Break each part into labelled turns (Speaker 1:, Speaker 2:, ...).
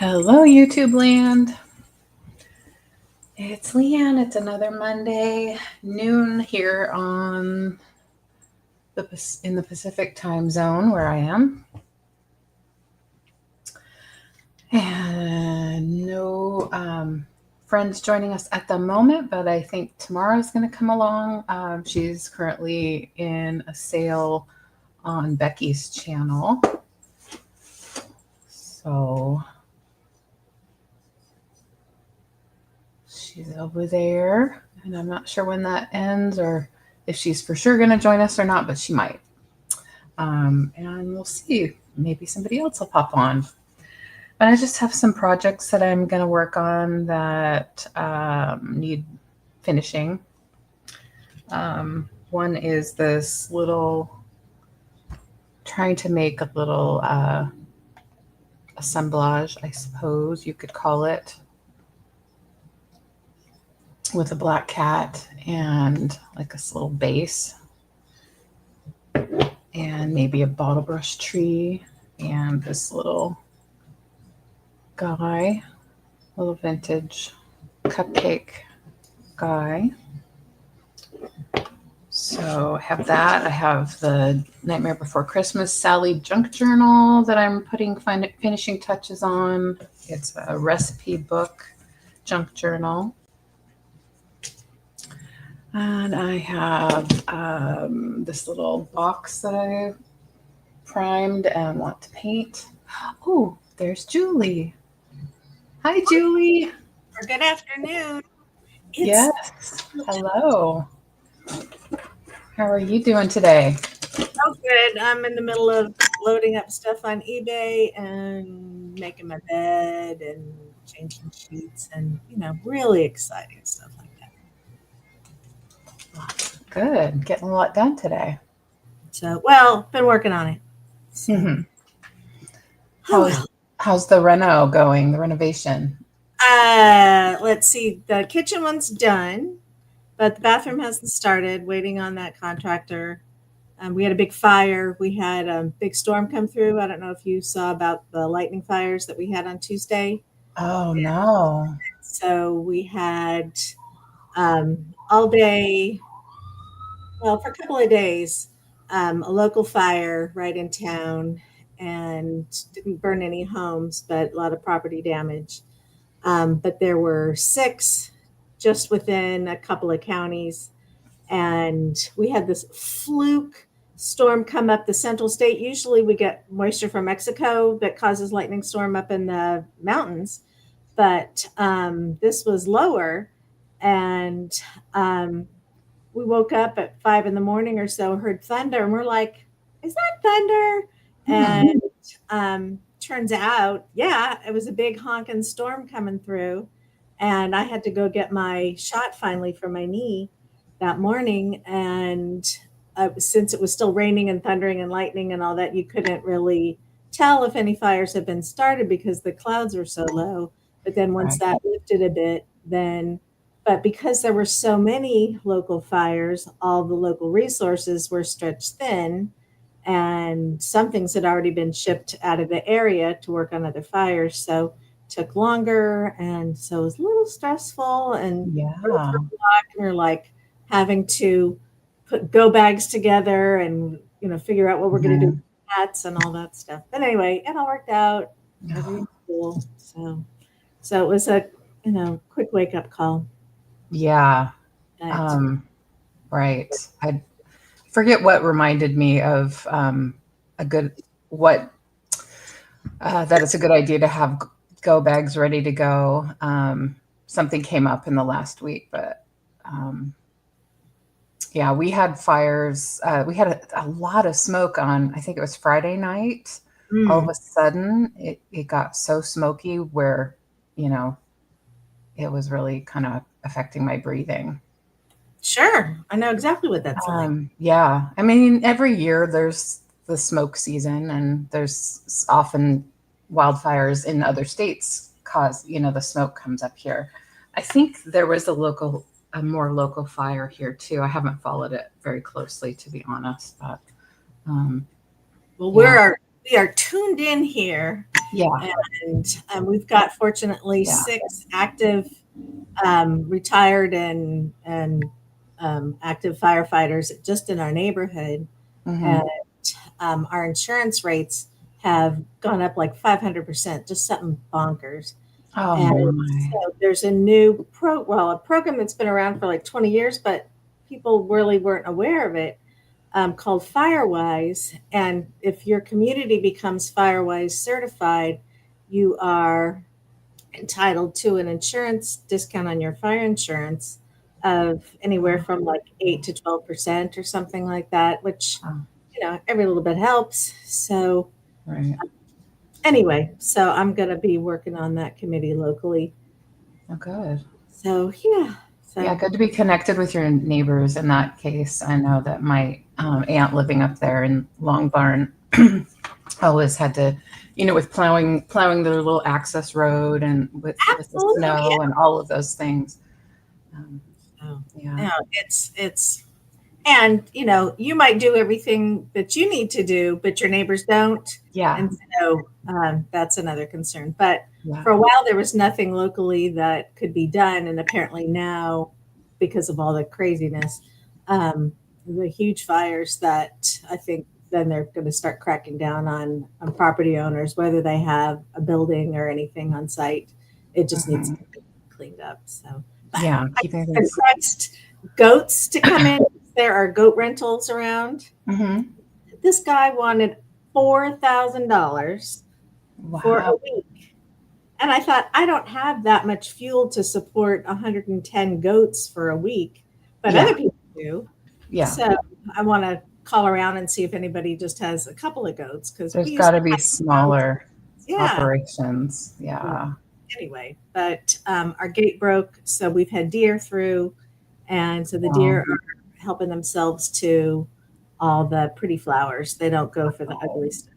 Speaker 1: Hello, YouTube land. It's Leanne. It's another Monday, noon here in the Pacific time zone where I am. And no friends joining us at the moment, but I think tomorrow's going to come along. She's currently in a sale on Becky's channel. So she's over there, and I'm not sure when that ends or if she's for sure going to join us or not, but she might. And we'll see. Maybe somebody else will pop on. But I just have some projects that I'm going to work on that need finishing. One is this little, trying to make a little assemblage, I suppose you could call it, with a black cat and like this little base and maybe a bottle brush tree and this little guy, little vintage cupcake guy. So I have that. I have the Nightmare Before Christmas Sally junk journal that I'm putting finishing touches on. It's a recipe book junk journal. And I have this little box that I primed and want to paint. Oh, there's Julie. Hi, Julie.
Speaker 2: Good afternoon.
Speaker 1: Yes. Hello. How are you doing today?
Speaker 2: Oh, good. I'm in the middle of loading up stuff on eBay and making my bed and changing sheets and, really exciting stuff like that.
Speaker 1: Good. Getting a lot done today.
Speaker 2: So, well, been working on it. So.
Speaker 1: Mm-hmm. How's the reno going, the renovation?
Speaker 2: Let's see. The kitchen one's done, but the bathroom hasn't started. Waiting on that contractor. We had a big fire. We had a big storm come through. I don't know if you saw about the lightning fires that we had on Tuesday.
Speaker 1: Oh, no.
Speaker 2: So we had all day, well, for a couple of days, a local fire right in town, and didn't burn any homes, but a lot of property damage. But there were 6 just within a couple of counties. And we had this fluke storm come up the central state. Usually we get moisture from Mexico that causes lightning storm up in the mountains. But this was lower. And we woke up at 5 in the morning or so, heard thunder. And we're like, is that thunder? And turns out, yeah, it was a big honking storm coming through. And I had to go get my shot finally for my knee that morning. And since it was still raining and thundering and lightning and all that, you couldn't really tell if any fires had been started because the clouds were so low. But then once that lifted a bit, but because there were so many local fires, all the local resources were stretched thin. And some things had already been shipped out of the area to work on other fires. So it took longer. And so it was a little stressful. And we're like having to put go bags together and, figure out what we're going to do with cats and all that stuff. But anyway, it all worked out. Everything's cool. So it was a, quick wake up call.
Speaker 1: Yeah. Right. I forget what reminded me of that it's a good idea to have go bags ready to go. Something came up in the last week, but yeah, we had fires. We had a lot of smoke on, I think it was Friday night. All of a sudden it got so smoky where, it was really kind of affecting my breathing.
Speaker 2: Sure. I know exactly what that's like.
Speaker 1: Yeah. I mean, every year there's the smoke season and there's often wildfires in other states cause, the smoke comes up here. I think there was a more local fire here too. I haven't followed it very closely, to be honest, but
Speaker 2: well, we are tuned in here
Speaker 1: Yeah.
Speaker 2: And we've got fortunately
Speaker 1: Yeah.
Speaker 2: 6 active retired and active firefighters just in our neighborhood,
Speaker 1: Hmm.
Speaker 2: and our insurance rates have gone up like 500%, just something bonkers.
Speaker 1: Oh
Speaker 2: And
Speaker 1: my.
Speaker 2: so there's a program that's been around for like 20 years, but people really weren't aware of it, called Firewise. And if your community becomes Firewise certified, you are entitled to an insurance discount on your fire insurance of anywhere from like 8 to 12% or something like that, which,
Speaker 1: Oh,
Speaker 2: every little bit helps. So
Speaker 1: right.
Speaker 2: anyway, so I'm going to be working on that committee locally.
Speaker 1: Oh, good.
Speaker 2: So yeah,
Speaker 1: Yeah,
Speaker 2: so
Speaker 1: good to be connected with your neighbors in that case. I know that my aunt living up there in Long Barn always had to, with plowing their little access road and with the
Speaker 2: absolutely.
Speaker 1: snow and all of those things. Um,
Speaker 2: Oh,
Speaker 1: yeah.
Speaker 2: no, it's and you might do everything that you need to do, but your neighbors don't,
Speaker 1: Yeah.
Speaker 2: and so that's another concern. But
Speaker 1: Yeah.
Speaker 2: for a while, there was nothing locally that could be done, and apparently now, because of all the craziness, the huge fires that I think then they're going to start cracking down on property owners, whether they have a building or anything on site. It just needs
Speaker 1: Hmm.
Speaker 2: to be cleaned up. So
Speaker 1: Yeah. Keeping
Speaker 2: and
Speaker 1: things.
Speaker 2: priced goats to come in. There are goat rentals around.
Speaker 1: Hmm.
Speaker 2: This guy wanted $4,000 for a
Speaker 1: Wow.
Speaker 2: week. And I thought, I don't have that much fuel to support 110 goats for a week, but
Speaker 1: Yeah.
Speaker 2: other people do.
Speaker 1: Yeah.
Speaker 2: So I want to call around and see if anybody just has a couple of goats because we
Speaker 1: There's got
Speaker 2: used to
Speaker 1: to be
Speaker 2: have thousands.
Speaker 1: smaller
Speaker 2: Yeah.
Speaker 1: operations. Yeah.
Speaker 2: Anyway, but our gate broke, so we've had deer through, and so the deer
Speaker 1: Wow.
Speaker 2: are helping themselves to all the pretty flowers. They don't go for the
Speaker 1: Oh,
Speaker 2: ugly stuff.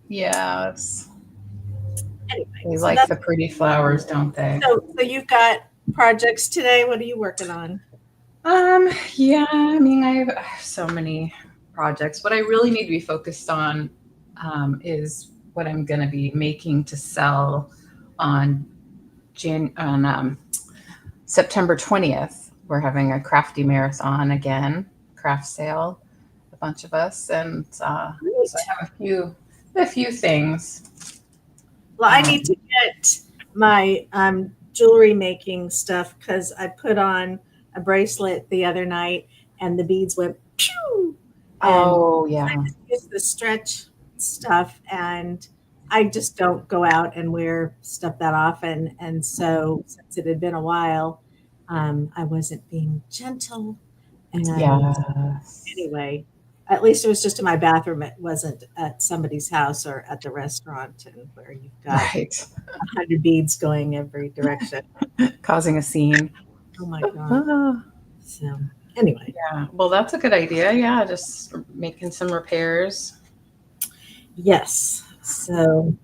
Speaker 1: yes.
Speaker 2: Anyway,
Speaker 1: They
Speaker 2: so
Speaker 1: like
Speaker 2: that's
Speaker 1: the pretty flowers, don't they?
Speaker 2: so you've got projects today. What are you working on?
Speaker 1: Yeah, I mean, I have so many projects. What I really need to be focused on is what I'm going to be making to sell on on September 20th. We're having a crafty marathon again, craft sale, a bunch of us, and so I
Speaker 2: Great.
Speaker 1: have a few things.
Speaker 2: Well, I need
Speaker 1: Um,
Speaker 2: to get my jewelry making stuff because I put on a bracelet the other night and the beads went pew, and
Speaker 1: oh
Speaker 2: I
Speaker 1: yeah,
Speaker 2: just use the stretch stuff, and I just don't go out and wear stuff that often. And so, since it had been a while, I wasn't being gentle. And
Speaker 1: yes,
Speaker 2: anyway, at least it was just in my bathroom. It wasn't at somebody's house or at the restaurant, and where you've got
Speaker 1: right,
Speaker 2: 100 beads going every direction.
Speaker 1: causing a scene.
Speaker 2: Oh my God.
Speaker 1: Ah.
Speaker 2: So, anyway,
Speaker 1: Yeah, well, that's a good idea. Yeah, just making some repairs.
Speaker 2: yes. So,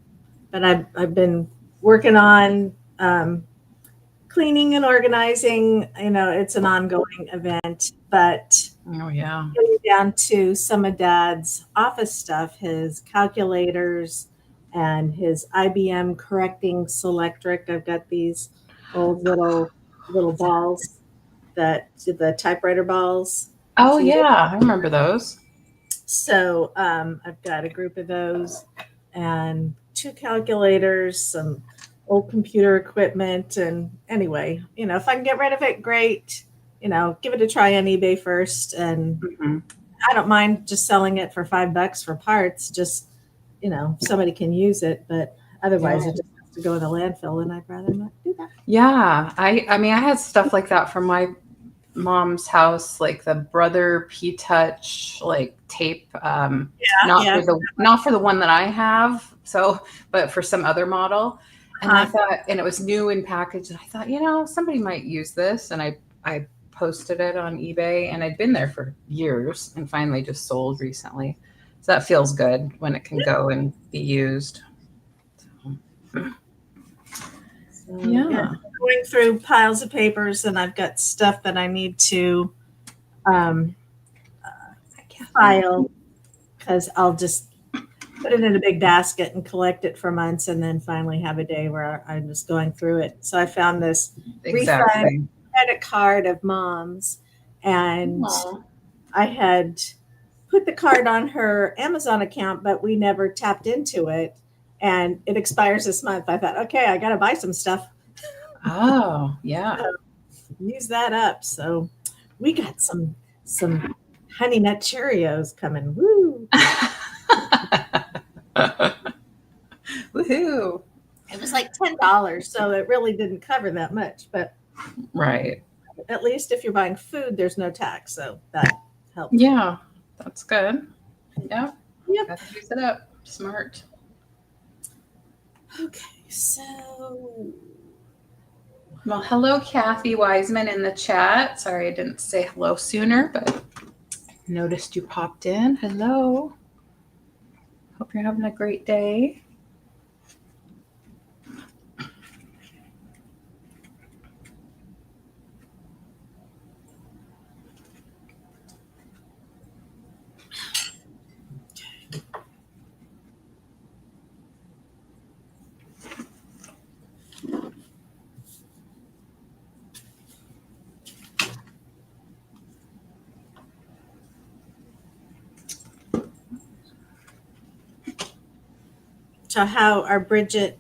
Speaker 2: but I've been working on cleaning and organizing. It's an ongoing event, but
Speaker 1: Oh, yeah.
Speaker 2: getting down to some of Dad's office stuff, his calculators and his IBM correcting selectric. I've got these old little balls, that the typewriter balls
Speaker 1: Oh,
Speaker 2: that you.
Speaker 1: yeah, I remember those.
Speaker 2: So I've got a group of those and 2 calculators, some old computer equipment. And anyway, if I can get rid of it, great. Give it a try on eBay first. And
Speaker 1: Hmm.
Speaker 2: I don't mind just selling it for $5 for parts. Just, somebody can use it, but
Speaker 1: Yeah.
Speaker 2: otherwise it just has to go in the landfill. And I'd rather not do that.
Speaker 1: Yeah, I mean, I had stuff like that from my mom's house, like the Brother P Touch like tape. Not
Speaker 2: Yeah.
Speaker 1: for the one that I have, so but for some other model. And I
Speaker 2: Uh-huh.
Speaker 1: thought, and it was new in package, and I thought, somebody might use this, and I posted it on eBay, and I'd been there for years, and finally just sold recently. So that feels good when it can go and be used.
Speaker 2: So, yeah,
Speaker 1: Yeah.
Speaker 2: going through piles of papers, and I've got stuff that I need to um,
Speaker 1: I can't.
Speaker 2: file because I'll just put it in a big basket and collect it for months, and then finally have a day where I'm just going through it. So I found this refund
Speaker 1: Exactly.
Speaker 2: credit card of mom's, and
Speaker 1: Aw.
Speaker 2: I had put the card on her Amazon account, but we never tapped into it. And it expires this month. I thought, okay, I got to buy some stuff,
Speaker 1: Oh, yeah.
Speaker 2: use that up. So we got some honey nut Cheerios coming. Woo!
Speaker 1: Woohoo.
Speaker 2: It was like $10, so it really didn't cover that much. But
Speaker 1: Right.
Speaker 2: at least if you're buying food, there's no tax, so that helped.
Speaker 1: Yeah, that's good. Yeah,
Speaker 2: Yep.
Speaker 1: gotta use it up. Smart.
Speaker 2: Okay, so
Speaker 1: Well, hello, Kathy Wiseman in the chat. Sorry I didn't say hello sooner, but noticed you popped in. Hello. Hope you're having a great day.
Speaker 2: how are Bridget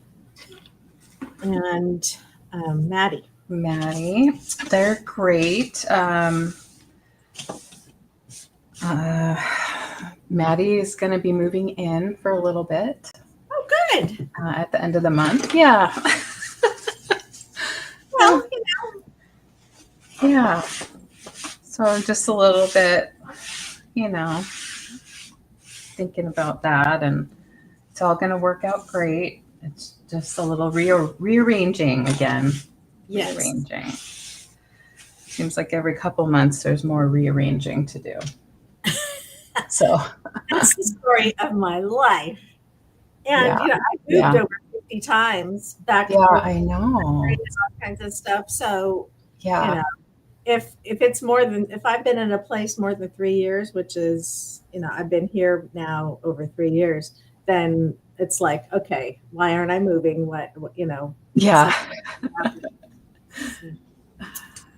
Speaker 2: and Maddie?
Speaker 1: Maddie, they're great. Maddie is going to be moving in for a little bit
Speaker 2: Oh, good.
Speaker 1: at the end of the month. Yeah.
Speaker 2: Well,
Speaker 1: Yeah. So just a little bit, thinking about that, and it's all going to work out great. It's just a little rearranging again.
Speaker 2: yes.
Speaker 1: Rearranging. Seems like every couple months there's more rearranging to do. So
Speaker 2: That's the story of my life. And,
Speaker 1: yeah,
Speaker 2: I moved over 50 times back and forth.
Speaker 1: I know.
Speaker 2: All kinds of stuff. So,
Speaker 1: Yeah,
Speaker 2: if I've been in a place more than 3 years, which is, I've been here now over 3 years, then it's like, okay, why aren't I moving? What
Speaker 1: yeah,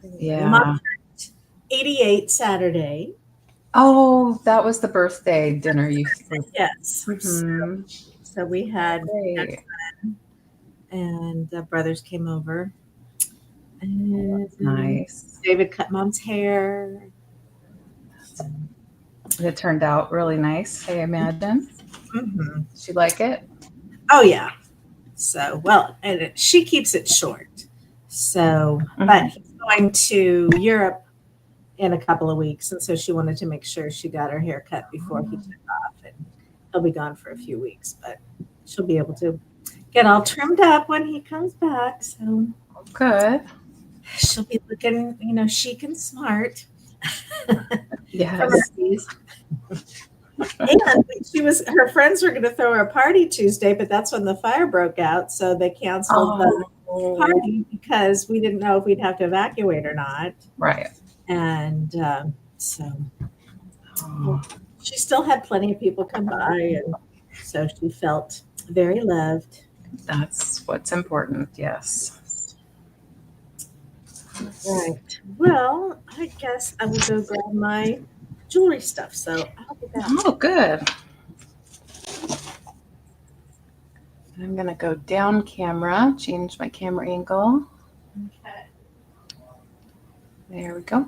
Speaker 2: Anyway, Mom turned 88 Saturday.
Speaker 1: Oh, that was the birthday dinner you.
Speaker 2: Yes.
Speaker 1: Mm-hmm.
Speaker 2: So we had
Speaker 1: Great.
Speaker 2: fun, and the brothers came over. And
Speaker 1: Nice.
Speaker 2: David cut Mom's hair.
Speaker 1: It turned out really nice, I imagine.
Speaker 2: Mm-hmm.
Speaker 1: She like it?
Speaker 2: Oh yeah. So and she keeps it short. So, but he's going to Europe in a couple of weeks, and so she wanted to make sure she got her hair cut before he took off, and he'll be gone for a few weeks, but she'll be able to get all trimmed up when he comes back. So
Speaker 1: Good.
Speaker 2: she'll be looking, chic and smart.
Speaker 1: Yes.
Speaker 2: And her friends were going to throw her a party Tuesday, but that's when the fire broke out, so they canceled the party because we didn't know if we'd have to evacuate or not.
Speaker 1: Right.
Speaker 2: And so she still had plenty of people come by, and so she felt very loved.
Speaker 1: That's what's important. Yes.
Speaker 2: Right. Well, I guess I will go grab my jewelry stuff. So I'll be back.
Speaker 1: Oh, good. I'm going to go down camera, change my camera angle.
Speaker 2: Okay.
Speaker 1: There we go.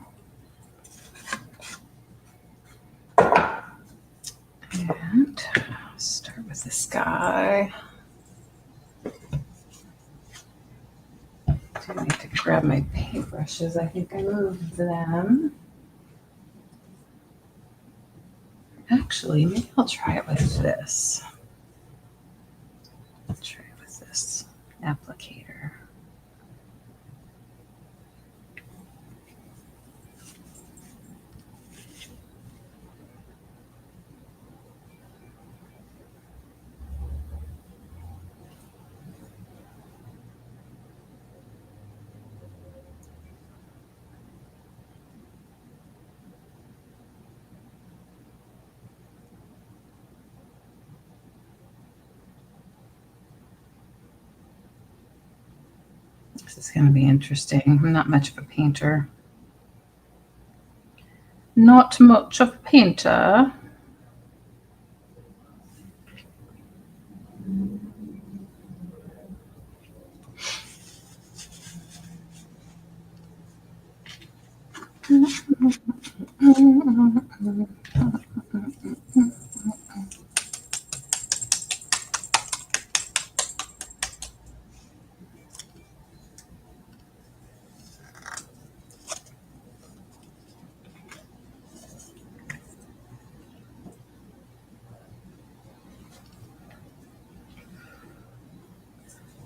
Speaker 1: And start with this guy. I need to grab my paintbrushes. I think I moved them. Actually, maybe I'll try it with this. I'll try it with this applicator. This is going to be interesting. I'm not much of a painter. Not much of a painter.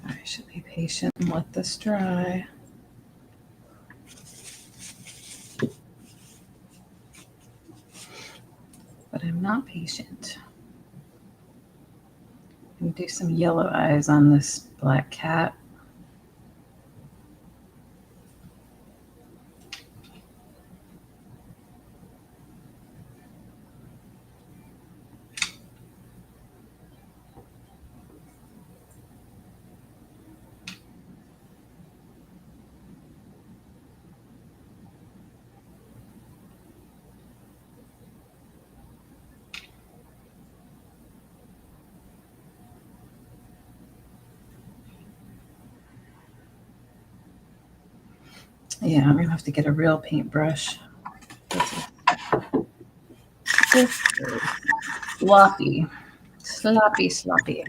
Speaker 1: I should be patient and let this dry. But I'm not patient. I'm gonna do some yellow eyes on this black cat. Yeah, I'm gonna have to get a real paintbrush. This is sloppy. Sloppy, sloppy.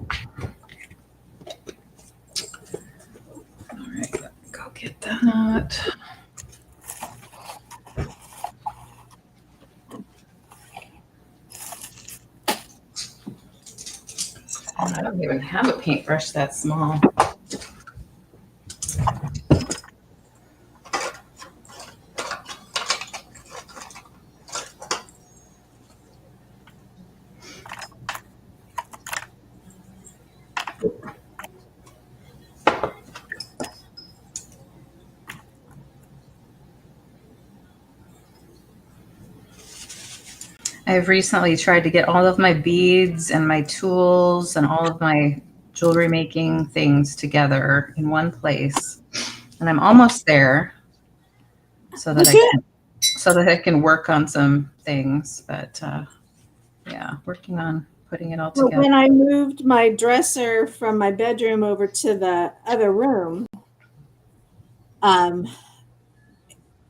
Speaker 1: All right, go get that. I don't even have a paintbrush that small. I've recently tried to get all of my beads and my tools and all of my jewelry making things together in one place. And I'm almost there so that I can work on some things. But yeah, working on putting it all
Speaker 2: Well,
Speaker 1: together.
Speaker 2: when I moved my dresser from my bedroom over to the other room,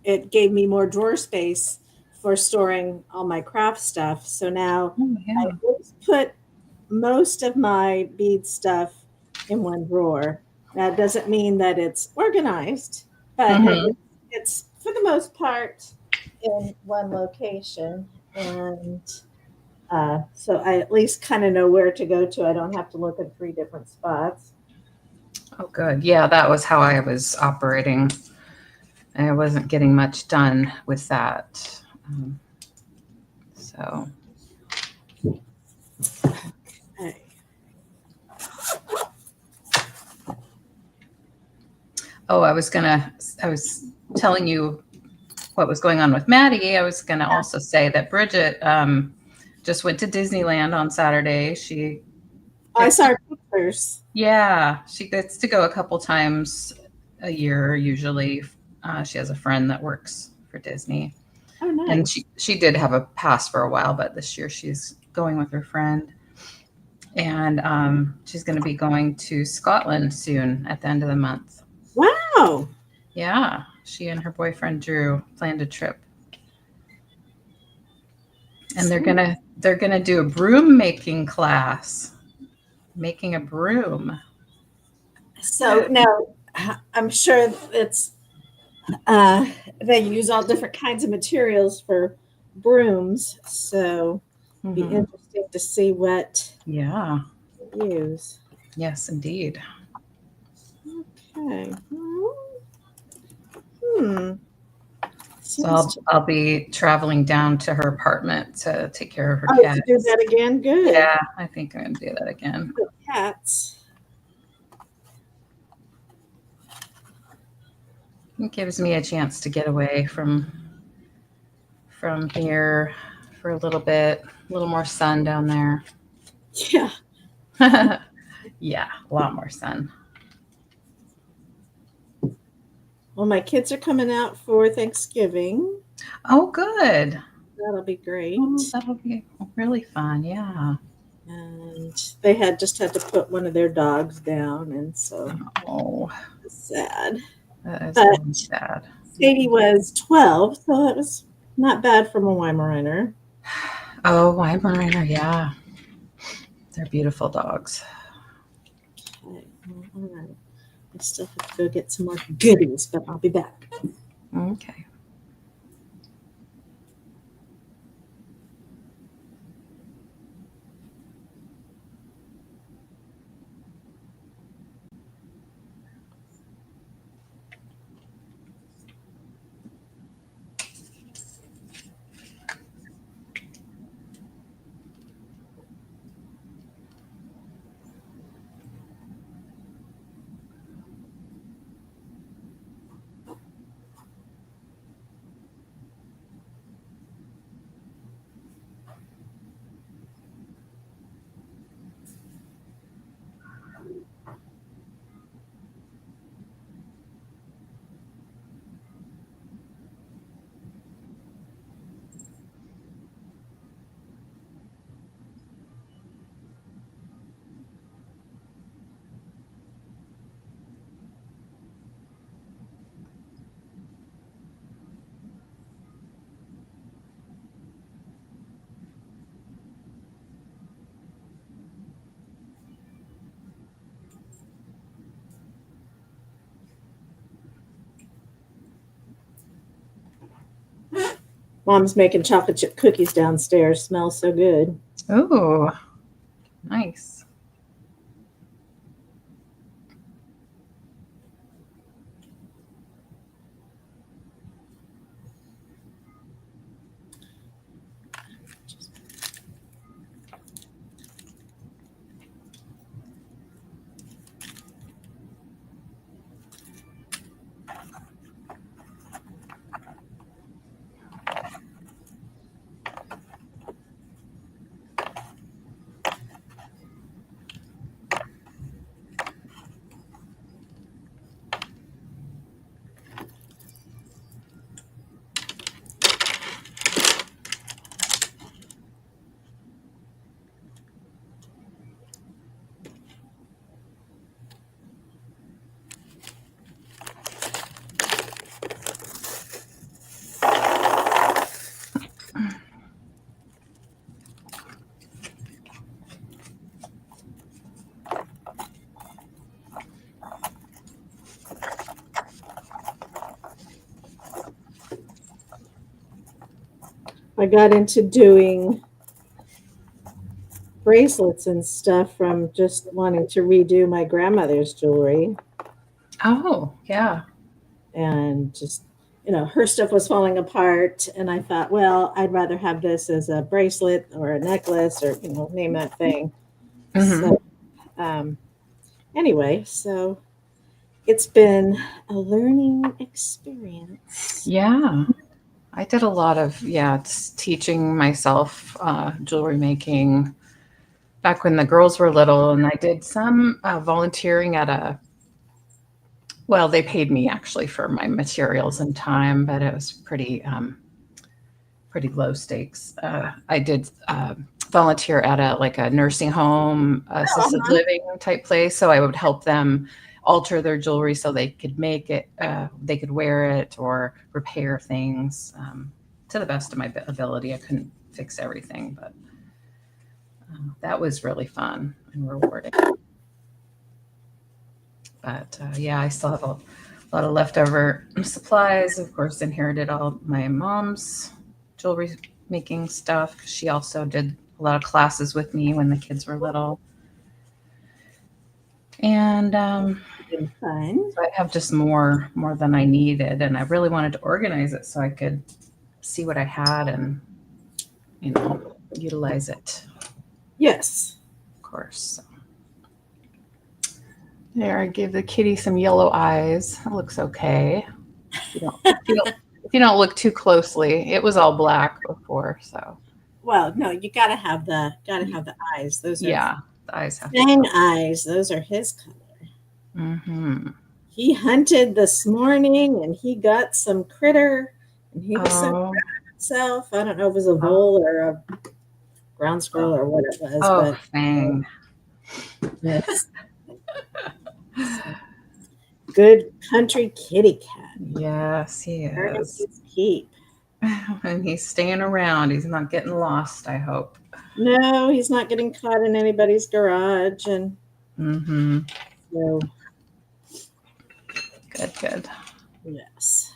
Speaker 2: it gave me more drawer space for storing all my craft stuff. So now
Speaker 1: Oh, yeah.
Speaker 2: I always put most of my bead stuff in one drawer. That doesn't mean that it's organized, but it's for the most part in one location. And so I at least kind of know where to go to. I don't have to look at 3 different spots.
Speaker 1: Oh, good. Yeah, that was how I was operating. I wasn't getting much done with that. So.
Speaker 2: Okay.
Speaker 1: Oh, I was telling you what was going on with Maddie. I was going to also say that Bridget just went to Disneyland on Saturday.
Speaker 2: I saw her pictures.
Speaker 1: Yeah, she gets to go a couple times a year usually. She has a friend that works for Disney.
Speaker 2: Oh, nice.
Speaker 1: And she did have a pass for a while, but this year she's going with her friend. And she's going to be going to Scotland soon at the end of the month.
Speaker 2: Wow.
Speaker 1: Yeah, she and her boyfriend Drew planned a trip. And they're gonna do a broom making class. Making a broom.
Speaker 2: So now I'm sure it's they use all different kinds of materials for brooms. So it'd be interesting to see what
Speaker 1: Yeah.
Speaker 2: they use.
Speaker 1: Yes, indeed.
Speaker 2: Okay.
Speaker 1: So I'll be traveling down to her apartment to take care of her cats.
Speaker 2: To do that again? Good.
Speaker 1: Yeah, I think I'm going to do that again.
Speaker 2: The cats.
Speaker 1: It gives me a chance to get away from here for a little bit, a little more sun down there.
Speaker 2: Yeah.
Speaker 1: Yeah, a lot more sun.
Speaker 2: Well, my kids are coming out for Thanksgiving.
Speaker 1: Oh, good.
Speaker 2: That'll be
Speaker 1: Oh,
Speaker 2: great.
Speaker 1: that'll be really fun. Yeah.
Speaker 2: And they had just had to put one of their dogs down, and so
Speaker 1: Oh,
Speaker 2: it's sad.
Speaker 1: that is
Speaker 2: But
Speaker 1: really sad.
Speaker 2: Sadie was 12, so that was not bad from a Weimaraner.
Speaker 1: Oh, Weimaraner. Yeah. They're beautiful dogs.
Speaker 2: Okay, well, all right. I still have to go get some more goodies, but I'll be back.
Speaker 1: Okay.
Speaker 2: Mom's making chocolate chip cookies downstairs. Smells so good.
Speaker 1: Oh, nice.
Speaker 2: I got into doing bracelets and stuff from just wanting to redo my grandmother's jewelry.
Speaker 1: Oh, yeah.
Speaker 2: And just, her stuff was falling apart. And I thought, well, I'd rather have this as a bracelet or a necklace or, name that thing.
Speaker 1: Hmm.
Speaker 2: So, um, anyway, so it's been a learning experience.
Speaker 1: Yeah. I did a lot of, yeah, teaching myself jewelry making back when the girls were little. And I did some volunteering at well, they paid me actually for my materials and time, but it was pretty low stakes. I did volunteer at like a nursing home, assisted
Speaker 2: Uh-huh.
Speaker 1: living type place. So I would help them alter their jewelry so they could make it, they could wear it or repair things to the best of my ability. I couldn't fix everything, but that was really fun and rewarding. But yeah, I still have a lot of leftover supplies. Of course, inherited all my mom's jewelry making stuff. She also did a lot of classes with me when the kids were little. And
Speaker 2: Been fun.
Speaker 1: so I have just more than I needed, and I really wanted to organize it so I could see what I had and utilize it.
Speaker 2: Yes.
Speaker 1: Of course. So. There, I gave the kitty some yellow eyes. It looks okay. If you don't look too closely, it was all black before, so
Speaker 2: Well, no, you gotta have the eyes. Those are
Speaker 1: yeah, the eyes have to
Speaker 2: fang
Speaker 1: go.
Speaker 2: eyes. Those are his color.
Speaker 1: Hmm.
Speaker 2: he hunted this morning and he got some critter and he was so
Speaker 1: Oh,
Speaker 2: proud of himself. I don't know if it was a vole or a ground squirrel or what it was,
Speaker 1: oh,
Speaker 2: but
Speaker 1: Fang.
Speaker 2: yes. So, good country kitty cat.
Speaker 1: Yes, he
Speaker 2: Earning
Speaker 1: is.
Speaker 2: his keep.
Speaker 1: And he's staying around. He's not getting lost, I hope.
Speaker 2: No, he's not getting caught in anybody's garage. And
Speaker 1: Mm-hmm.
Speaker 2: so,
Speaker 1: Good, good.
Speaker 2: yes.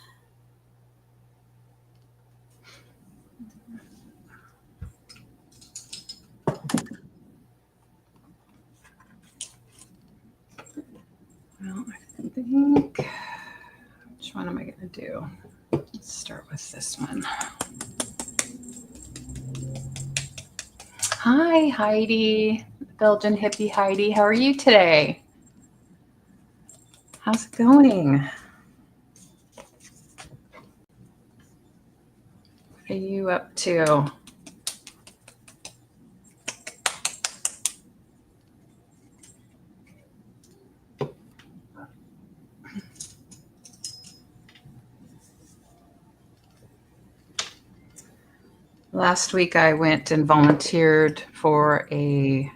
Speaker 1: Well, I think, which one am I going to do? Let's start with this one. Hi, Heidi, Belgian hippie Heidi. How are you today? How's it going? What are you up to? Last week I went and volunteered for a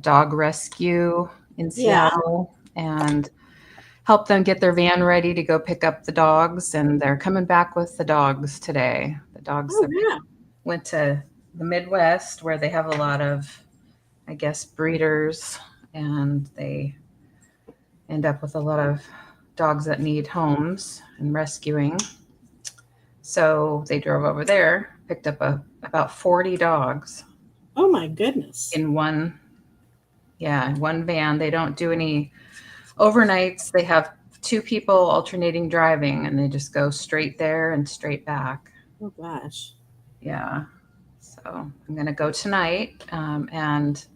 Speaker 1: dog rescue in Seattle and helped them get their van ready to go pick up the dogs. And they're coming back with the dogs today. The dogs that went to the Midwest where they have a lot of, I guess, breeders, and they end up with a lot of dogs that need homes and rescuing. So they drove over there, picked up about 40 dogs.
Speaker 2: Oh my goodness.
Speaker 1: In one van. They don't do any overnights. They have two people alternating driving, and they just go straight there and straight back.
Speaker 2: Oh gosh.
Speaker 1: Yeah. So I'm going to go tonight and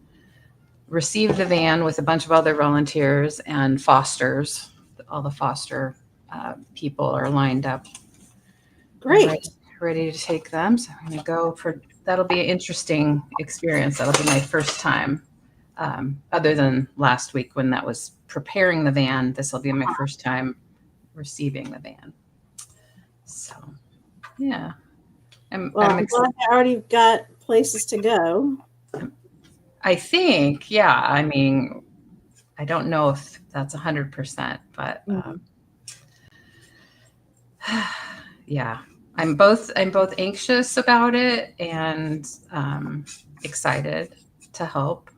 Speaker 1: receive the van with a bunch of other volunteers and fosters. All the foster people are lined up.
Speaker 2: Great.
Speaker 1: Ready to take them. So I'm going to go for, that'll be an interesting experience. That'll be my first time. Other than last week when that was preparing the van, this will be my first time receiving the van. So, yeah. I'm
Speaker 2: glad I already got places to go.
Speaker 1: I think, yeah. I mean, I don't know if that's 100%, but yeah. I'm both anxious about it and excited to help.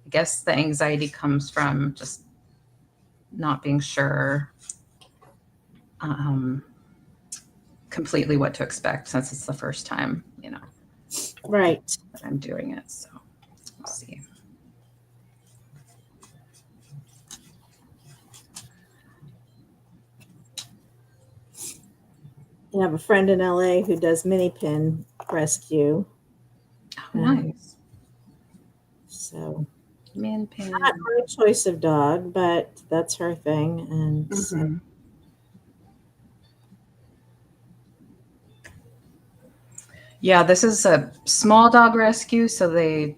Speaker 1: I guess the anxiety comes from just not being sure completely what to expect since it's the first time,
Speaker 2: right,
Speaker 1: that I'm doing it. So we'll see.
Speaker 2: I have a friend in LA who does mini pin rescue.
Speaker 1: Oh, nice.
Speaker 2: So
Speaker 1: Min pin.
Speaker 2: Not my choice of dog, but that's her thing. And so.
Speaker 1: Yeah, this is a small dog rescue, so they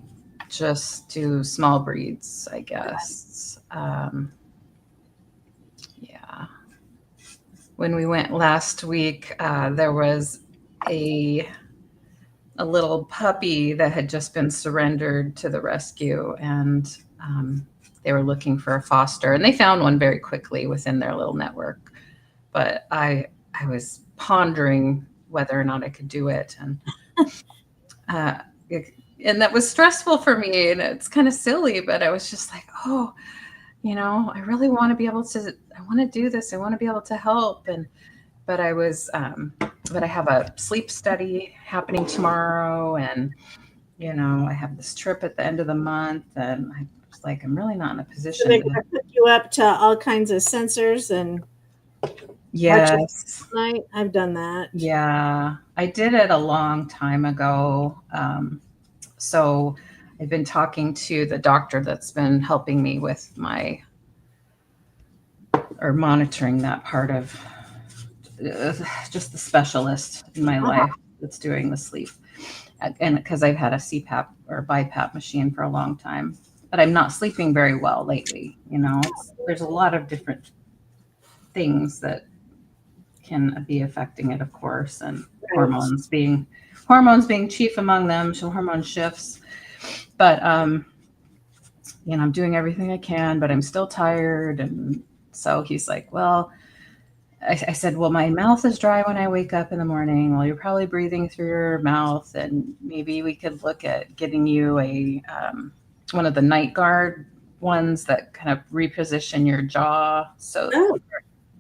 Speaker 1: just do small breeds, I guess. Yeah. When we went last week, there was a little puppy that had just been surrendered to the rescue, and they were looking for a foster, and they found one very quickly within their little network. But I was pondering whether or not I could do it, and that was stressful for me, and it's kind of silly, but I was just like, oh, I really want to be able to. I want to do this. I want to be able to help, but I was. But I have a sleep study happening tomorrow, and I have this trip at the end of the month, and I was like, I'm really not in a position.
Speaker 2: So they're going to hook you up to all kinds of sensors and.
Speaker 1: Yes.
Speaker 2: Night. I've done that.
Speaker 1: Yeah, I did it a long time ago. So I've been talking to the doctor that's been helping me with monitoring that part of just the specialist in my life that's doing the sleep. And because I've had a CPAP or BiPAP machine for a long time. but I'm not sleeping very well lately. There's a lot of different things that can be affecting it, of course, and
Speaker 2: Right.
Speaker 1: hormones being chief among them, so hormone shifts. But I'm doing everything I can, but I'm still tired. And so he's like, well, I said, well, my mouth is dry when I wake up in the morning. Well, you're probably breathing through your mouth, and maybe we could look at getting you a one of the night guard ones that kind of reposition your jaw so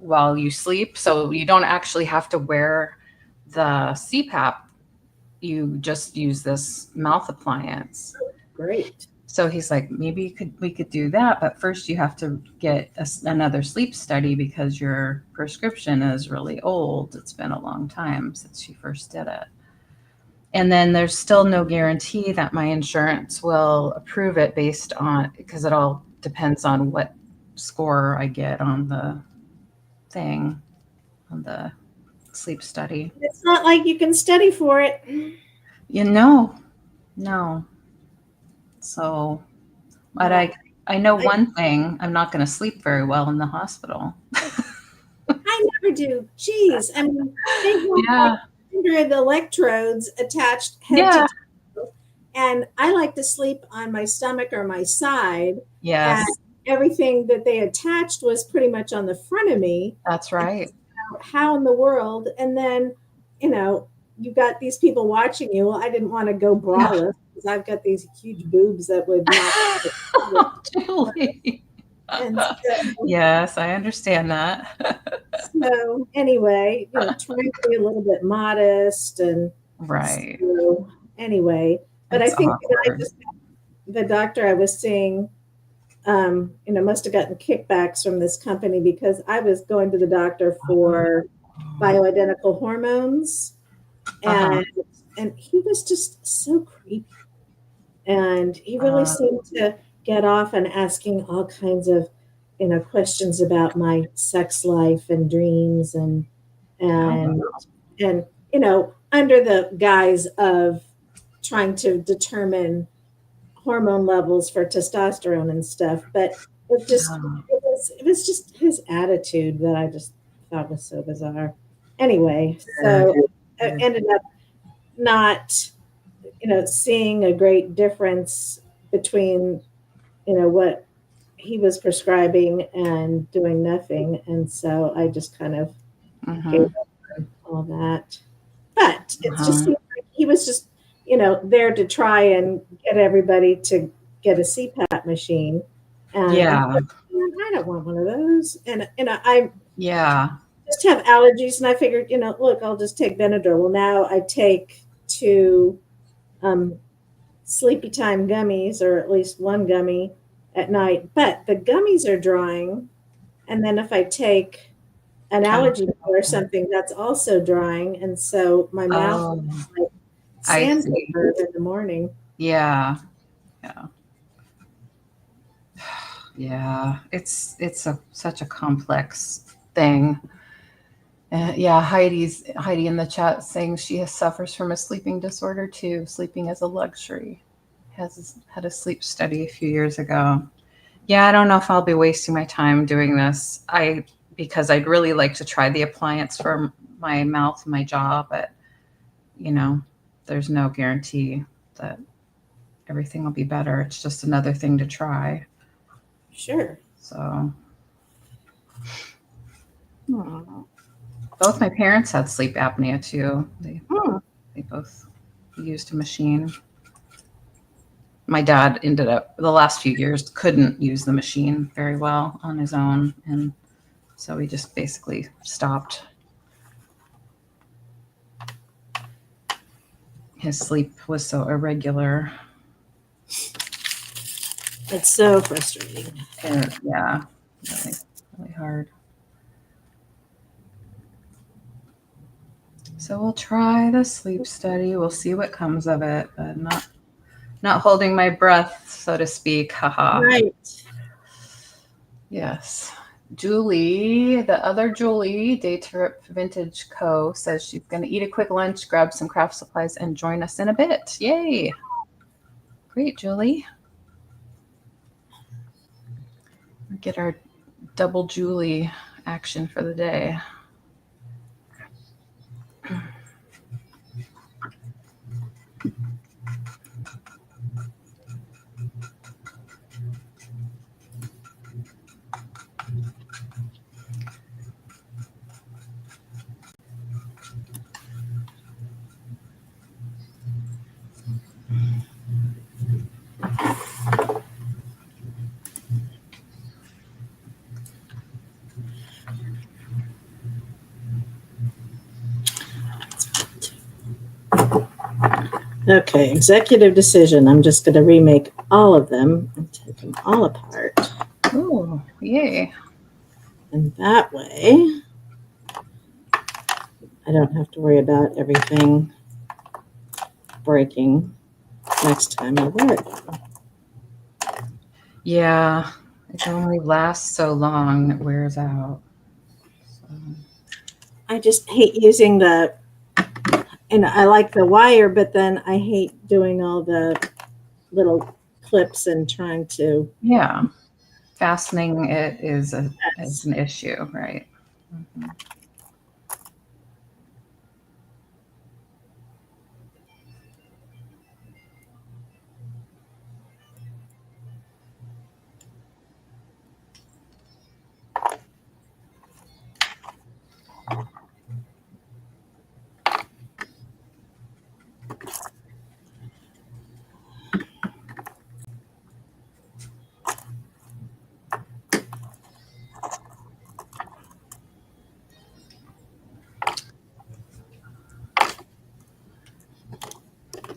Speaker 1: while you sleep, so you don't actually have to wear the CPAP. You just use this mouth appliance.
Speaker 2: Great.
Speaker 1: So he's like, maybe we could do that, but first you have to get another sleep study because your prescription is really old. It's been a long time since you first did it. And then there's still no guarantee that my insurance will approve it because it all depends on what score I get on the thing, on the sleep study.
Speaker 2: It's not like you can study for it.
Speaker 1: No. So, but I know one thing, I'm not going to sleep very well in the hospital.
Speaker 2: I never do. Jeez. I mean, they have
Speaker 1: Yeah.
Speaker 2: 100 electrodes attached head to toe, and I like to sleep on my stomach or my side.
Speaker 1: Yes.
Speaker 2: And everything that they attached was pretty much on the front of me.
Speaker 1: That's right.
Speaker 2: How in the world? And then, you got these people watching you. Well, I didn't want to go braless because I've got these huge boobs that would not.
Speaker 1: Julie.
Speaker 2: And so,
Speaker 1: yes, I understand that.
Speaker 2: So anyway, trying to be a little bit modest and
Speaker 1: right.
Speaker 2: So anyway, but
Speaker 1: It's
Speaker 2: I think
Speaker 1: awkward.
Speaker 2: the doctor I was seeing, must have gotten kickbacks from this company because I was going to the doctor for bioidentical hormones, and he was just so creepy, and he really seemed to get off on asking all kinds of questions about my sex life and dreams and under the guise of trying to determine hormone levels for testosterone and stuff. But it was just his attitude that I just thought was so bizarre. Anyway, so I ended up not, seeing a great difference between, what he was prescribing and doing nothing. And so I just kind of gave up on all that. But it's just like he was just, there to try and get everybody to get a CPAP machine. And I don't want one of those. And I just have allergies, and I figured, look, I'll just take Benadryl. Well, now I take 2 sleepy time gummies, or at least 1 gummy at night. But the gummies are drying, and then if I take an allergy pill or something, that's also drying, and so my mouth is like sandpaper in the morning.
Speaker 1: Yeah. It's such a complex thing. Heidi in the chat saying she suffers from a sleeping disorder too. Sleeping is a luxury. Had a sleep study a few years ago. Yeah, I don't know if I'll be wasting my time doing this. Because I'd really like to try the appliance for my mouth and my jaw, but there's no guarantee that everything will be better. It's just another thing to try.
Speaker 2: Sure.
Speaker 1: So both my parents had sleep apnea too. They both used a machine. My dad ended up the last few years couldn't use the machine very well on his own, and so we just basically stopped. His sleep was so irregular.
Speaker 2: It's so frustrating.
Speaker 1: Yeah, really hard. So we'll try the sleep study. We'll see what comes of it, but not holding my breath, so to speak. Haha.
Speaker 2: Right.
Speaker 1: Yes. Julie, the other Julie, Day Trip Vintage Co., says she's going to eat a quick lunch, grab some craft supplies, and join us in a bit. Yay. Great, Julie. get our double Julie action for the day.
Speaker 2: Okay, executive decision. I'm just going to remake all of them and take them all apart.
Speaker 1: Oh, yay.
Speaker 2: And that way, I don't have to worry about everything breaking next time I wear it.
Speaker 1: Yeah, it only lasts so long, it wears out. So.
Speaker 2: I just hate using the, and I like the wire, but then I hate doing all the little clips and trying to.
Speaker 1: Yeah, fastening it is an issue, right? Mm-hmm.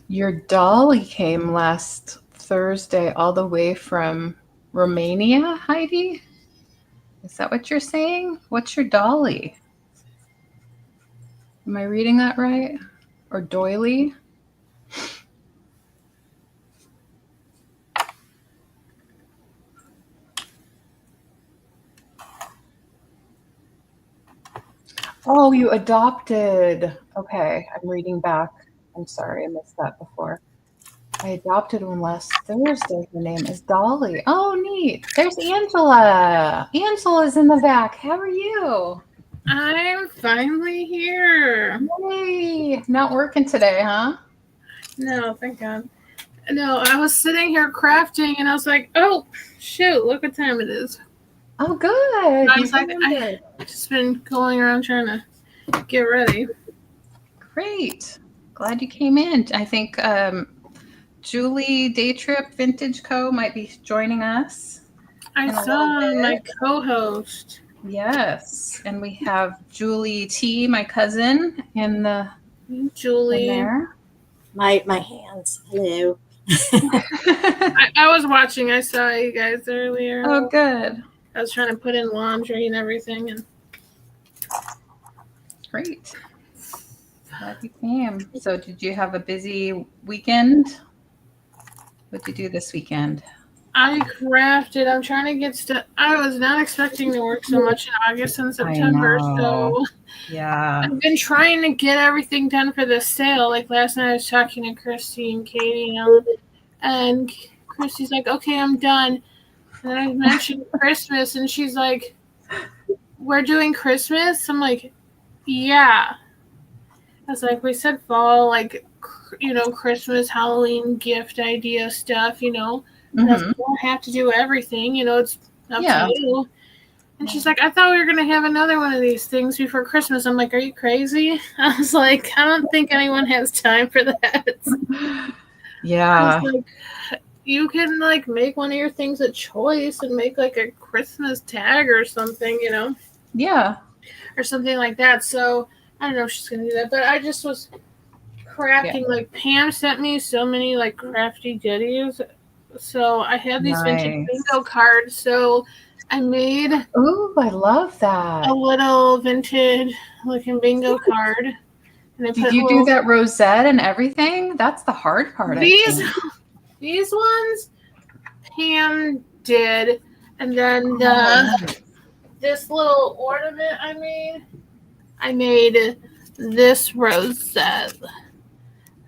Speaker 1: Your dolly came last Thursday all the way from Romania, Heidi? Is that what you're saying? What's your dolly? Am I reading that right? Or doily? Oh, you adopted. Okay, I'm reading back. I'm sorry, I missed that before. I adopted one last Thursday. Her name is Dolly. Oh, neat. There's Angela. Angela's in the back. How are you?
Speaker 3: I'm finally here.
Speaker 1: Yay. Not working today, huh?
Speaker 3: No, thank God. No, I was sitting here crafting and I was like, oh, shoot, look what time it is.
Speaker 1: Oh, good.
Speaker 3: I was like, I've just been going around trying to get ready.
Speaker 1: Great. Glad you came in. I think Julie Day Trip Vintage Co. might be joining us.
Speaker 3: I saw my co-host.
Speaker 1: Yes. And we have Julie T, my cousin, in
Speaker 3: Julie.
Speaker 1: there.
Speaker 2: My hands. Hello.
Speaker 3: I was watching. I saw you guys earlier.
Speaker 1: Oh, good.
Speaker 3: I was trying to put in laundry and everything. And
Speaker 1: great. Glad you came. So did you have a busy weekend? What did you do this weekend?
Speaker 3: I crafted. I'm trying to get stuff. I was not expecting to work so much in August and September. So
Speaker 1: yeah,
Speaker 3: I've been trying to get everything done for the sale. Like last night I was talking to Christy and Katie, and Christy's like, okay, I'm done. And then I mentioned Christmas and she's like, we're doing Christmas? I'm like, yeah. I was like, we said fall, like, Christmas, Halloween, gift idea stuff,
Speaker 1: Mm-hmm.
Speaker 3: You don't have to do everything, it's up to you. And she's like, I thought we were going to have another one of these things before Christmas. I'm like, are you crazy? I was like, I don't think anyone has time for that.
Speaker 1: Yeah.
Speaker 3: I was like, you can, make one of your things a choice and make, a Christmas tag or something,
Speaker 1: Yeah.
Speaker 3: Or something like that. So I don't know if she's going to do that. But I just was crafting. Yeah. Pam sent me so many, crafty goodies. So I have these vintage bingo cards. So I made.
Speaker 1: Ooh, I love that.
Speaker 3: A little vintage looking bingo card.
Speaker 1: And I did you do that rosette and everything? That's the hard part.
Speaker 3: These ones Pam did. And then this little ornament I made this rosette.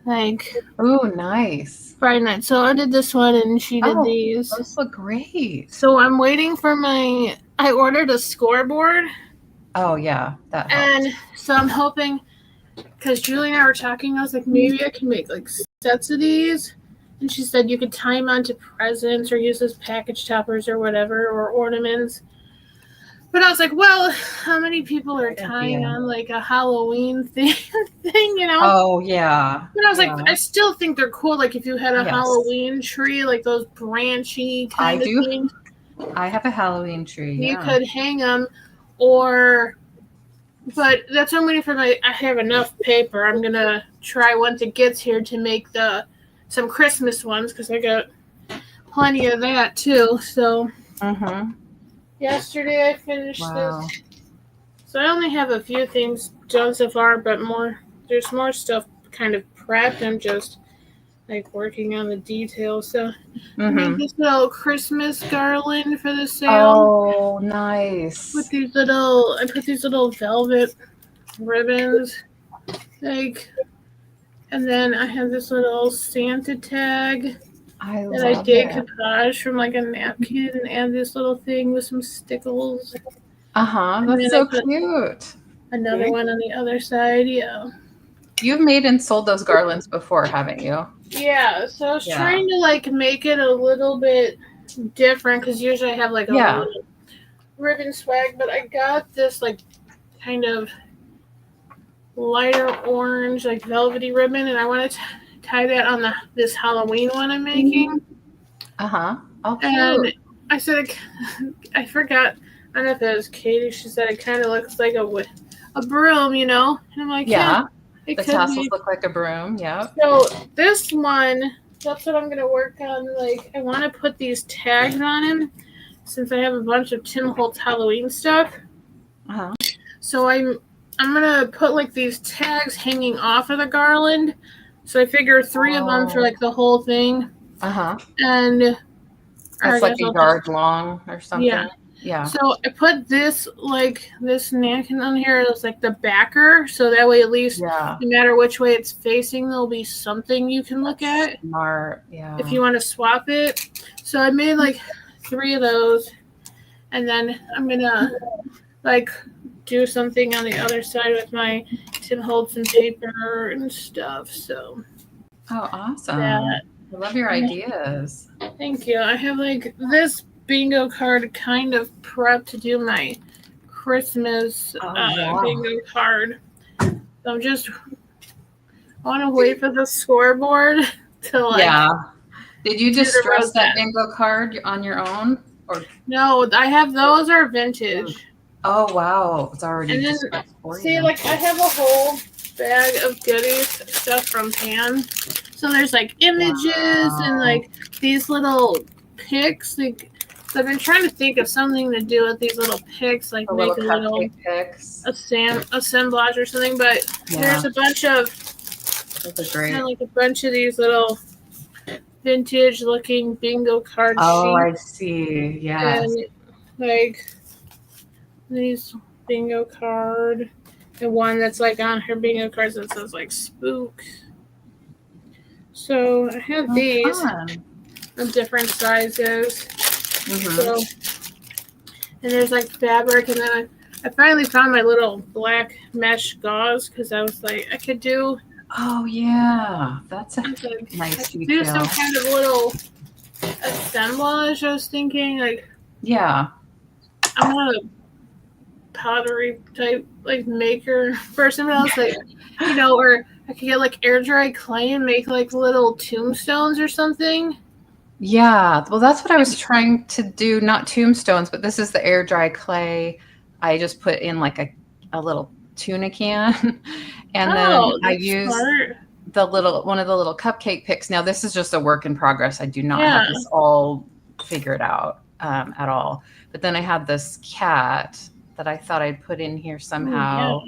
Speaker 3: like
Speaker 1: Oh, nice.
Speaker 3: Friday night. So I did this one and she did these.
Speaker 1: Those look great.
Speaker 3: So I'm waiting for I ordered a scoreboard.
Speaker 1: Oh, yeah. That helps.
Speaker 3: And so I'm hoping, because Julie and I were talking, I was like, maybe I can make like sets of these. And she said you could tie them onto presents or use as package toppers or whatever, or ornaments. But I was like, well, how many people are tying on like a Halloween thing, you know?
Speaker 1: Oh, yeah.
Speaker 3: But I was like, I still think they're cool. Like if you had a
Speaker 1: Yes.
Speaker 3: Halloween tree, like those branchy kind of things.
Speaker 1: I have a Halloween tree.
Speaker 3: You could hang them, but that's what I'm waiting for. I have enough paper. I'm gonna try once it gets here to make some Christmas ones because I got plenty of that too. So yesterday I finished this. So I only have a few things done so far, but there's more stuff kind of prepped. I'm just like working on the details. So I made this little Christmas garland for the sale.
Speaker 1: Oh, nice.
Speaker 3: I put these little velvet ribbons, and then I have this little Santa tag that I decoupage from like a napkin and add this little thing with some stickles.
Speaker 1: That's so cute.
Speaker 3: Another one on the other side, yeah.
Speaker 1: You've made and sold those garlands before, haven't you?
Speaker 3: Yeah, so I was trying to like make it a little bit different because usually I have like a little ribbon swag, but I got this like kind of lighter orange, like velvety ribbon, and I want to tie that on this Halloween one I'm making.
Speaker 1: Oh, cute.
Speaker 3: And I said, I forgot. I don't know if it was Katie. She said it kind of looks like a broom, you know. And I'm like,
Speaker 1: the tassels look like a broom. Yeah.
Speaker 3: So this one, that's what I'm gonna work on. Like, I want to put these tags on him since I have a bunch of Tim Holtz Halloween stuff. So I'm gonna put like these tags hanging off of the garland. So I figure 3 of them for like the whole thing. And
Speaker 1: that's like a yard long or something. Yeah.
Speaker 3: So I put this napkin on here as like the backer, so that way at least no matter which way it's facing, there'll be something you can look at.
Speaker 1: Smart, yeah.
Speaker 3: If you want to swap it. So I made like 3 of those, and then I'm gonna like do something on the other side with my Tim Holtz and paper and stuff. So.
Speaker 1: Oh, awesome! I love your ideas.
Speaker 3: Thank you. I have like this bingo card kind of prepped to do my Christmas bingo card. So I want to wait for the scoreboard to like. Yeah.
Speaker 1: Did you just dress that bingo card on your own? Or
Speaker 3: no, I have those are vintage.
Speaker 1: Oh wow, it's already.
Speaker 3: And then like I have a whole bag of goodies stuff from Pan. So there's like images and like these little pics. Like, so I've been trying to think of something to do with these little pics, like make a little
Speaker 1: pics,
Speaker 3: assemblage or something. But there's a bunch of like a bunch of these little vintage looking bingo card sheets.
Speaker 1: Oh, I see. Yeah.
Speaker 3: And like these bingo card. And one that's like on her bingo cards that says like spook. So I have these of different sizes. So, and there's like fabric, and then I finally found my little black mesh gauze because I was like, I could do.
Speaker 1: Oh yeah, that's a nice detail.
Speaker 3: Do some kind of little assemblage. I was thinking like.
Speaker 1: Yeah.
Speaker 3: I'm not a pottery type like maker person, but I was like, or I could get like air dry clay and make like little tombstones or something.
Speaker 1: Yeah, well, that's what I was trying to do. Not tombstones, but this is the air dry clay. I just put in like a little tuna can, and then I use one of the little cupcake picks. Now this is just a work in progress. I do not have this all figured out at all. But then I had this cat that I thought I'd put in here somehow,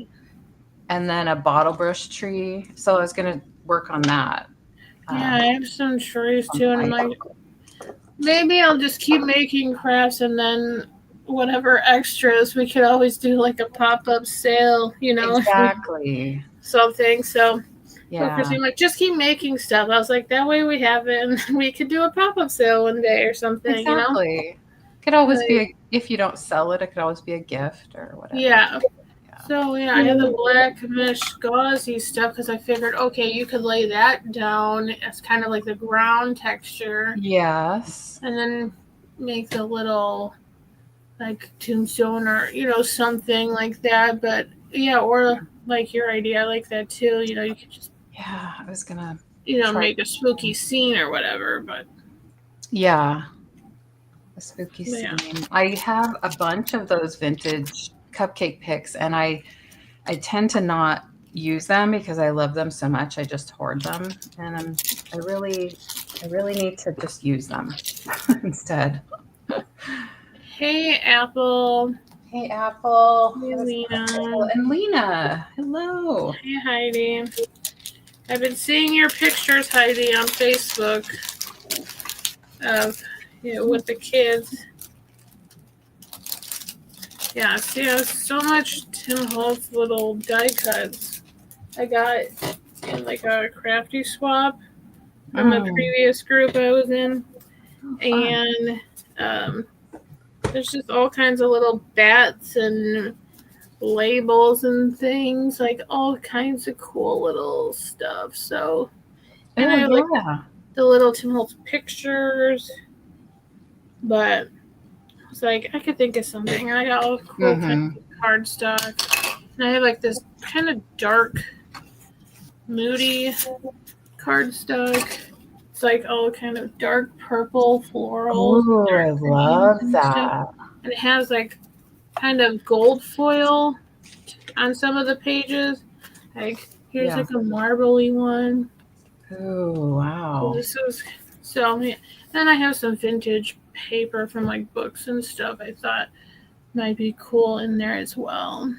Speaker 1: and then a bottle brush tree. So I was gonna work on that.
Speaker 3: I have some trees too, and I'm like, maybe I'll just keep making crafts, and then whatever extras we could always do like a pop-up sale,
Speaker 1: Exactly.
Speaker 3: Something. So So Christine like, just keep making stuff. I was like, that way we have it, and we could do a pop-up sale one day or something.
Speaker 1: Exactly. Could always be if you don't sell it, it could always be a gift or whatever.
Speaker 3: Yeah. So yeah, I had the black mesh gauzy stuff because I figured, okay, you could lay that down as kind of like the ground texture.
Speaker 1: Yes.
Speaker 3: And then make the little like tombstone or something like that. But yeah, or like your idea, I like that too. You could just
Speaker 1: I was gonna
Speaker 3: make a spooky scene or whatever. But
Speaker 1: a spooky scene.
Speaker 3: Yeah.
Speaker 1: I have a bunch of those vintage cupcake picks, and I tend to not use them because I love them so much. I just hoard them, and I really need to just use them instead.
Speaker 3: Hey, Apple.
Speaker 1: Hey, Apple.
Speaker 3: Hey, Lena.
Speaker 1: And Lena. Hello.
Speaker 3: Hey, Heidi. I've been seeing your pictures, Heidi, on Facebook of with the kids. Yeah, see, I have so much Tim Holtz little die cuts I got in like a Crafty swap from a previous group I was in. And there's just all kinds of little bats and labels and things, like all kinds of cool little stuff. So, and I have like the little Tim Holtz pictures, but it's like I could think of something. I got all cool kinds of cardstock, and I have like this kind of dark, moody cardstock. It's like all kind of dark purple florals.
Speaker 1: Oh, I love that.
Speaker 3: And it has like kind of gold foil on some of the pages. Like here's like a marbly one.
Speaker 1: Oh, wow.
Speaker 3: So then I have some vintage paper from like books and stuff I thought might be cool in there as well.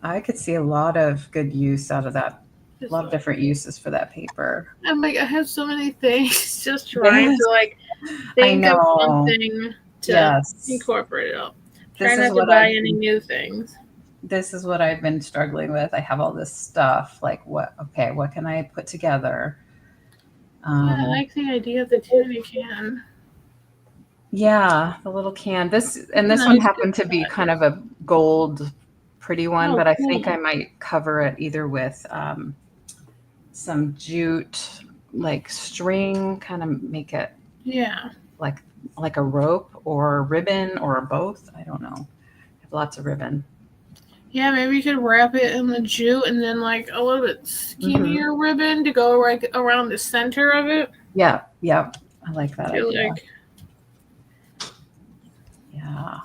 Speaker 1: I could see a lot of good use out of that. A lot of different uses for that paper.
Speaker 3: I'm like, I have so many things, just trying to like think of something to incorporate it all. Try not to buy any new things.
Speaker 1: This is what I've been struggling with. I have all this stuff. Like, what can I put together?
Speaker 3: I like the idea of the tuna can.
Speaker 1: Yeah, the little can. This one happened to be kind of a gold, pretty one, but I think I might cover it either with some jute, like string, kind of make it like a rope or ribbon or both. I don't know. I have lots of ribbon.
Speaker 3: Yeah, maybe you could wrap it in the jute and then like a little bit skinnier ribbon to go right around the center of it.
Speaker 1: Yeah. I like that idea. Yeah.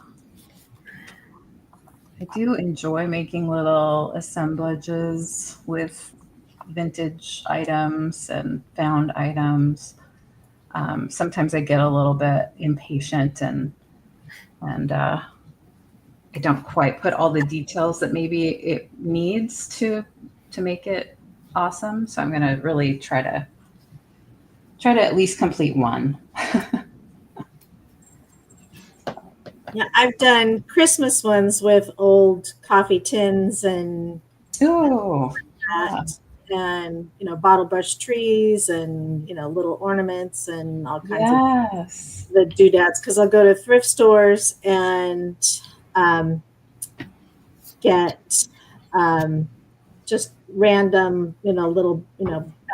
Speaker 1: I do enjoy making little assemblages with vintage items and found items. Sometimes I get a little bit impatient and I don't quite put all the details that maybe it needs to make it awesome. So I'm going to really try to at least complete one.
Speaker 2: Yeah, I've done Christmas ones with old coffee tins and and bottle brush trees and little ornaments and all kinds of the doodads, because I'll go to thrift stores and get just random little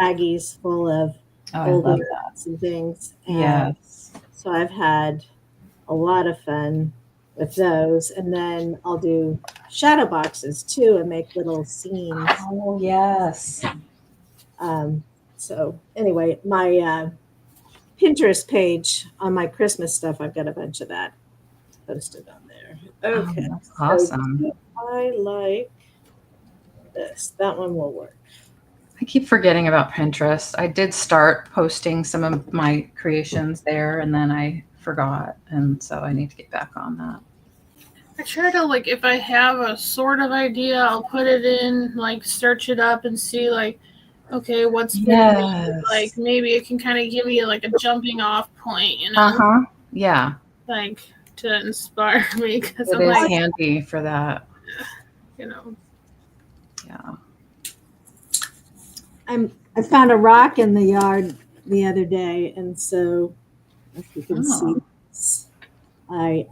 Speaker 2: baggies full of old doodads and things. And so I've had a lot of fun with those, and then I'll do shadow boxes too and make little scenes.
Speaker 1: Oh yes.
Speaker 2: So anyway, my Pinterest page on my Christmas stuff, I've got a bunch of that posted on there. Okay,
Speaker 1: that's awesome.
Speaker 2: So I like this. That one will work.
Speaker 1: I keep forgetting about Pinterest. I did start posting some of my creations there, and then I forgot, and so I need to get back on that.
Speaker 3: I try to, like, if I have a sort of idea, I'll put it in, like, search it up and see, like, okay, what's like, maybe it can kind of give me like a jumping off point,
Speaker 1: Yeah,
Speaker 3: like to inspire me, because
Speaker 1: it is handy for that.
Speaker 2: I'm I found a rock in the yard the other day, and so if you can see, I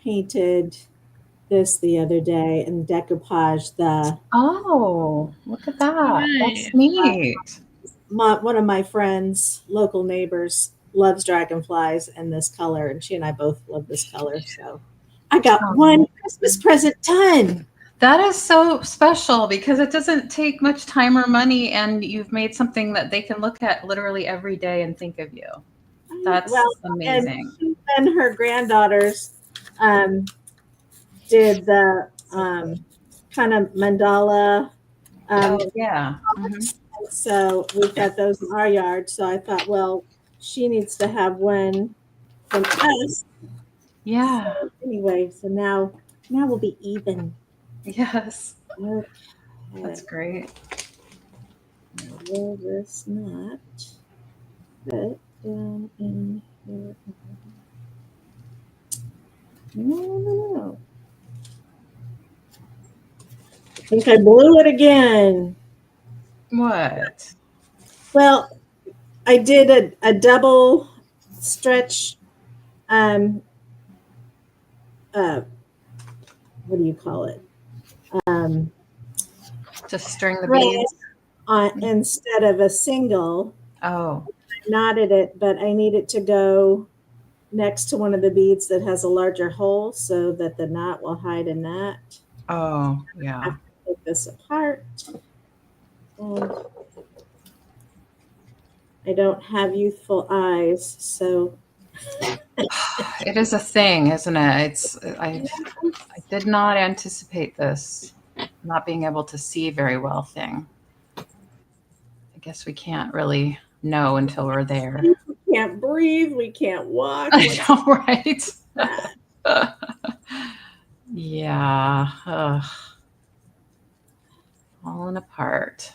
Speaker 2: painted this the other day and decoupaged the.
Speaker 1: Oh, look at that.
Speaker 3: Nice.
Speaker 1: That's neat.
Speaker 2: One of my friends, local neighbors, loves dragonflies in this color, and she and I both love this color. So I got one Christmas present done.
Speaker 1: That is so special because it doesn't take much time or money, and you've made something that they can look at literally every day and think of you. That's amazing.
Speaker 2: And she and her granddaughters did the kind of mandala.
Speaker 1: Yeah.
Speaker 2: So we've got those in our yard. So I thought, well, she needs to have one from us.
Speaker 1: Yeah.
Speaker 2: So anyway, so now we'll be even.
Speaker 1: Yes.
Speaker 2: Okay.
Speaker 1: That's great.
Speaker 2: Will this not fit down in here? No. I think I blew it again.
Speaker 1: What?
Speaker 2: Well, I did a double stretch. What do you call it?
Speaker 1: Just string the beads
Speaker 2: instead of a single.
Speaker 1: Oh.
Speaker 2: I knotted it, but I need it to go next to one of the beads that has a larger hole so that the knot will hide in that.
Speaker 1: Oh, yeah.
Speaker 2: I have to take this apart. And I don't have youthful eyes, so
Speaker 1: it is a thing, isn't it? I did not anticipate this not being able to see very well thing. I guess we can't really know until we're there.
Speaker 2: We can't breathe, we can't walk.
Speaker 1: I know, right? Yeah. Falling apart.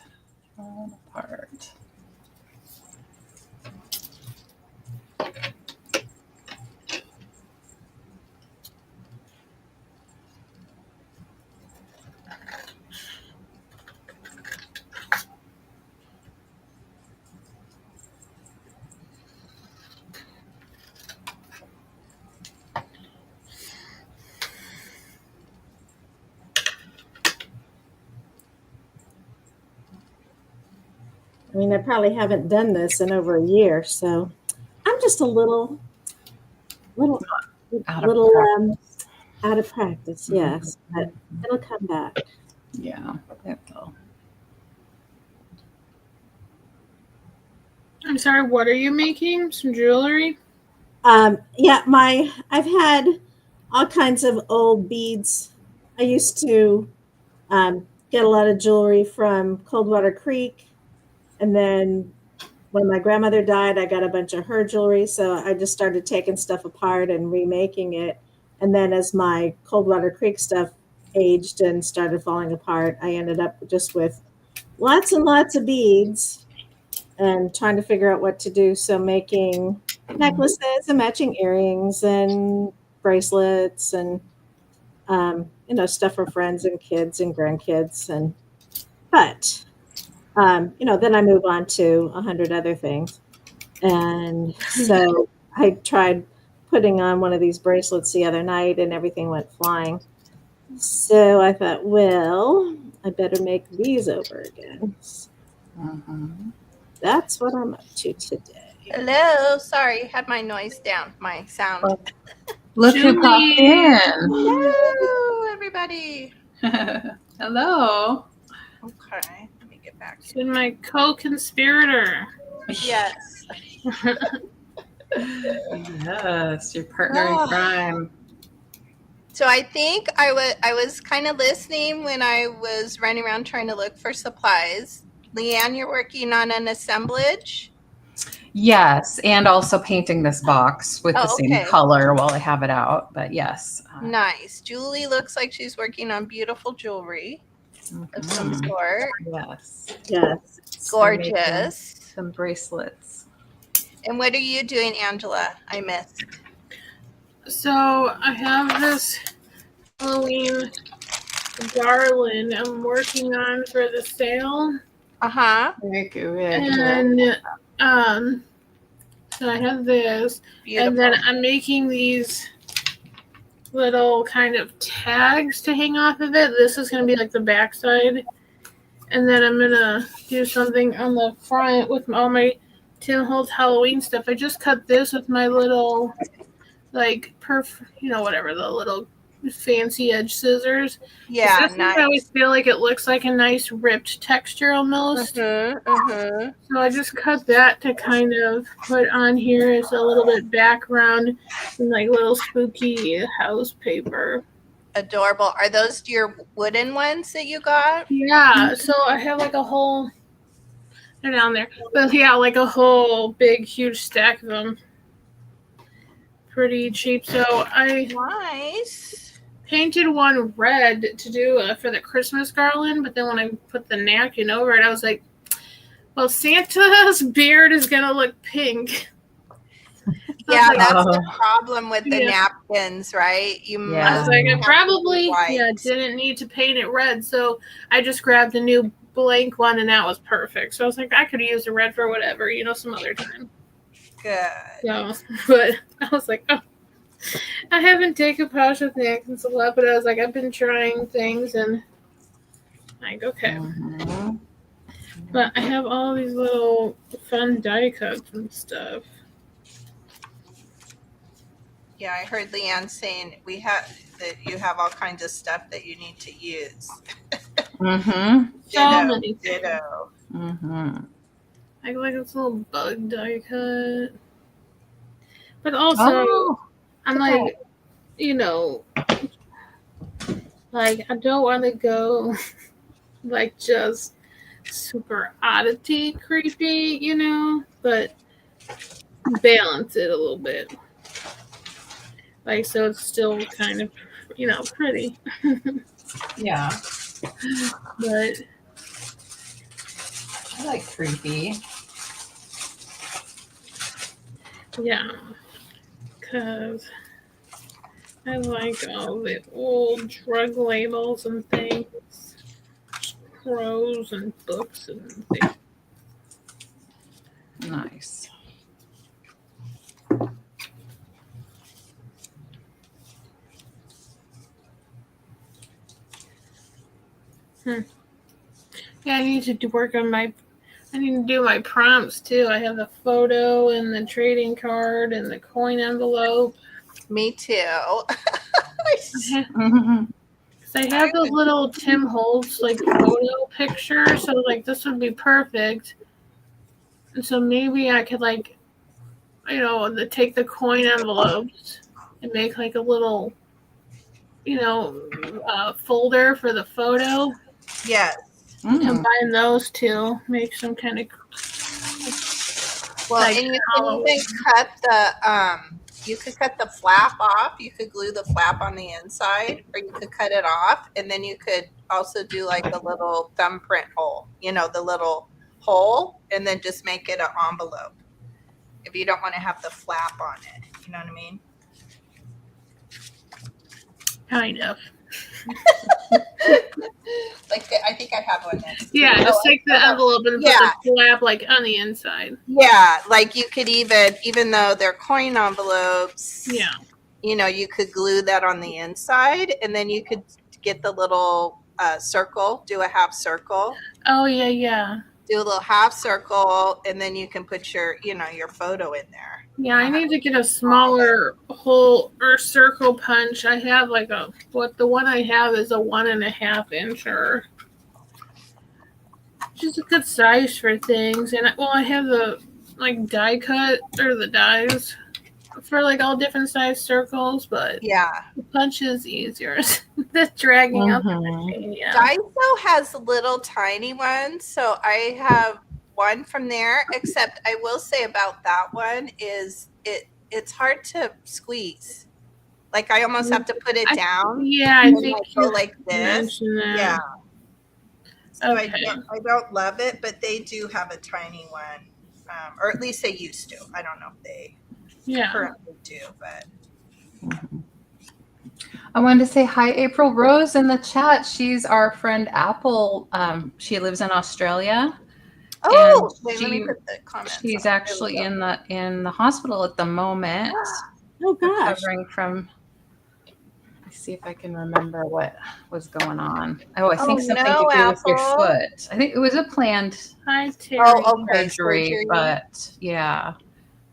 Speaker 2: I mean, I probably haven't done this in over a year, so I'm just a little out of practice. Yes, but it'll come back.
Speaker 1: Yeah, it will.
Speaker 3: I'm sorry, what are you making? Some jewelry?
Speaker 2: Yeah, I've had all kinds of old beads. I used to get a lot of jewelry from Coldwater Creek, and then when my grandmother died, I got a bunch of her jewelry. So I just started taking stuff apart and remaking it. And then as my Coldwater Creek stuff aged and started falling apart, I ended up just with lots and lots of beads and trying to figure out what to do. So making necklaces and matching earrings and bracelets and, stuff for friends and kids and grandkids. But then I move on to 100 other things. And so I tried putting on one of these bracelets the other night and everything went flying. So I thought, well, I better make these over again. That's what I'm up to today.
Speaker 4: Hello. Sorry, had my noise down, my sound.
Speaker 1: Look who popped in.
Speaker 4: Hello, everybody.
Speaker 1: Hello.
Speaker 4: Okay, let me get back to
Speaker 3: Been my co-conspirator.
Speaker 4: Yes.
Speaker 1: Yes, your partner in crime.
Speaker 4: So I think I was kind of listening when I was running around trying to look for supplies. Leanne, you're working on an assemblage?
Speaker 1: Yes, and also painting this box with the same color while I have it out. But yes.
Speaker 4: Nice. Julie looks like she's working on beautiful jewelry of some sort.
Speaker 1: Yes.
Speaker 4: Gorgeous.
Speaker 1: Some bracelets.
Speaker 4: And what are you doing, Angela? I missed.
Speaker 3: So I have this Halloween garland I'm working on for the sale.
Speaker 4: Uh-huh.
Speaker 1: Very good.
Speaker 3: And so I have this,
Speaker 4: Beautiful.
Speaker 3: and then I'm making these little kind of tags to hang off of it. This is going to be like the back side. And then I'm going to do something on the front with all my Tim Holtz Halloween stuff. I just cut this with my little, like, whatever, the little fancy edge scissors.
Speaker 4: Yeah,
Speaker 3: That's
Speaker 4: nice.
Speaker 3: I always feel like it looks like a nice ripped texture almost.
Speaker 4: Mm-hmm.
Speaker 3: So I just cut that to kind of put on here as a little bit background and like little spooky house paper.
Speaker 4: Adorable. Are those your wooden ones that you got?
Speaker 3: Yeah, so I have like a whole, they're down there, but yeah, like a whole big, huge stack of them. Pretty cheap. So I
Speaker 4: Nice.
Speaker 3: painted one red to do for the Christmas garland, but then when I put the napkin over it, I was like, well, Santa's beard is going to look pink.
Speaker 4: Yeah,
Speaker 3: like,
Speaker 4: that's the problem with the
Speaker 3: Yeah.
Speaker 4: napkins, right? You
Speaker 1: Yeah.
Speaker 3: I was like, I
Speaker 4: have to
Speaker 3: probably
Speaker 4: be white.
Speaker 3: didn't need to paint it red, so I just grabbed a new blank one, and that was perfect. So I was like, I could use the red for whatever, some other time.
Speaker 4: Good.
Speaker 3: So, but I was like, oh, I haven't taken polish with napkins a lot, but I was like, I've been trying things, and like, okay.
Speaker 1: Mhm.
Speaker 3: But I have all these little fun die cuts and stuff.
Speaker 4: Yeah, I heard Leanne saying that you have all kinds of stuff that you need to use.
Speaker 1: Mhm.
Speaker 3: So many things.
Speaker 4: Ditto.
Speaker 1: Mhm.
Speaker 3: I like this little bug die cut. But also,
Speaker 1: Oh,
Speaker 3: I'm
Speaker 1: look
Speaker 3: like, like I don't want to go like just super oddity creepy, but balance it a little bit. Like, so it's still kind of, pretty.
Speaker 1: yeah.
Speaker 3: But
Speaker 1: I like creepy.
Speaker 3: yeah, because I like all the old drug labels and things, crows and books and things.
Speaker 1: Nice.
Speaker 3: Yeah, I need to work on I need to do my prompts too. I have the photo and the trading card and the coin envelope.
Speaker 4: Me too.
Speaker 1: Mhm.
Speaker 3: I have the little Tim Holtz like photo picture, so like this would be perfect. And so maybe I could take the coin envelopes and make like a little, folder for the photo.
Speaker 4: Yes.
Speaker 3: Combine those two, make some kind of.
Speaker 4: Well,
Speaker 3: like
Speaker 4: and you
Speaker 3: Halloween.
Speaker 4: can even cut you could cut the flap off. You could glue the flap on the inside, or you could cut it off, and then you could also do like a little thumbprint hole, the little hole, and then just make it an envelope. If you don't want to have the flap on it, you know what I mean?
Speaker 3: Kind of.
Speaker 4: Like I think I have one next.
Speaker 3: Yeah, just take the envelope and put the flap like on the inside.
Speaker 4: Yeah, like you could even though they're coin envelopes.
Speaker 3: Yeah.
Speaker 4: You could glue that on the inside, and then you could get the little circle, do a half circle.
Speaker 3: Oh yeah.
Speaker 4: Do a little half circle, and then you can put your photo in there.
Speaker 3: Yeah, I need to get a smaller hole or circle punch. I have the one I have is a 1.5 incher. Which is a good size for things. And I have the die cut or the dies for all different size circles, but
Speaker 4: yeah,
Speaker 3: the punch is easier than dragging out the machine. Yeah.
Speaker 4: Daiso has little tiny ones, so I have one from there. Except I will say about that one is it's hard to squeeze. Like I almost have to put it down.
Speaker 3: Yeah, I think
Speaker 4: I go like this.
Speaker 3: That.
Speaker 4: Yeah. So
Speaker 3: okay.
Speaker 4: I don't love it, but they do have a tiny one, or at least they used to. I don't know if they currently do, but.
Speaker 1: I wanted to say hi, April Rose in the chat. She's our friend Apple. She lives in Australia.
Speaker 4: Oh, wait, let
Speaker 1: she-
Speaker 4: me put the comments.
Speaker 1: she's
Speaker 4: on.
Speaker 1: actually
Speaker 4: There we
Speaker 1: in the hospital at the moment,
Speaker 2: Oh gosh.
Speaker 1: recovering from. Let's see if I can remember what was going on. Oh, I think
Speaker 4: Oh,
Speaker 1: something
Speaker 4: no,
Speaker 1: to do with your
Speaker 4: Apple.
Speaker 1: foot. I think it was a planned
Speaker 3: Hi, Terry.
Speaker 4: Oh, okay.
Speaker 1: surgery, but yeah,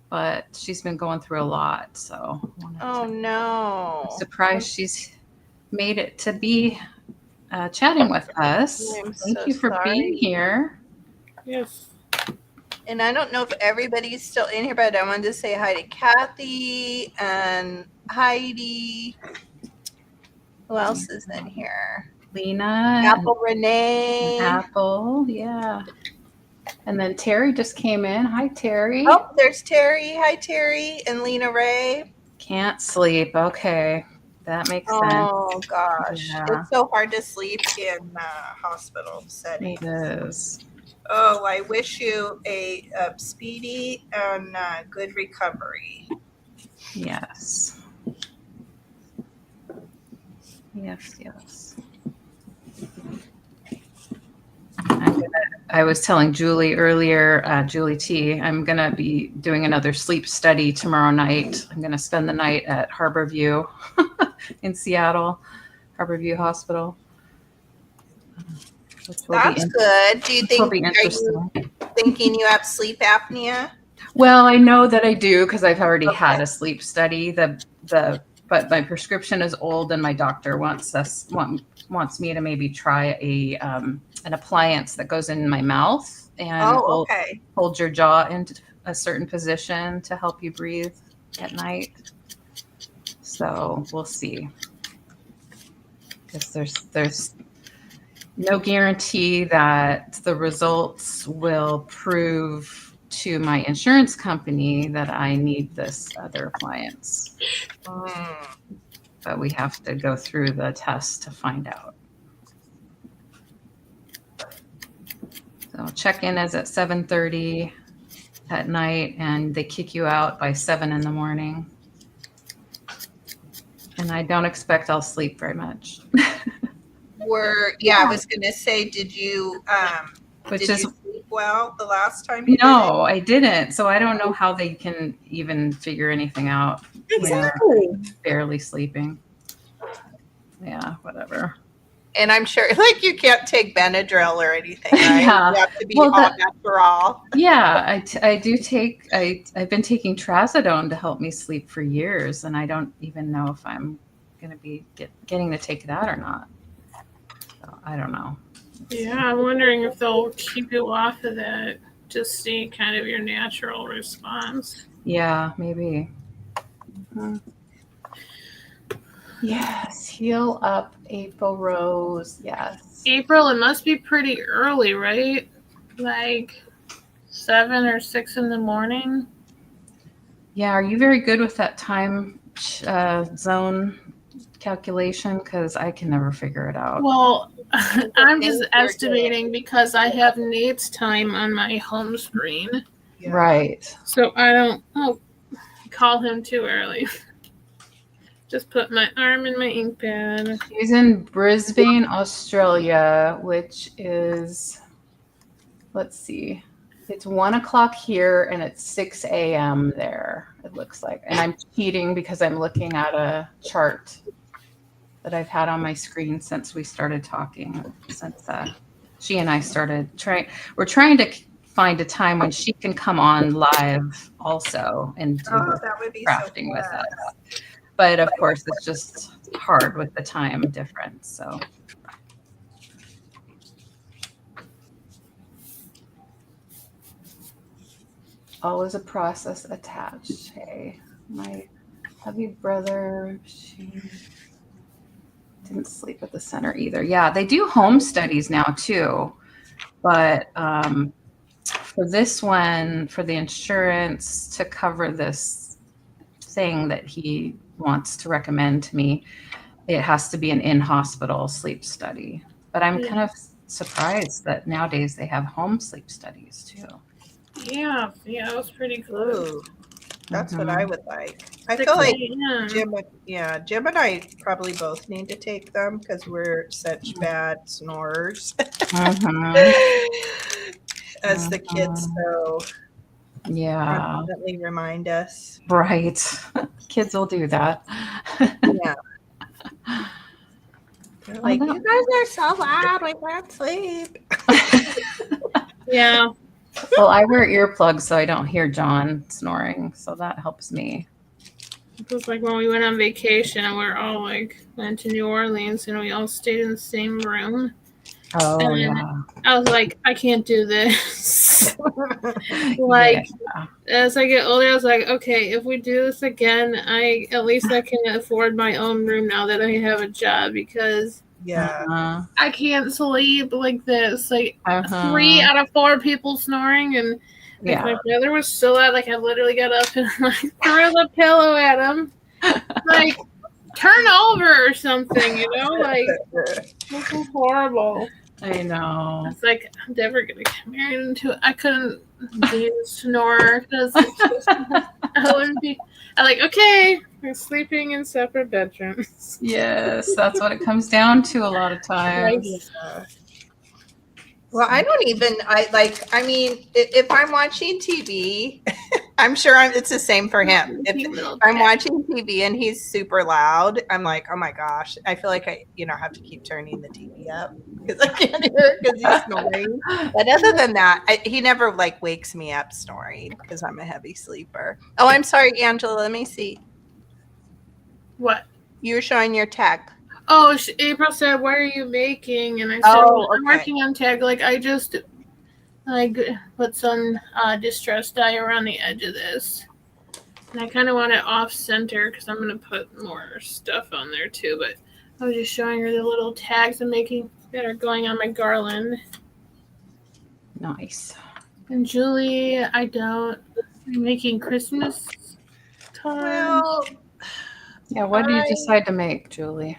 Speaker 1: but she's been going through a lot. So
Speaker 4: Oh, no.
Speaker 1: I'm surprised she's made it to be chatting with us.
Speaker 4: I'm
Speaker 1: Thank
Speaker 4: so
Speaker 1: you for being
Speaker 4: sorry.
Speaker 1: here.
Speaker 3: Yes.
Speaker 4: And I don't know if everybody's still in here, but I wanted to say hi to Kathy and Heidi. Who else is in here?
Speaker 1: Lena,
Speaker 4: Apple
Speaker 1: and
Speaker 4: Renee.
Speaker 1: Apple, yeah. And then Terry just came in. Hi, Terry.
Speaker 4: Oh, there's Terry. Hi, Terry. And Lena Ray.
Speaker 1: Can't sleep. Okay, that makes sense.
Speaker 4: Oh, gosh.
Speaker 1: Yeah.
Speaker 4: It's so hard to sleep in hospital setting.
Speaker 1: It is.
Speaker 4: Oh, I wish you a speedy and good recovery.
Speaker 1: Yes. Yes, yes. I was telling Julie earlier, Julie T, I'm going to be doing another sleep study tomorrow night. I'm going to spend the night at Harborview in Seattle, Harborview Hospital. Which will
Speaker 4: That's good. Do you
Speaker 1: which will
Speaker 4: think,
Speaker 1: be
Speaker 4: are you
Speaker 1: interesting.
Speaker 4: thinking you have sleep apnea?
Speaker 1: Well, I know that I do because I've already had a sleep study. But my prescription is old, and my doctor wants me to maybe try an appliance that goes in my mouth and
Speaker 4: Oh, okay.
Speaker 1: hold your jaw into a certain position to help you breathe at night. So we'll see, because there's no guarantee that the results will prove to my insurance company that I need this other appliance. But we have to go through the test to find out. So check-in is at 7:30 at night, and they kick you out by 7 in the morning. And I don't expect I'll sleep very much.
Speaker 4: I was going to say, did you sleep well the last time you did it?
Speaker 1: No, I didn't. So I don't know how they can even figure anything out.
Speaker 2: Exactly.
Speaker 1: Barely sleeping. Yeah, whatever.
Speaker 4: And I'm sure, like, you can't take Benadryl or anything, right?
Speaker 1: Yeah.
Speaker 4: You have to be all natural.
Speaker 1: Yeah, I do take. I've been taking trazodone to help me sleep for years, and I don't even know if I'm going to be getting to take that or not. So I don't know.
Speaker 3: Yeah, I'm wondering if they'll keep you off of that to see kind of your natural response.
Speaker 1: Yeah, maybe. Yes, heal up, April Rose. Yes.
Speaker 3: April, it must be pretty early, right? Like 7 or 6 in the morning.
Speaker 1: Yeah, are you very good with that time zone calculation? Because I can never figure it out.
Speaker 3: Well, I'm just estimating because I have Nate's time on my home screen.
Speaker 4: Yeah.
Speaker 1: Right.
Speaker 3: So I don't call him too early. Just put my arm in my ink pad.
Speaker 1: He's in Brisbane, Australia, which is, let's see, it's 1 o'clock here and it's 6 a.m. there, it looks like. And I'm cheating because I'm looking at a chart that I've had on my screen since we started talking, since she and I started we're trying to find a time when she can come on live also and do
Speaker 4: that would be
Speaker 1: crafting
Speaker 4: so
Speaker 1: with us. But of course, it's just hard with the time difference. So, always a process attached. Hey, my hubby brother, she didn't sleep at the center either. Yeah, they do home studies now too. But for this one, for the insurance to cover this thing that he wants to recommend to me, it has to be an in-hospital sleep study. But I'm kind of surprised that nowadays they have home sleep studies too.
Speaker 3: Yeah, that was pretty cool.
Speaker 4: Ooh, that's what I would like. I feel like Jim and I probably both need to take them because we're such bad snorers. as the kids so
Speaker 1: Yeah.
Speaker 4: constantly remind us.
Speaker 1: Right. Kids will do that.
Speaker 4: Yeah. They're like,
Speaker 1: no.
Speaker 4: you guys are so loud. We can't sleep.
Speaker 3: Yeah.
Speaker 1: Well, I wear earplugs so I don't hear John snoring, so that helps me.
Speaker 3: It was like when we went on vacation and we are all like went to New Orleans and we all stayed in the same room.
Speaker 1: Oh,
Speaker 3: And
Speaker 1: yeah.
Speaker 3: I was like, I can't do this. Like, as I get older, I was like, okay, if we do this again, at least I can afford my own room now that I have a job, because
Speaker 4: Yeah.
Speaker 3: I can't sleep like this. Like 3
Speaker 1: Uh-huh.
Speaker 3: out of 4 people snoring, and like
Speaker 1: Yeah.
Speaker 3: my brother was still out. Like I literally got up and like threw the pillow at him, like turn over or something, you know? Like this is horrible.
Speaker 1: I know.
Speaker 3: It's like I'm never gonna get married into it. I couldn't be a snorer because I wouldn't be. I'm like, okay, we're sleeping in separate bedrooms.
Speaker 1: Yes, that's what it comes down to a lot of times.
Speaker 4: Yeah. Well, I don't even. I mean, if I'm watching TV, I'm sure it's the same for him. If I'm watching TV and he's super loud, I'm like, oh my gosh, I feel like I, have to keep turning the TV up because I can't hear because he's snoring. But other than that, he never like wakes me up snoring because I'm a heavy sleeper. Oh, I'm sorry, Angela. Let me see.
Speaker 3: What?
Speaker 4: You were showing your tag.
Speaker 3: Oh, April said, "What are you making?" And I said, "I'm working on tag. Like I just put some distress dye around the edge of this, and I kind of want it off center because I'm gonna put more stuff on there too. But I was just showing her the little tags I'm making that are going on my garland."
Speaker 1: Nice.
Speaker 3: And Julie, I'm making Christmas cards.
Speaker 4: Well,
Speaker 1: yeah. What did you decide to make, Julie?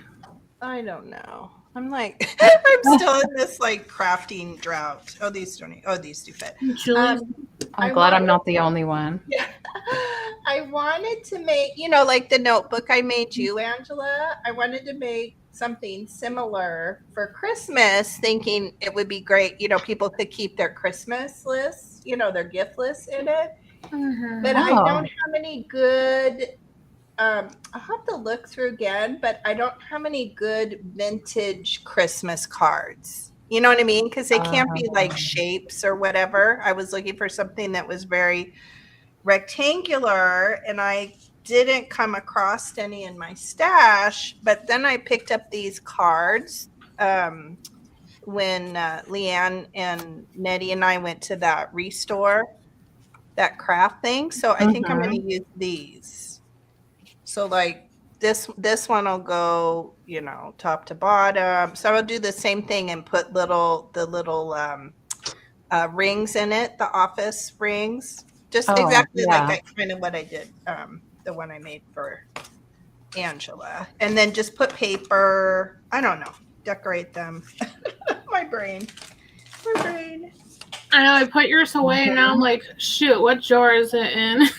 Speaker 4: I don't know. I'm like, I'm still in this like crafting drought. Oh, these do fit.
Speaker 1: I'm glad I'm not the only one.
Speaker 4: Yeah. I wanted to make, like the notebook I made you, Angela. I wanted to make something similar for Christmas, thinking it would be great. People could keep their Christmas lists, their gift lists in it.
Speaker 3: Mm-hmm.
Speaker 4: But I don't have any good. I'll have to look through again, but I don't have any good vintage Christmas cards. You know what I mean? Because they can't be like shapes or whatever. I was looking for something that was very rectangular, and I didn't come across any in my stash. But then I picked up these cards when Leanne and Nettie and I went to that Restore, that craft thing. So I think I'm going to use these. So like this one will go, top to bottom. So I'll do the same thing and put the little rings in it, the office rings, just exactly like kind of what I did, the one I made for Angela, and then just put paper. I don't know, decorate them. My brain.
Speaker 3: I know I put yours away, and now I'm like, shoot, what drawer is it in?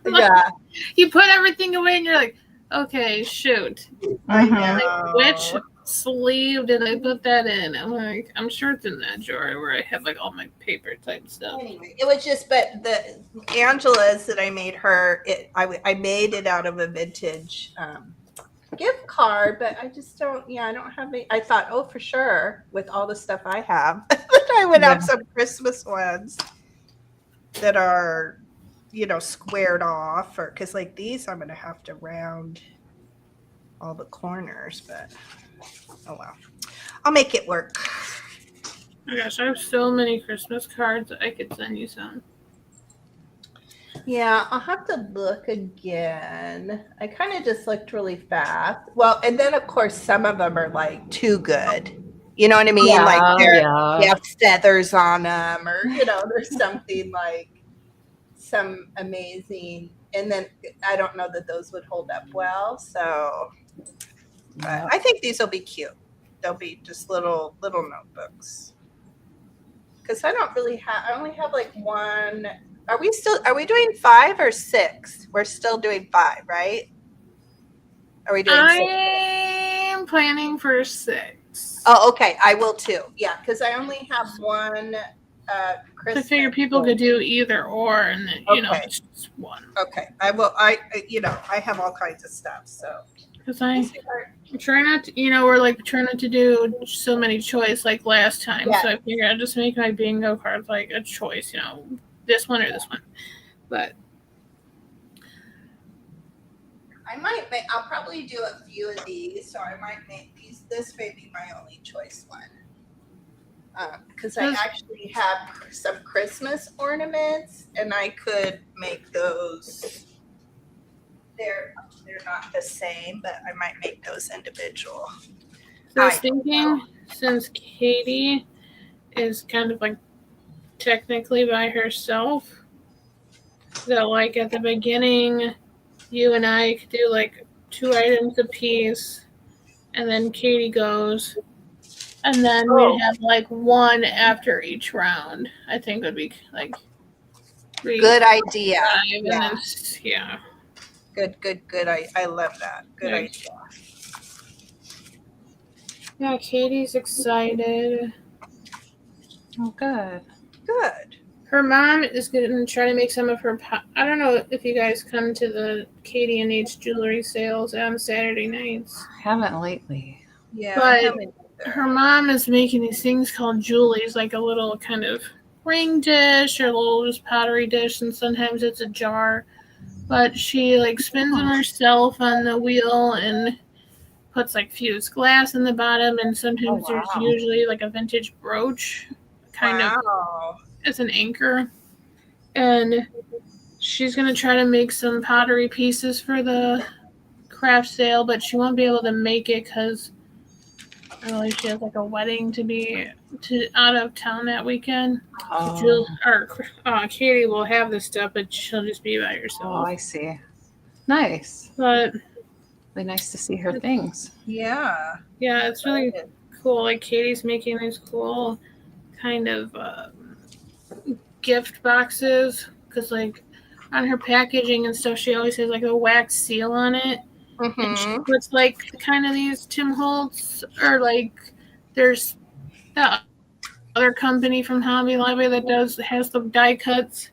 Speaker 4: Yeah.
Speaker 3: You put everything away and you're like, okay, shoot.
Speaker 4: I know.
Speaker 3: Like, which sleeve did I put that in? I'm like, I'm sure it's in that drawer where I have like all my paper type stuff.
Speaker 4: Anyway, it was just, but the Angela's that I made her, I made it out of a vintage gift card, but I just don't, I don't have any. I thought, oh, for sure, with all the stuff I have, I would have some Christmas ones that are, squared off, or because like these I'm gonna have to round all the corners, but oh well, I'll make it work.
Speaker 3: Oh my gosh, I have so many Christmas cards. I could send you some.
Speaker 4: Yeah, I'll have to look again. I kind of just looked really fast. Well, and then of course some of them are like too good. You know what I mean?
Speaker 1: Yeah,
Speaker 4: like they have feathers on them, or there's something like some amazing, and then I don't know that those would hold up well. So I think these will be cute. They'll be just little notebooks. Because I don't really have. I only have like one. Are we doing 5 or 6? We're still doing 5, right? Are we doing 6?
Speaker 3: I'm planning for 6.
Speaker 4: Oh, okay. I will too. Yeah, because I only have one
Speaker 3: I
Speaker 4: Christmas.
Speaker 3: figure people could do either or, and then, you know,
Speaker 4: Okay.
Speaker 3: it's just one.
Speaker 4: Okay, I will. I have all kinds of stuff. So
Speaker 3: Because I try not to, we're like trying not to do so many choice like last time.
Speaker 4: Yeah.
Speaker 3: So I figure I'll just make my bingo cards like a choice, this one or this one. But
Speaker 4: I might make. I'll probably do a few of these. So I might make these. This may be my only choice one. Because I actually have some Christmas ornaments, and I could make those. They're not the same, but I might make those individual.
Speaker 3: so I was thinking, since Katie is kind of like technically by herself, that like at the beginning, you and I could do like 2 items apiece, and then Katie goes. And then we'd have like one after each round. I think would be like
Speaker 4: good idea.
Speaker 3: Yeah. Yeah.
Speaker 4: Good. I love that. Good idea.
Speaker 3: Yeah, Katie's excited.
Speaker 1: Oh, good.
Speaker 4: Good.
Speaker 3: Her mom is going to try to make some of her. I don't know if you guys come to the Katie and H jewelry sales on Saturday nights.
Speaker 1: I haven't lately.
Speaker 4: Yeah.
Speaker 3: But her mom is making these things called Julie's, like a little kind of ring dish or a little just pottery dish, and sometimes it's a jar. But she like spins them herself on the wheel and puts like fused glass in the bottom, and sometimes there's usually like a vintage brooch kind of as an anchor. And she's gonna try to make some pottery pieces for the craft sale, but she won't be able to make it because I believe she has like a wedding to be out of town that weekend.
Speaker 1: Oh.
Speaker 3: Katie will have this stuff, but she'll just be by herself.
Speaker 1: Oh, I see. Nice.
Speaker 3: But
Speaker 1: really nice to see her things.
Speaker 4: Yeah.
Speaker 3: Yeah, it's really cool. Like Katie's making these cool kind of gift boxes because like on her packaging and stuff, she always has like a wax seal on it. And she puts like kind of these Tim Holtz or like there's that other company from Hobby Lobby that has the die cuts,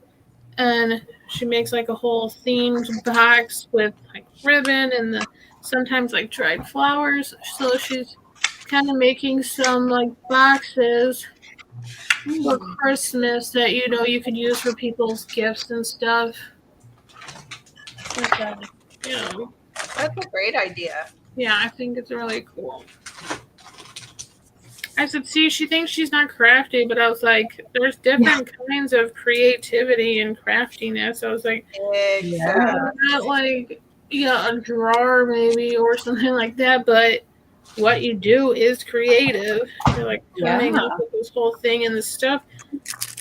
Speaker 3: and she makes like a whole themed box with like ribbon and sometimes like dried flowers. So she's kind of making some like boxes for Christmas that you could use for people's gifts and stuff.
Speaker 4: That's a great idea.
Speaker 3: Yeah, I think it's really cool. I said, see, she thinks she's not crafty, but I was like, there's different kinds of creativity and craftiness. I was like, not like, a drawer maybe or something like that, but what you do is creative. You're like coming up with this whole thing and the stuff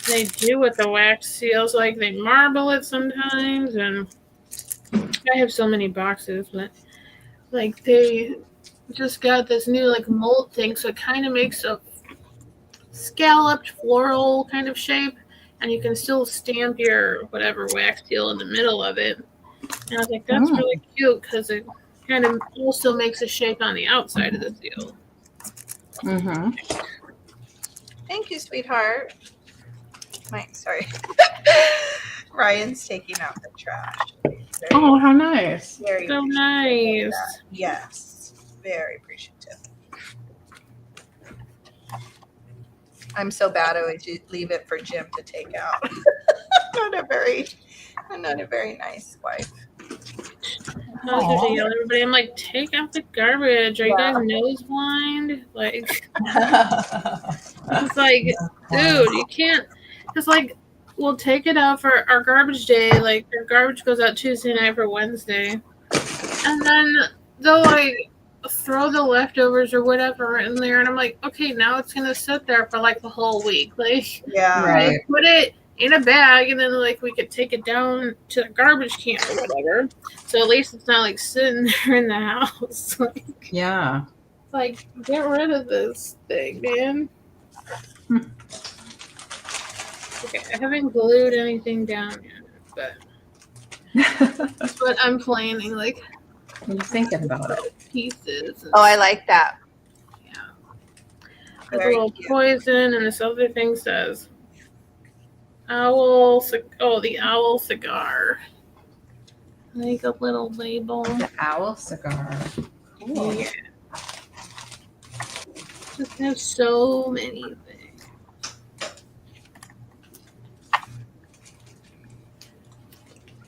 Speaker 3: they do with the wax seals, like they marble it sometimes, and I have so many boxes, but like they just got this new like mold thing, so it kind of makes a scalloped floral kind of shape, and you can still stamp your whatever wax seal in the middle of it. And I was like, that's really cute because it kind of also makes a shape on the outside of the seal.
Speaker 1: Mm-hmm.
Speaker 4: Thank you, sweetheart. Sorry. Ryan's taking out the trash.
Speaker 1: How nice.
Speaker 4: Very
Speaker 3: so nice.
Speaker 4: Yes. Very appreciative. I'm so bad I would leave it for Jim to take out. I'm not a very nice wife.
Speaker 3: I was to yell at everybody. I'm like, take out the garbage. Are you guys nose blind? Like, it's like, dude, you can't. It's like, we'll take it out for our garbage day. Like, our garbage goes out Tuesday night for Wednesday. And then they'll, like, throw the leftovers or whatever in there. And I'm like, okay, now it's going to sit there for, like, the whole week. Like,
Speaker 1: right.
Speaker 3: Put it in a bag, and then, like, we could take it down to the garbage can or whatever. So at least it's not, like, sitting there in the house. Like,
Speaker 1: yeah.
Speaker 3: Like, get rid of this thing, man. Okay, I haven't glued anything down yet, but that's what I'm planning, like,
Speaker 1: I'm thinking about it.
Speaker 3: pieces.
Speaker 4: Oh, I like that.
Speaker 3: Yeah. There's a little poison, and this other thing says The owl cigar. Make a little label.
Speaker 1: The owl cigar. Cool.
Speaker 3: Yeah. Just have so many things.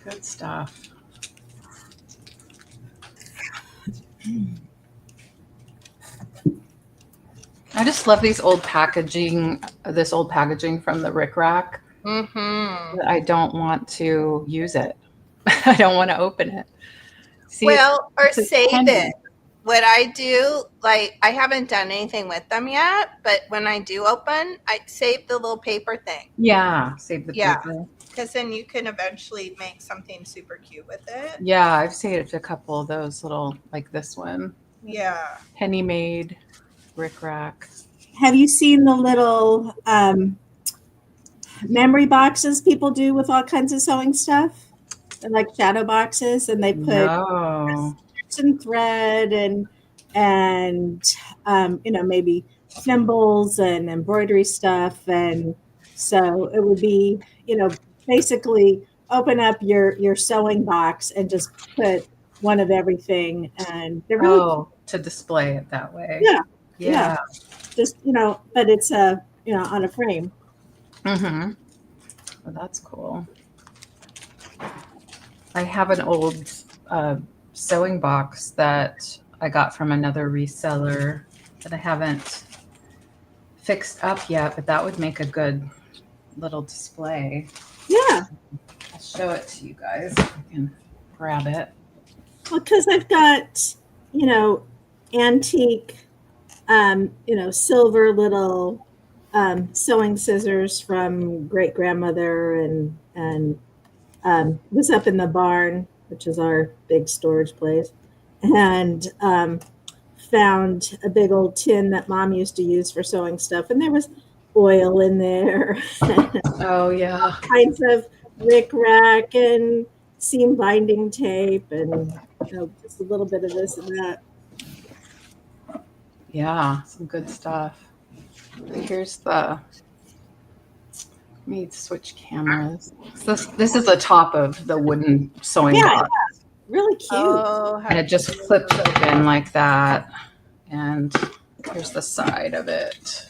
Speaker 1: Good stuff. I just love these old packaging. This old packaging from the Rick Rack.
Speaker 4: Mm-hmm.
Speaker 1: But I don't want to use it. I don't want to open it. See,
Speaker 4: Well, or
Speaker 1: it's a
Speaker 4: save
Speaker 1: penny.
Speaker 4: it. What I do, like, I haven't done anything with them yet, but when I do open, I save the little paper thing.
Speaker 1: Yeah, save the
Speaker 4: Yeah.
Speaker 1: paper.
Speaker 4: Because then you can eventually make something super cute with it.
Speaker 1: Yeah, I've saved a couple of those little, like this one,
Speaker 4: Yeah.
Speaker 1: penny made Rick Rack.
Speaker 2: Have you seen the little memory boxes people do with all kinds of sewing stuff? They're like shadow boxes, and they put
Speaker 1: No.
Speaker 2: and thread and maybe thimbles and embroidery stuff, and so it would be basically open up your sewing box and just put one of everything, and they're really
Speaker 1: To display it that way.
Speaker 2: Yeah.
Speaker 1: Yeah.
Speaker 2: just but it's on a frame.
Speaker 1: Mm-hmm. Well, that's cool. I have an old sewing box that I got from another reseller that I haven't fixed up yet, but that would make a good little display.
Speaker 2: Yeah,
Speaker 1: I'll show it to you guys. I can grab it.
Speaker 2: well, because I've got antique silver little sewing scissors from great grandmother, and was up in the barn, which is our big storage place, and found a big old tin that mom used to use for sewing stuff, and there was oil in there,
Speaker 1: Oh yeah.
Speaker 2: kinds of Rick Rack and seam binding tape, and just a little bit of this and that.
Speaker 1: Yeah, some good stuff. Here's the. Let me switch cameras. So this is the top of the wooden sewing box.
Speaker 2: Really cute.
Speaker 4: Oh,
Speaker 1: And it just flips open like that. And here's the side of it.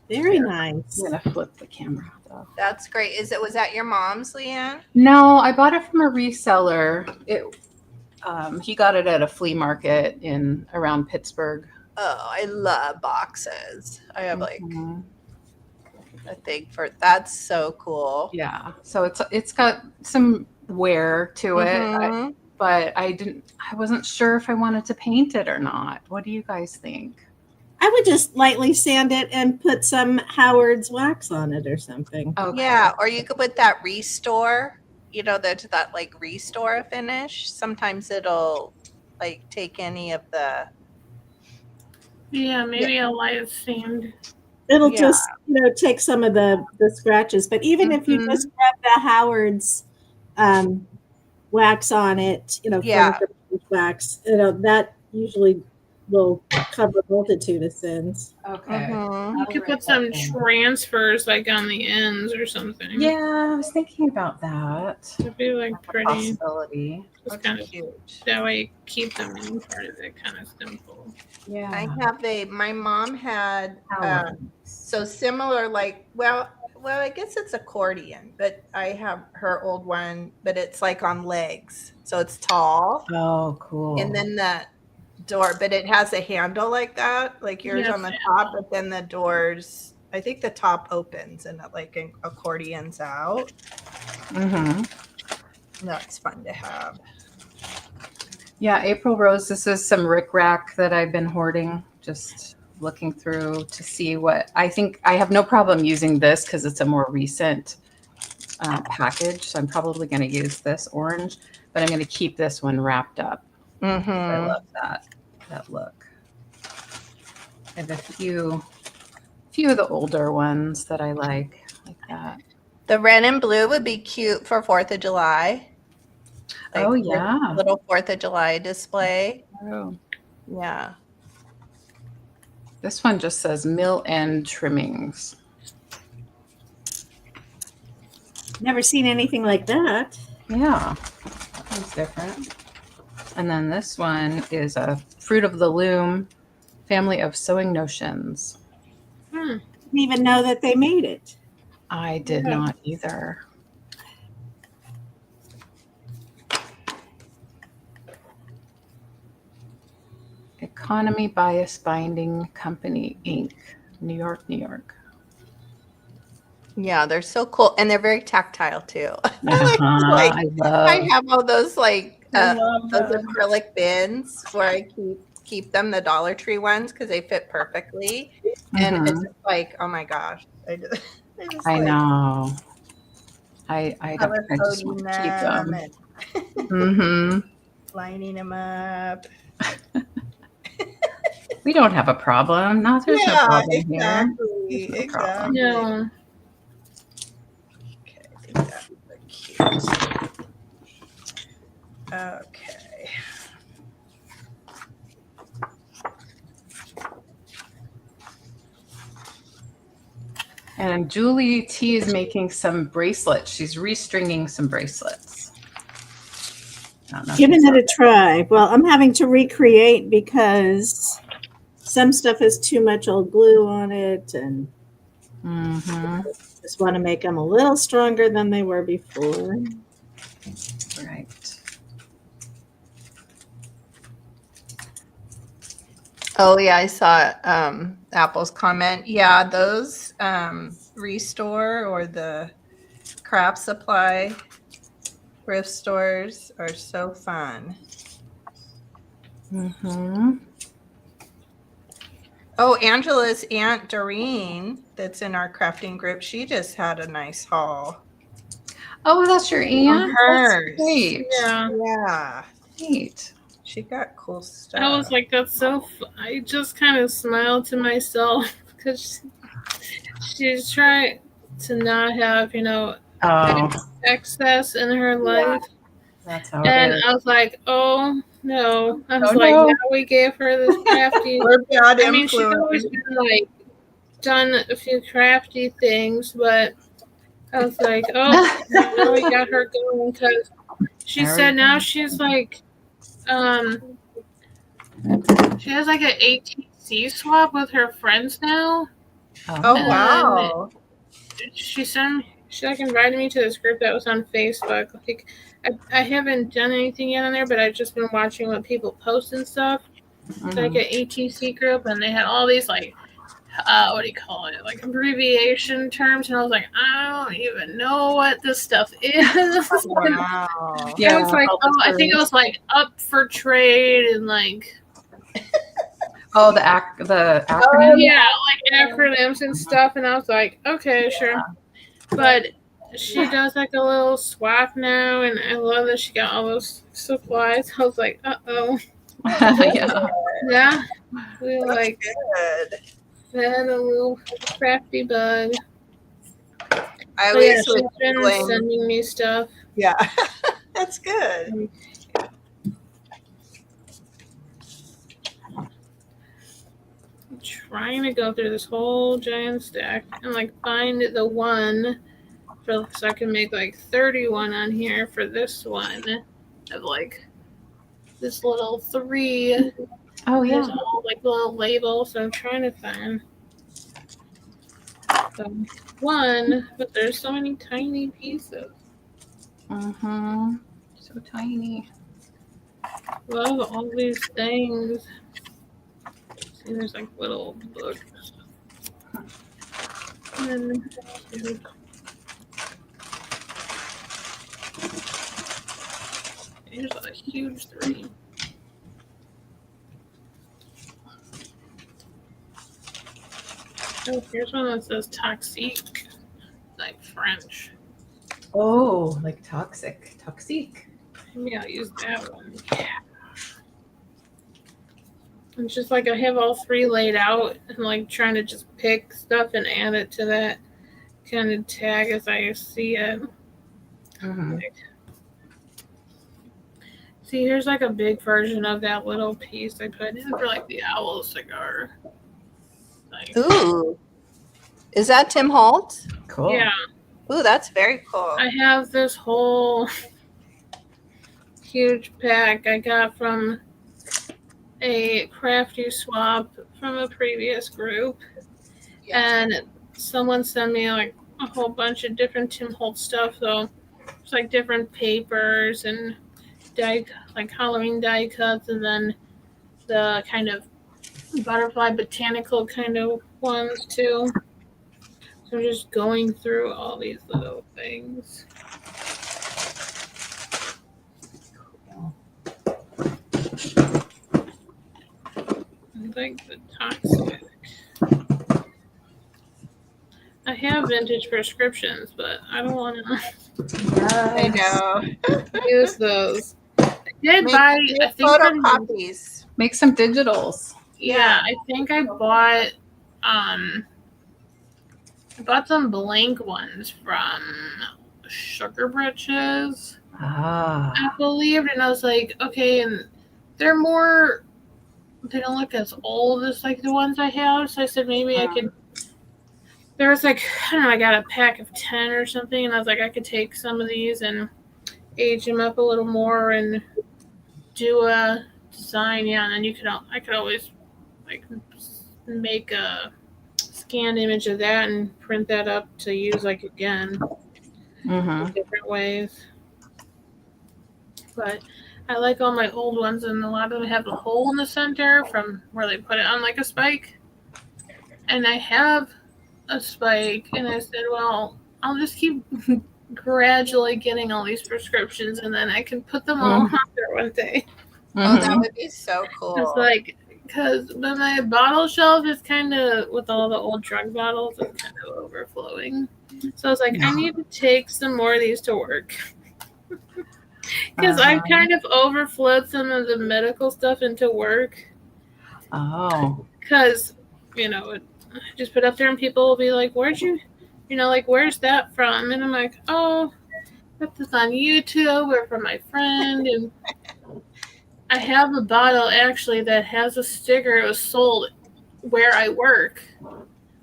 Speaker 2: Very nice.
Speaker 1: I'm gonna flip the camera though.
Speaker 4: that's great. Was that your mom's, Leanne?
Speaker 1: No, I bought it from a reseller. He got it at a flea market around Pittsburgh.
Speaker 4: Oh, I love boxes. I have like
Speaker 1: Mhm.
Speaker 4: a thing for that's so cool.
Speaker 1: Yeah, so it's got some wear to it,
Speaker 4: Mhm.
Speaker 1: but I wasn't sure if I wanted to paint it or not. What do you guys think?
Speaker 2: I would just lightly sand it and put some Howard's wax on it or something.
Speaker 1: Okay.
Speaker 4: Yeah, or you could put that restore, that like restore finish. Sometimes it'll like take any of the
Speaker 3: Yeah, maybe a light seamed.
Speaker 2: It'll
Speaker 4: Yeah.
Speaker 2: just take some of the scratches, but even if you
Speaker 4: Mhm.
Speaker 2: just grab the Howard's wax on it,
Speaker 4: Yeah.
Speaker 2: furniture wax, that usually will cover a multitude of sins.
Speaker 1: Okay.
Speaker 4: Mhm.
Speaker 3: You could put some transfers like on the ends or something.
Speaker 1: Yeah, I was thinking about that.
Speaker 3: It'd be like
Speaker 1: That's a
Speaker 3: pretty.
Speaker 1: possibility.
Speaker 3: Just kind
Speaker 4: That's
Speaker 3: of
Speaker 4: cute.
Speaker 3: that way you keep the main part of it kind of simple.
Speaker 1: Yeah.
Speaker 4: I have my mom had
Speaker 1: Howard.
Speaker 4: so similar like well I guess it's accordion, but I have her old one, but it's like on legs. So it's tall.
Speaker 1: Oh, cool.
Speaker 4: And then the door, but it has a handle like that, like yours
Speaker 3: Yes,
Speaker 4: on the
Speaker 3: yeah.
Speaker 4: top, but then the doors, I think the top opens and it like accordions out.
Speaker 1: Mm-hmm.
Speaker 4: That's fun to have.
Speaker 1: Yeah, April Rose, this is some Rick Rack that I've been hoarding, just looking through to see what I think. I have no problem using this because it's a more recent package. So I'm probably going to use this orange, but I'm going to keep this one wrapped up. I
Speaker 4: Mm-hmm.
Speaker 1: love that look. I have a few of the older ones that I like that.
Speaker 4: The red and blue would be cute for 4th of July.
Speaker 1: Oh, yeah.
Speaker 4: Little 4th of July display.
Speaker 1: Oh.
Speaker 4: Yeah.
Speaker 1: This one just says mill end trimmings.
Speaker 2: Never seen anything like that.
Speaker 1: Yeah, that's different. And then this one is a Fruit of the Loom family of sewing notions.
Speaker 2: Didn't even know that they made it.
Speaker 1: I did
Speaker 3: Yeah.
Speaker 1: not either. Economy Bias Binding Company, Inc., New York, New York.
Speaker 4: Yeah, they're so cool, and they're very tactile too.
Speaker 1: I love.
Speaker 4: I have all those
Speaker 3: I love
Speaker 4: those
Speaker 3: them.
Speaker 4: acrylic bins where I keep them, the Dollar Tree ones, because they fit perfectly. And it's
Speaker 1: Mhm.
Speaker 4: just like, oh my gosh, I just
Speaker 1: I
Speaker 4: like,
Speaker 1: know. I
Speaker 4: color
Speaker 1: just
Speaker 4: coding
Speaker 1: want to keep them.
Speaker 4: and
Speaker 1: Mm-hmm.
Speaker 4: lining them up.
Speaker 1: We don't have a problem. No, there's no
Speaker 4: Yeah,
Speaker 1: problem here.
Speaker 4: exactly,
Speaker 1: There's no problem.
Speaker 4: exactly.
Speaker 3: No.
Speaker 4: Okay, I think that would look cute. Okay.
Speaker 1: And Julie T is making some bracelets. She's restringing some bracelets. I don't know if
Speaker 2: Giving
Speaker 1: you
Speaker 2: it a try. Well, I'm having to recreate because some stuff has too much old glue on it, and
Speaker 1: Mm-hmm.
Speaker 2: just want to make them a little stronger than they were before.
Speaker 1: Right.
Speaker 4: Oh yeah, I saw Apple's comment. Yeah, those Restore or the craft supply thrift stores are so fun.
Speaker 1: Mm-hmm.
Speaker 4: Oh, Angela's Aunt Doreen, that's in our crafting group, she just had a nice haul.
Speaker 1: Oh, that's your aunt?
Speaker 4: hers.
Speaker 1: That's great.
Speaker 3: Yeah.
Speaker 4: Yeah,
Speaker 1: Great.
Speaker 4: she got cool stuff.
Speaker 3: I was like, that's so. I just kind of smiled to myself because she's trying to not have,
Speaker 1: Oh,
Speaker 3: excess in her life.
Speaker 1: that's how
Speaker 3: And
Speaker 1: it is.
Speaker 3: I was like, oh no. I was
Speaker 1: Oh,
Speaker 3: like,
Speaker 1: no.
Speaker 3: now we gave her this crafty.
Speaker 4: We're bad
Speaker 3: I mean, she's always
Speaker 4: influence.
Speaker 3: been like, done a few crafty things, but I was like, oh, now we got her going because she
Speaker 1: There
Speaker 3: said
Speaker 1: we
Speaker 3: now
Speaker 1: go.
Speaker 3: she's like, she has like an ATC swap with her friends now.
Speaker 4: Oh
Speaker 3: And
Speaker 4: wow.
Speaker 3: she like invited me to this group that was on Facebook. Like, I haven't done anything yet on there, but I've just been watching what people post and stuff. It's like an ATC group, and they had all these like, what do you call it? Like abbreviation terms, and I was like, I don't even know what this stuff is.
Speaker 4: Wow.
Speaker 1: Yeah,
Speaker 3: I was like,
Speaker 1: all the
Speaker 3: I think it
Speaker 1: terms.
Speaker 3: was like up for trade and like,
Speaker 1: Oh, the acronym?
Speaker 3: yeah, like acronyms and stuff. And I was like, okay, sure. But she does like a little swap now, and I love that she got all those supplies. I was like, oh,
Speaker 1: Yeah.
Speaker 3: yeah, we
Speaker 4: That's
Speaker 3: like
Speaker 4: good.
Speaker 3: fed a little crafty bug.
Speaker 4: I
Speaker 3: But yeah,
Speaker 4: always
Speaker 3: she's
Speaker 4: would
Speaker 3: been
Speaker 4: blame.
Speaker 3: sending me stuff.
Speaker 4: Yeah, that's good.
Speaker 3: I'm trying to go through this whole giant stack and like find the one so I can make like 31 on here for this one of like this little 3.
Speaker 1: Oh,
Speaker 3: There's
Speaker 1: yeah.
Speaker 3: all like little labels, so I'm trying to find the one, but there's so many tiny pieces.
Speaker 1: Mm-hmm. So tiny.
Speaker 3: Love all these things. See, there's like little books. And here's a huge 3. Oh, here's one that says toxique, like French.
Speaker 1: Oh, like toxic. Toxic.
Speaker 3: Maybe I'll use that one. Yeah. It's just like I have all 3 laid out and like trying to just pick stuff and add it to that kind of tag as I see it.
Speaker 1: Mm-hmm.
Speaker 3: See, here's like a big version of that little piece I put in for like the owl cigar. Like,
Speaker 4: Ooh, is that Tim Holt?
Speaker 1: Cool.
Speaker 3: yeah.
Speaker 4: Ooh, that's very cool.
Speaker 3: I have this whole huge pack I got from a Crafty swap from a previous group.
Speaker 4: Yeah.
Speaker 3: And someone sent me like a whole bunch of different Tim Holtz stuff. So it's like different papers and die, like Halloween die cuts, and then the kind of butterfly botanical kind of ones too. So I'm just going through all these little things. Like the toxic. I have vintage prescriptions, but I don't want to
Speaker 4: I know.
Speaker 3: use those. I did
Speaker 4: Make
Speaker 3: buy, I think,
Speaker 4: photocopies.
Speaker 1: Make some digitals.
Speaker 3: yeah, I think I bought I bought some blank ones from Sugar Britches,
Speaker 1: Ah.
Speaker 3: I believed, and I was like, okay, and they don't look as old as like the ones I have, so I said maybe I could. There was like, I don't know, I got a pack of 10 or something, and I was like, I could take some of these and age them up a little more and do a design, yeah, and then I could always like make a scanned image of that and print that up to use like again in different ways. But I like all my old ones, and a lot of them have a hole in the center from where they put it on like a spike. And I have a spike, and I said, well, I'll just keep gradually getting all these prescriptions, and then I can put them all on there one day.
Speaker 4: Oh, that would be so cool.
Speaker 3: It's like, because my bottle shelf is kind of, with all the old drug bottles, it's kind of overflowing. So I was like, I need to take some more of these to work. Because I've kind of overflowed some of the medical stuff into work.
Speaker 1: Oh.
Speaker 3: Because, just put up there and people will be like, where's that from? And I'm like, oh, that's on YouTube or from my friend. And I have a bottle actually that has a sticker. It was sold where I work,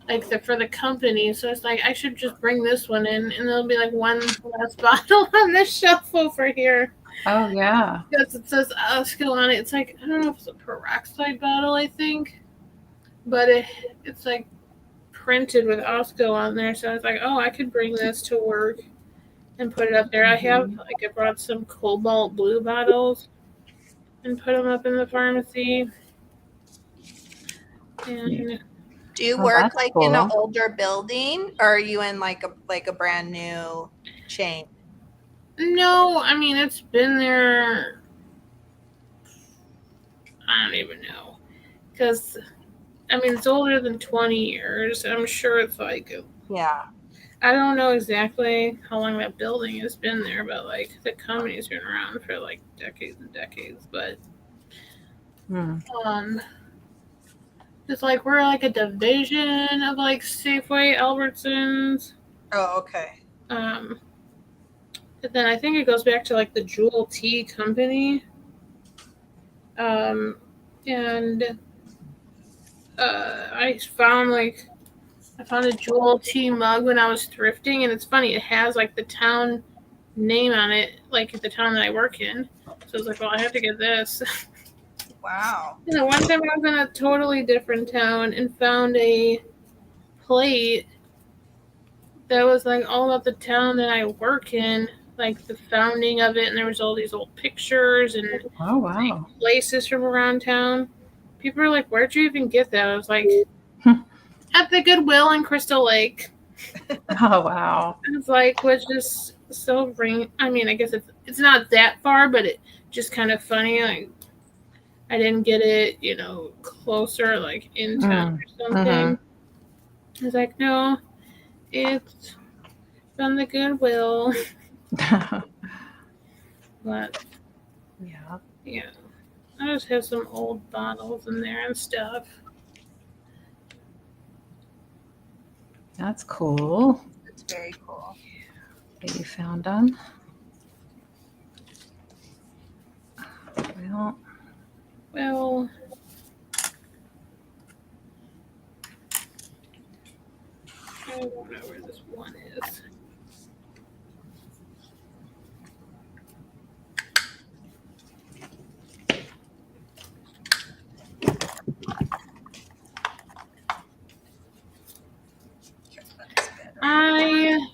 Speaker 3: like for the company. So it's like I should just bring this one in, and there'll be like one last bottle on the shelf over here.
Speaker 1: Oh yeah.
Speaker 3: Because it says Osco on it. It's like, I don't know if it's a peroxide bottle, I think, but it's like printed with Osco on there. So I was like, oh, I could bring this to work and put it up there. I brought some cobalt blue bottles and put them up in the pharmacy. And
Speaker 4: do you work like in an older building, or are you in like a brand new chain?
Speaker 3: no, I mean, it's been there. I don't even know, because I mean, it's older than 20 years. I'm sure it's like I don't know exactly how long that building has been there, but like the company's been around for like decades and decades. But it's like we're like a division of like Safeway, Albertsons.
Speaker 4: Oh, okay.
Speaker 3: And then I think it goes back to like the Jewel Tea Company. And I found a Jewel Tea mug when I was thrifting, and it's funny, it has like the town name on it, like the town that I work in. So I was like, well, I have to get this.
Speaker 4: Wow.
Speaker 3: You know, one time I was in a totally different town and found a plate that was like all about the town that I work in, like the founding of it, and there was all these old pictures and places from around town. People were like, where'd you even get that? I was like, at the Goodwill in Crystal Lake.
Speaker 1: Oh wow.
Speaker 3: I was like, was just so I mean, I guess it's not that far, but it just kind of funny. Like, I didn't get it, closer, like in town or something. I was like, no, it's from the Goodwill. But yeah, I just have some old bottles in there and stuff.
Speaker 1: That's cool.
Speaker 4: That's very cool.
Speaker 1: That you found them.
Speaker 3: Well, I don't know where this one is.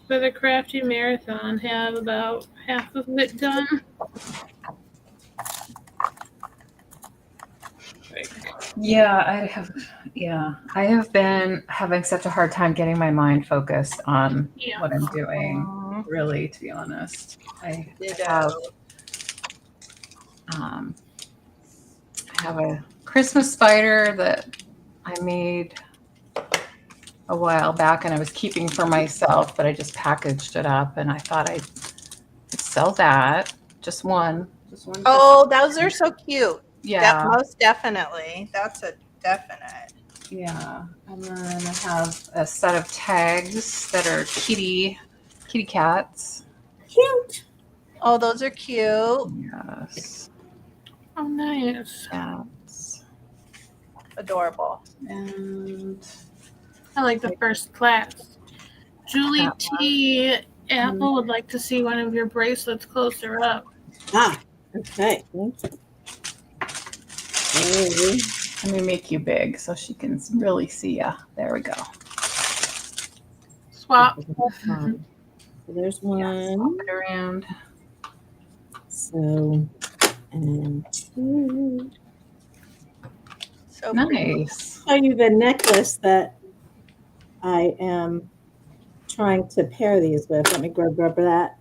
Speaker 3: for the Crafty Marathon have about half of it done.
Speaker 1: Yeah, I have been having such a hard time getting my mind focused on
Speaker 3: Yeah.
Speaker 1: what I'm doing.
Speaker 4: Aw.
Speaker 1: Really, to be honest, I
Speaker 4: Ditto.
Speaker 1: I have a Christmas spider that I made a while back, and I was keeping for myself, but I just packaged it up, and I thought I'd sell that. Just one.
Speaker 4: Oh, those are so cute.
Speaker 1: Yeah.
Speaker 4: Most definitely. That's a definite.
Speaker 1: Yeah, and then I have a set of tags that are kitty cats.
Speaker 2: Cute.
Speaker 4: Oh, those are cute.
Speaker 1: Yes,
Speaker 3: Oh, nice.
Speaker 1: cats.
Speaker 4: Adorable.
Speaker 1: And
Speaker 3: I like the first class. Julie
Speaker 1: That
Speaker 3: T. Apple would like to see one of your bracelets closer up.
Speaker 2: Ah, okay. Thank you. Oh,
Speaker 1: let me make you big so she can really see ya. There we go.
Speaker 3: Swap.
Speaker 2: so there's
Speaker 1: Swap
Speaker 2: one.
Speaker 1: it around.
Speaker 2: So, and two.
Speaker 4: So pretty.
Speaker 1: Nice.
Speaker 2: Show you the necklace that I am trying to pair these with. Let me grab that.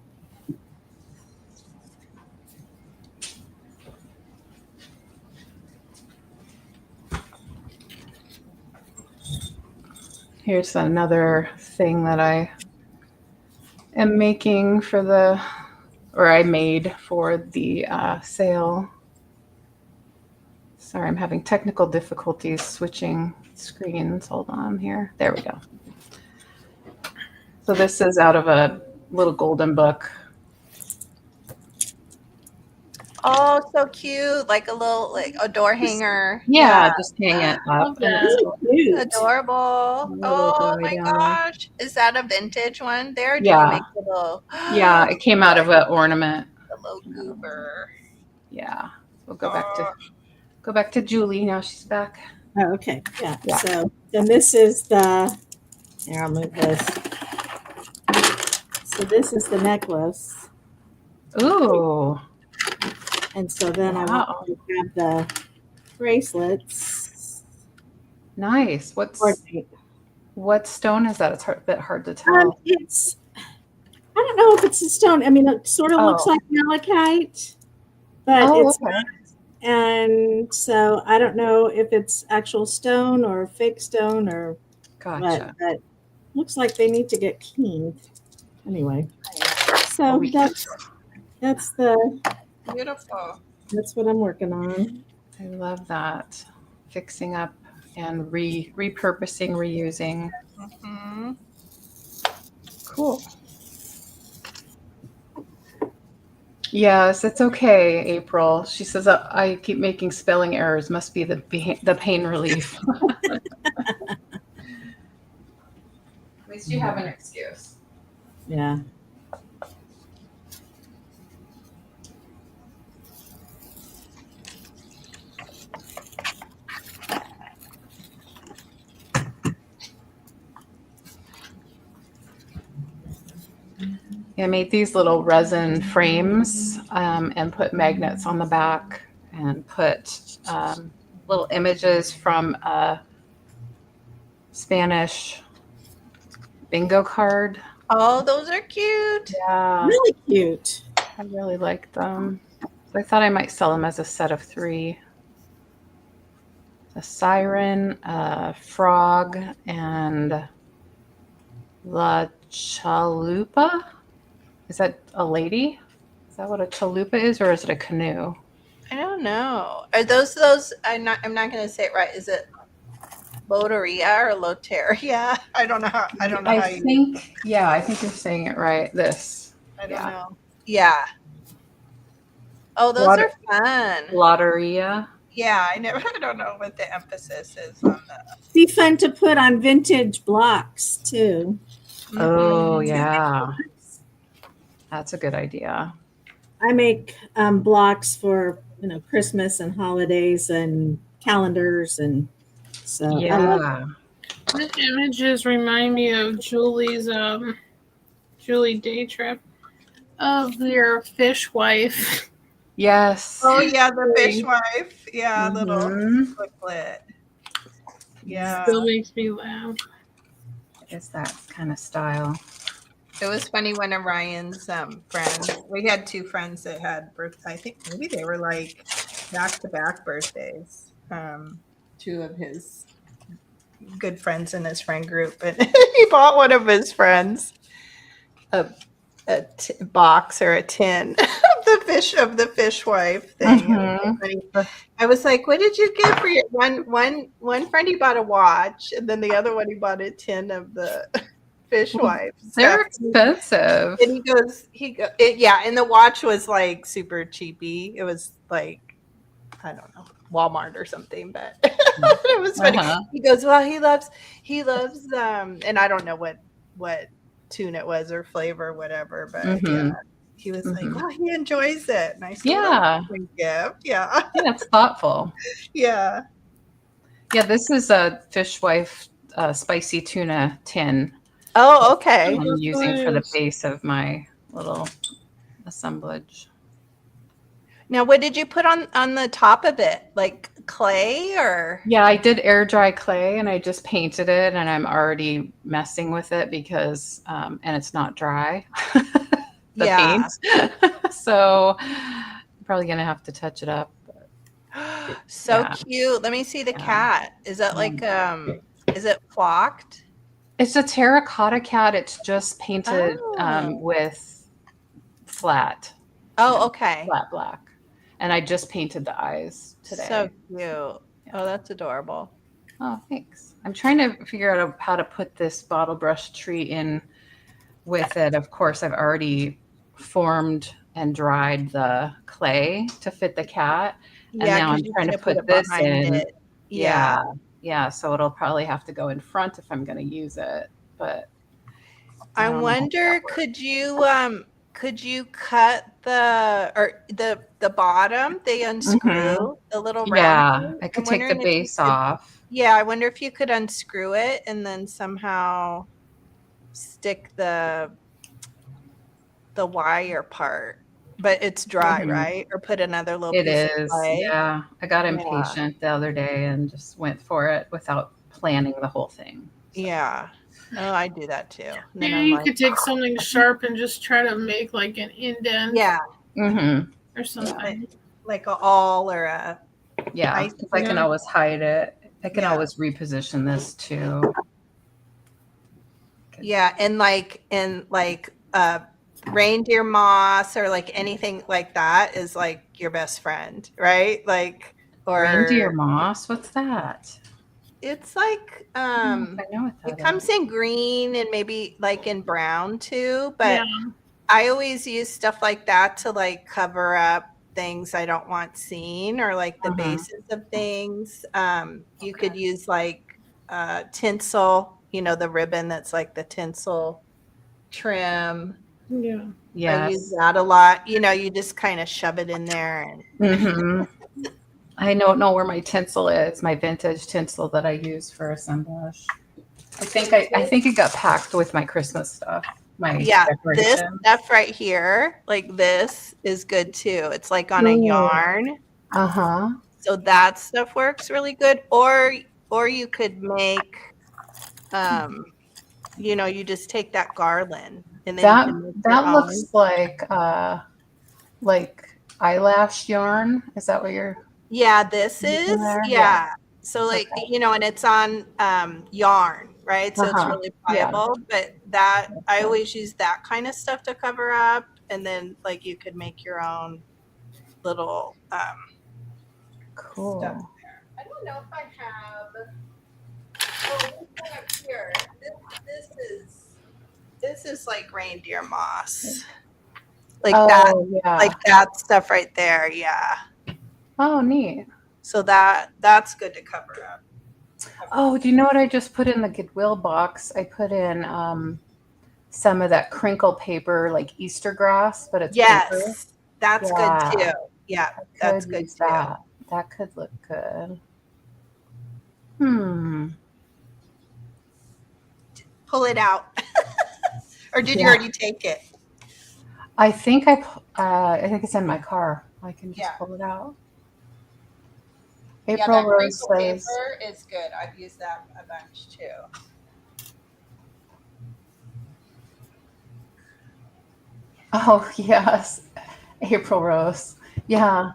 Speaker 1: Here's another thing that I am making for I made for the sale. Sorry, I'm having technical difficulties switching screens. Hold on here. There we go. So this is out of a little golden book.
Speaker 4: Oh, so cute. Like a door hanger.
Speaker 1: Yeah, just hang it up.
Speaker 3: Love that.
Speaker 2: Cute.
Speaker 4: Adorable.
Speaker 1: Little
Speaker 4: Oh
Speaker 1: guy
Speaker 4: my
Speaker 1: down there.
Speaker 4: gosh. Is that a vintage one there? Did
Speaker 1: Yeah.
Speaker 4: you make the little
Speaker 1: Yeah, it came out of an ornament.
Speaker 4: the little goober?
Speaker 1: Yeah. We'll go back to Julie. Now she's back.
Speaker 2: Oh, okay. Yeah.
Speaker 1: Yeah.
Speaker 2: So then this is here, I'll move this. So this is the necklace.
Speaker 1: Ooh.
Speaker 2: And so then I
Speaker 1: Wow.
Speaker 2: want to grab the bracelets.
Speaker 1: Nice. What stone is that? It's a bit hard to tell.
Speaker 2: It's, I don't know if it's a stone. I mean, it sort of looks like malachite, but it's
Speaker 1: okay.
Speaker 2: and so I don't know if it's actual stone or fake stone or
Speaker 1: Gotcha.
Speaker 2: but looks like they need to get cleaned. Anyway, so
Speaker 1: Oh,
Speaker 2: that's
Speaker 4: Beautiful.
Speaker 2: that's what I'm working on.
Speaker 1: I love that. Fixing up and repurposing, reusing.
Speaker 4: Mm-hmm.
Speaker 1: Cool. Yes, it's okay, April. She says, I keep making spelling errors. Must be the pain relief. At least you have an excuse.
Speaker 2: Yeah.
Speaker 1: I made these little resin frames and put magnets on the back and put little images from a Spanish bingo card.
Speaker 4: Oh, those are cute.
Speaker 1: Yeah,
Speaker 2: Really cute.
Speaker 1: I really like them. So I thought I might sell them as a set of 3. A siren, a frog, and La Chalupa. Is that a lady? Is that what a chalupa is, or is it a canoe?
Speaker 4: I don't know. Are those? I'm not going to say it right. Is it Loteria or Loteria? I don't know. I don't know how you.
Speaker 1: think. Yeah, I think you're saying it right. This.
Speaker 4: I don't know. Yeah. Oh, those are fun.
Speaker 1: Lotteria.
Speaker 4: Yeah, I don't know what the emphasis is on that.
Speaker 2: Be fun to put on vintage blocks too.
Speaker 1: Oh yeah, that's a good idea.
Speaker 2: I make blocks for Christmas and holidays and calendars, and so I love
Speaker 1: Yeah.
Speaker 3: The images remind me of Julie's Julie Day Trip of your fish wife.
Speaker 1: Yes.
Speaker 4: Oh yeah, the fish wife. Yeah, little
Speaker 1: Mhm.
Speaker 4: booklet. Yeah.
Speaker 3: Still makes me laugh.
Speaker 1: It's that kind of style.
Speaker 4: It was funny when Orion's friends, we had two friends that had I think maybe they were like back-to-back birthdays. Two of his good friends in his friend group, and he bought one of his friends a box or a tin of the fish wife thing.
Speaker 1: Mhm.
Speaker 4: I was like, "What did you get for your one friend? He bought a watch, and then the other one he bought a tin of the fish wife
Speaker 1: They're
Speaker 4: stuff."
Speaker 1: expensive.
Speaker 4: And yeah, and the watch was like super cheapy. It was like, I don't know, Walmart or something, but it was funny.
Speaker 1: Uh-huh.
Speaker 4: He goes, well, he loves and I don't know what tune it was or flavor or whatever, but yeah,
Speaker 1: Mhm.
Speaker 4: he was like,
Speaker 1: Mhm.
Speaker 4: oh, he enjoys it. And I said, well,
Speaker 1: Yeah.
Speaker 4: that's a good gift. Yeah.
Speaker 1: Yeah, it's thoughtful.
Speaker 4: Yeah.
Speaker 1: Yeah, this is a fishwife spicy tuna tin
Speaker 4: Oh, okay.
Speaker 1: I'm using for the base of my little assemblage.
Speaker 4: Now, what did you put on the top of it? Like clay or?
Speaker 1: Yeah, I did air dry clay and I just painted it and I'm already messing with it because and it's not dry. The
Speaker 4: Yeah.
Speaker 1: paint. So I'm probably gonna have to touch it up.
Speaker 4: So
Speaker 1: Yeah.
Speaker 4: cute. Let me see the
Speaker 1: Yeah.
Speaker 4: cat. Is that like is it flocked?
Speaker 1: It's a terracotta cat. It's just painted
Speaker 4: Oh.
Speaker 1: with flat
Speaker 4: Oh, okay.
Speaker 1: flat black. And I just painted the eyes today.
Speaker 4: So cute. Oh, that's adorable.
Speaker 1: Oh, thanks. I'm trying to figure out how to put this bottle brush tree in with it. Of course, I've already formed and dried the clay to fit the cat. And
Speaker 4: Yeah,
Speaker 1: now
Speaker 4: because
Speaker 1: I'm
Speaker 4: you're
Speaker 1: trying to
Speaker 4: gonna put
Speaker 1: put
Speaker 4: it
Speaker 1: this
Speaker 4: behind
Speaker 1: in.
Speaker 4: it.
Speaker 1: Yeah.
Speaker 4: Yeah.
Speaker 1: Yeah. So it'll probably have to go in front if I'm going to use it. But I
Speaker 4: I
Speaker 1: don't know how
Speaker 4: wonder,
Speaker 1: that works.
Speaker 4: could you cut the bottom, they unscrew the little round
Speaker 1: Yeah.
Speaker 4: thing?
Speaker 1: I
Speaker 4: I'm
Speaker 1: could take the
Speaker 4: wondering if you
Speaker 1: base
Speaker 4: could,
Speaker 1: off.
Speaker 4: yeah, I wonder if you could unscrew it and then somehow stick the wire part, but it's dry,
Speaker 1: Mhm.
Speaker 4: right? Or put another little
Speaker 1: It
Speaker 4: piece of
Speaker 1: is.
Speaker 4: clay.
Speaker 1: Yeah. I got
Speaker 4: Yeah.
Speaker 1: impatient the other day and just went for it without planning the whole thing. So.
Speaker 4: Yeah. Oh, I do that too. And then
Speaker 3: Maybe
Speaker 4: I'm
Speaker 3: you
Speaker 4: like,
Speaker 3: could take something sharp and just try to make like an indent
Speaker 4: yeah,
Speaker 1: Mm-hmm.
Speaker 3: or something.
Speaker 4: like a awl or a
Speaker 1: Yeah.
Speaker 4: ice.
Speaker 1: Because I can always hide it. I can
Speaker 4: Yeah.
Speaker 1: always reposition this too.
Speaker 4: Yeah, and reindeer moss or like anything like that is like your best friend, right? Like
Speaker 1: Reindeer
Speaker 4: or
Speaker 1: moss. What's that?
Speaker 4: it's like
Speaker 1: I don't know if I know what
Speaker 4: it
Speaker 1: that
Speaker 4: comes
Speaker 1: is.
Speaker 4: in green and maybe like in brown too,
Speaker 3: Yeah.
Speaker 4: but I always use stuff like that to like cover up things I don't want seen or like the bases of things. You could use like tinsel, the ribbon that's like the tinsel trim.
Speaker 3: Yeah.
Speaker 4: I use
Speaker 1: Yes.
Speaker 4: that a lot. You just kind of shove it in there and
Speaker 1: Mm-hmm. I don't know where my tinsel is. My vintage tinsel that I use for assemblage. I think it got packed with my Christmas stuff. My
Speaker 4: yeah, this
Speaker 1: decoration.
Speaker 4: stuff right here, like this is good too. It's like on a
Speaker 1: Ooh.
Speaker 4: yarn.
Speaker 1: Uh-huh.
Speaker 4: So that stuff works really good. Or you could make you just take that garland and then you
Speaker 1: That
Speaker 4: can make your
Speaker 1: that
Speaker 4: own.
Speaker 1: looks like eyelash yarn. Is that what you're
Speaker 4: Yeah, this
Speaker 1: using
Speaker 4: is,
Speaker 1: there? Yeah.
Speaker 4: yeah. So like,
Speaker 1: Okay.
Speaker 4: and it's on yarn, right? So it's
Speaker 1: Uh-huh.
Speaker 4: really
Speaker 1: Yeah.
Speaker 4: pliable, but that I always use that kind of stuff to cover up and then like you could make your own little stuff
Speaker 1: Cool.
Speaker 4: there. I don't know if I have this one up here. This is like reindeer moss. Like that
Speaker 1: Oh, yeah.
Speaker 4: like that stuff right there, yeah.
Speaker 1: Oh, neat.
Speaker 4: So that's good to cover up.
Speaker 1: Oh, do you know what I just put in the Goodwill box? I put in some of that crinkle paper, like Easter grass, but it's paper.
Speaker 4: Yes, that's good too. Yeah, that's good
Speaker 1: use
Speaker 4: too.
Speaker 1: that. That could look good.
Speaker 4: Pull it out. Or did you
Speaker 1: Yeah.
Speaker 4: already take it?
Speaker 1: I think it's in my car. I can just
Speaker 4: Yeah.
Speaker 1: pull it out.
Speaker 4: Yeah,
Speaker 1: April
Speaker 4: that
Speaker 1: Rose
Speaker 4: crinkle
Speaker 1: says,
Speaker 4: paper is good. I've used that a bunch too.
Speaker 1: "Oh yes, April Rose. Yeah,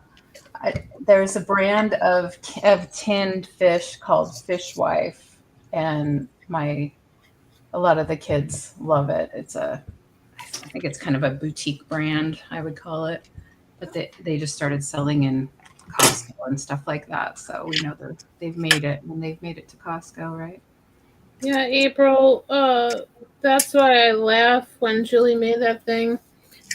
Speaker 1: there's a brand of tinned fish called Fishwife, and a lot of the kids love it. I think it's kind of a boutique brand, I would call it, but they just started selling in Costco and stuff like that. So we know they've made it, and they've made it to Costco, right?
Speaker 3: Yeah, April. That's why I laugh when Julie made that thing,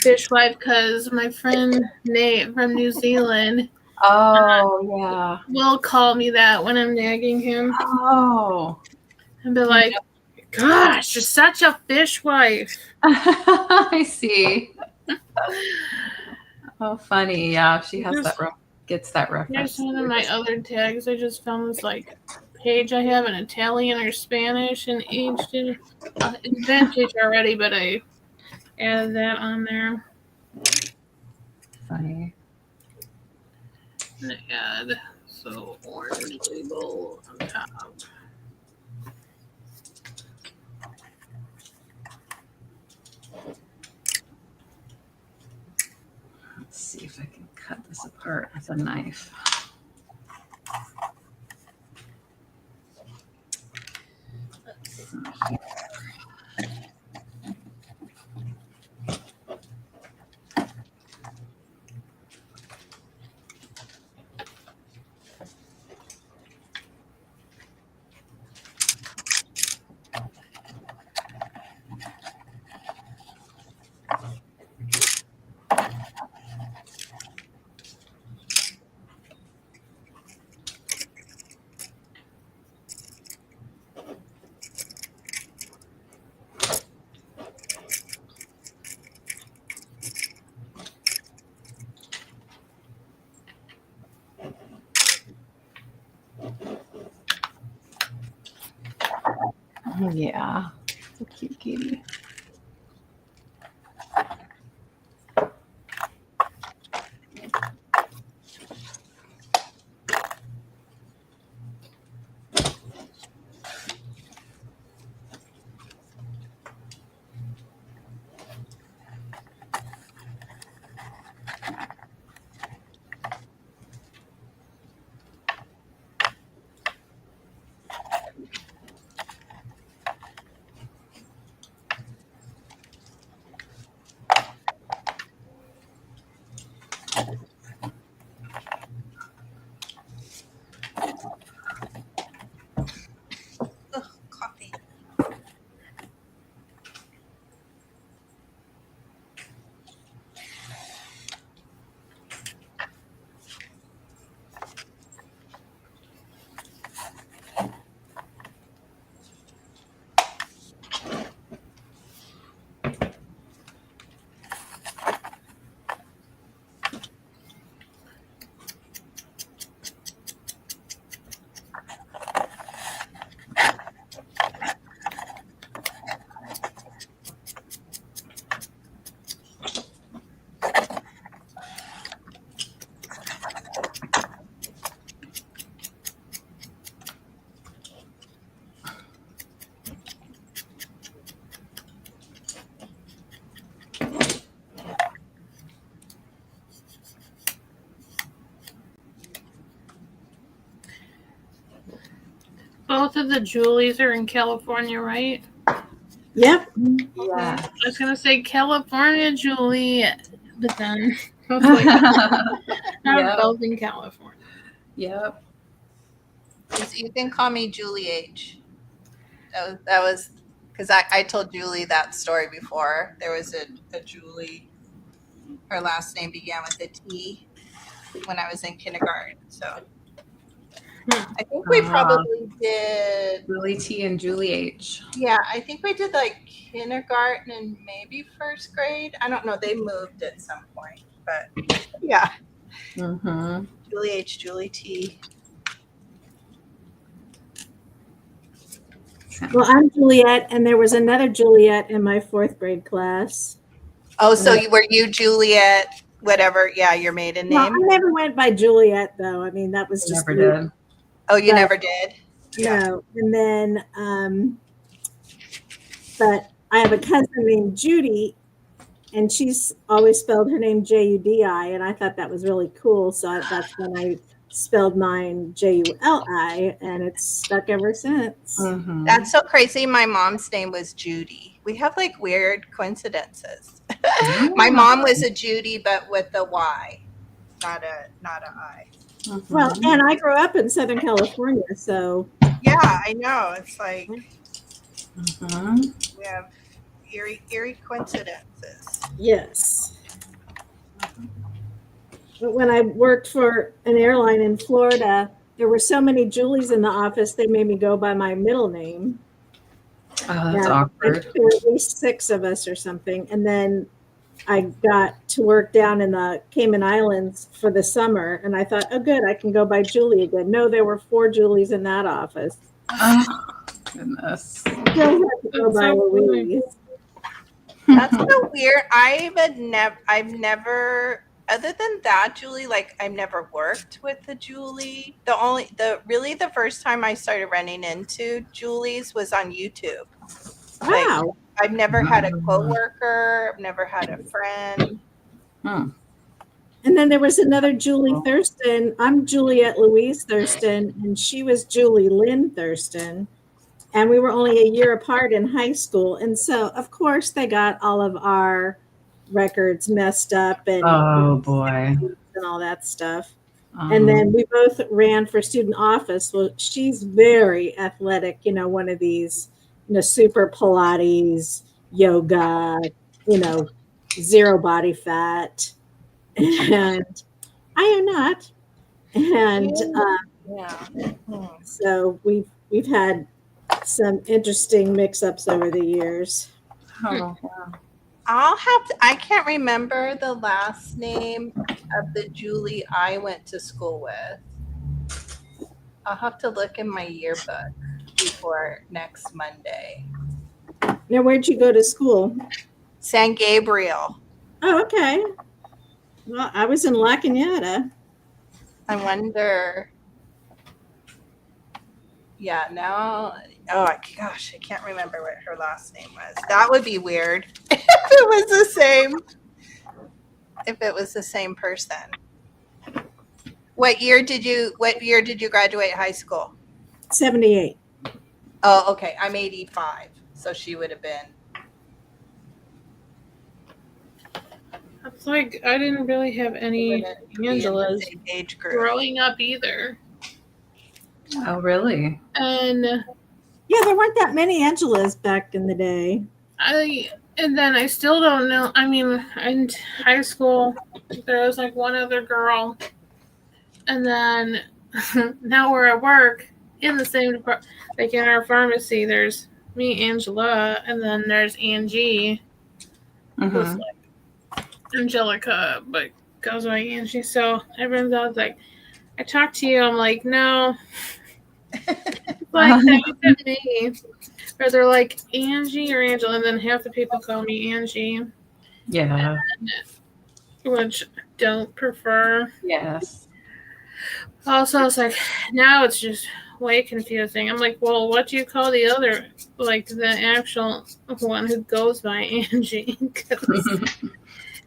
Speaker 3: Fishwife, because my friend Nate from New Zealand
Speaker 1: Oh yeah.
Speaker 3: will call me that when I'm nagging him
Speaker 1: Oh.
Speaker 3: and be like, "Gosh, you're such a fishwife."
Speaker 1: I see. Oh, funny. Yeah, she has gets that
Speaker 3: Here's
Speaker 1: reference.
Speaker 3: one of my other tags. I just found this page I have in Italian or Spanish and aged in it's vintage already, but I added that on there.
Speaker 1: Funny.
Speaker 3: And I add orange label on top.
Speaker 1: Let's see if I can cut this apart with a knife. Yeah. So cute, Katie.
Speaker 4: Ugh, coffee.
Speaker 3: Both of the Julies are in California, right?
Speaker 2: Yep.
Speaker 1: Yeah.
Speaker 3: I was gonna say California Julie, but then I was like, they're
Speaker 1: Yep.
Speaker 3: both in California.
Speaker 1: Yep.
Speaker 4: You can call me Julie H. That was because I told Julie that story before. There was a Julie. Her last name began with a T when I was in kindergarten. So I think we probably did.
Speaker 1: Julie T and Julie H.
Speaker 4: Yeah, I think we did like kindergarten and maybe first grade. I don't know. They moved at some point, but yeah.
Speaker 1: Mm-hmm.
Speaker 4: Julie H, Julie T.
Speaker 2: Well, I'm Juliet, and there was another Juliet in my 4th grade class.
Speaker 4: Oh, so were you Juliet, whatever? Yeah, your maiden
Speaker 2: Well, I
Speaker 4: name?
Speaker 2: never went by Juliet, though. I mean, that was
Speaker 1: You
Speaker 2: just
Speaker 1: never
Speaker 2: me.
Speaker 1: did.
Speaker 4: Oh, you
Speaker 2: But-
Speaker 4: never did?
Speaker 2: No. And then, but I have a cousin named Judy, and she's always spelled her name Judi, and I thought that was really cool. So that's when I spelled mine Juli, and it's stuck ever since.
Speaker 1: Mhm.
Speaker 4: That's so crazy. My mom's name was Judy. We have like weird coincidences. My mom was a Judy, but with a Y, not a I.
Speaker 1: Mhm.
Speaker 2: Well, and I grew up in Southern California, so
Speaker 4: Yeah, I know. It's like
Speaker 1: Mhm.
Speaker 4: we have eerie coincidences.
Speaker 2: yes. But when I worked for an airline in Florida, there were so many Julies in the office, they made me go by my middle name.
Speaker 1: Oh, that's
Speaker 2: And I
Speaker 1: awkward.
Speaker 2: think there were at least 6 of us or something. And then I got to work down in the Cayman Islands for the summer, and I thought, oh, good, I can go by Julie again. No, there were 4 Julies in that office.
Speaker 1: Oh, goodness.
Speaker 2: Still had to go
Speaker 3: That's
Speaker 2: by
Speaker 3: so funny.
Speaker 2: Louise.
Speaker 4: That's so weird. I've never, other than that, Julie, like I've never worked with the Julie. The first time I started running into Julies was on YouTube. Like,
Speaker 2: Wow.
Speaker 4: I've never had a coworker. I've never had a friend.
Speaker 1: Hmm.
Speaker 2: And then there was another Julie Thurston. I'm Juliette Louise Thurston, and she was Julie Lynn Thurston. And we were only a year apart in high school. And so, of course, they got all of our records messed up and,
Speaker 1: Oh boy.
Speaker 2: and all that stuff.
Speaker 1: Uh-huh.
Speaker 2: And then we both ran for student office. Well, she's very athletic, one of these, super Pilates, yoga, 0 body fat. And I am not. And
Speaker 4: Yeah.
Speaker 2: so we've had some interesting mix-ups over the years.
Speaker 1: Oh,
Speaker 4: I can't remember the last name of the Julie I went to school with. I'll have to look in my yearbook before next Monday.
Speaker 2: Now, where'd you go to school?
Speaker 4: San Gabriel.
Speaker 2: Oh, okay. Well, I was in La Cañada.
Speaker 4: I wonder. Yeah, now, oh gosh, I can't remember what her last name was. That would be weird if it was the same. If it was the same person. What year did you graduate high school?
Speaker 2: 78.
Speaker 4: Oh, okay. I'm 85, so she would have been.
Speaker 3: It's like I didn't really have any Angelas
Speaker 4: same age group.
Speaker 3: growing up either.
Speaker 1: oh, really?
Speaker 3: And
Speaker 2: Yeah, there weren't that many Angelas back in the day.
Speaker 3: then I still don't know. I mean, in high school, there was like one other girl. And then now we're at work in the same department. Like in our pharmacy, there's me, Angela, and then there's Angie. Who's
Speaker 1: Mhm.
Speaker 3: like Angelica, but goes by Angie. So everyone's always like, I talk to you. I'm like, no. Like, that isn't me. Or they're like, Angie or Angela. And then half the people call me Angie,
Speaker 1: Yeah.
Speaker 3: which I don't prefer.
Speaker 1: Yes.
Speaker 3: Also, it's like, now it's just way confusing. I'm like, well, what do you call the other, like the actual one who goes by Angie?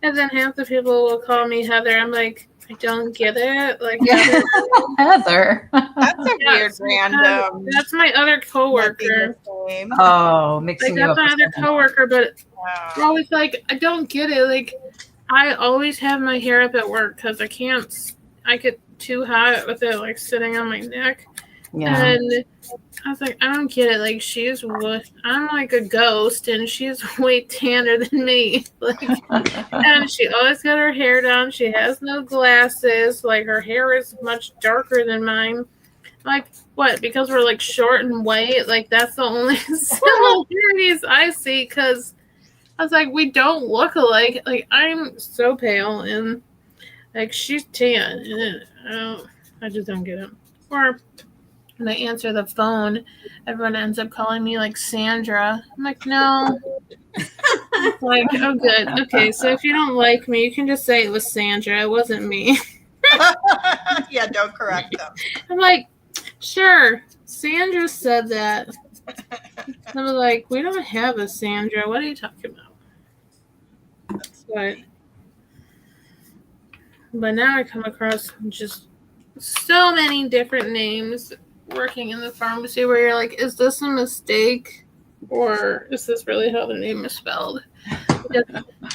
Speaker 3: And then half the people will call me Heather. I'm like, I don't get it. Like,
Speaker 1: Yeah. Heather.
Speaker 4: That's a weird random.
Speaker 3: That's my other coworker.
Speaker 4: Name.
Speaker 1: Oh,
Speaker 3: Like,
Speaker 1: mixing you
Speaker 3: that's
Speaker 1: up.
Speaker 3: my other
Speaker 1: with
Speaker 3: coworker, but
Speaker 4: Wow.
Speaker 3: they're always like, I don't get it. Like, I always have my hair up at work because I get too hot with it, like, sitting on my neck.
Speaker 1: Yeah.
Speaker 3: And I was like, I don't get it. Like, I'm like a ghost, and she's way tanner than me. Like, and she always got her hair down. She has no glasses. Like, her hair is much darker than mine. Like, what? Because we're like short and white? Like, that's the only similarities I see. Because I was like, we don't look alike. Like, I'm so pale, and like she's tan, and I just don't get it. Or when I answer the phone, everyone ends up calling me like Sandra. I'm like, no. It's like, oh, good. Okay, so if you don't like me, you can just say it was Sandra. It wasn't me.
Speaker 4: Yeah, don't correct them.
Speaker 3: I'm like, sure, Sandra said that. I was like, we don't have a Sandra. What are you talking about? But now I come across just so many different names working in the pharmacy where you're like, is this a mistake? Or is this really how the name is spelled? Because,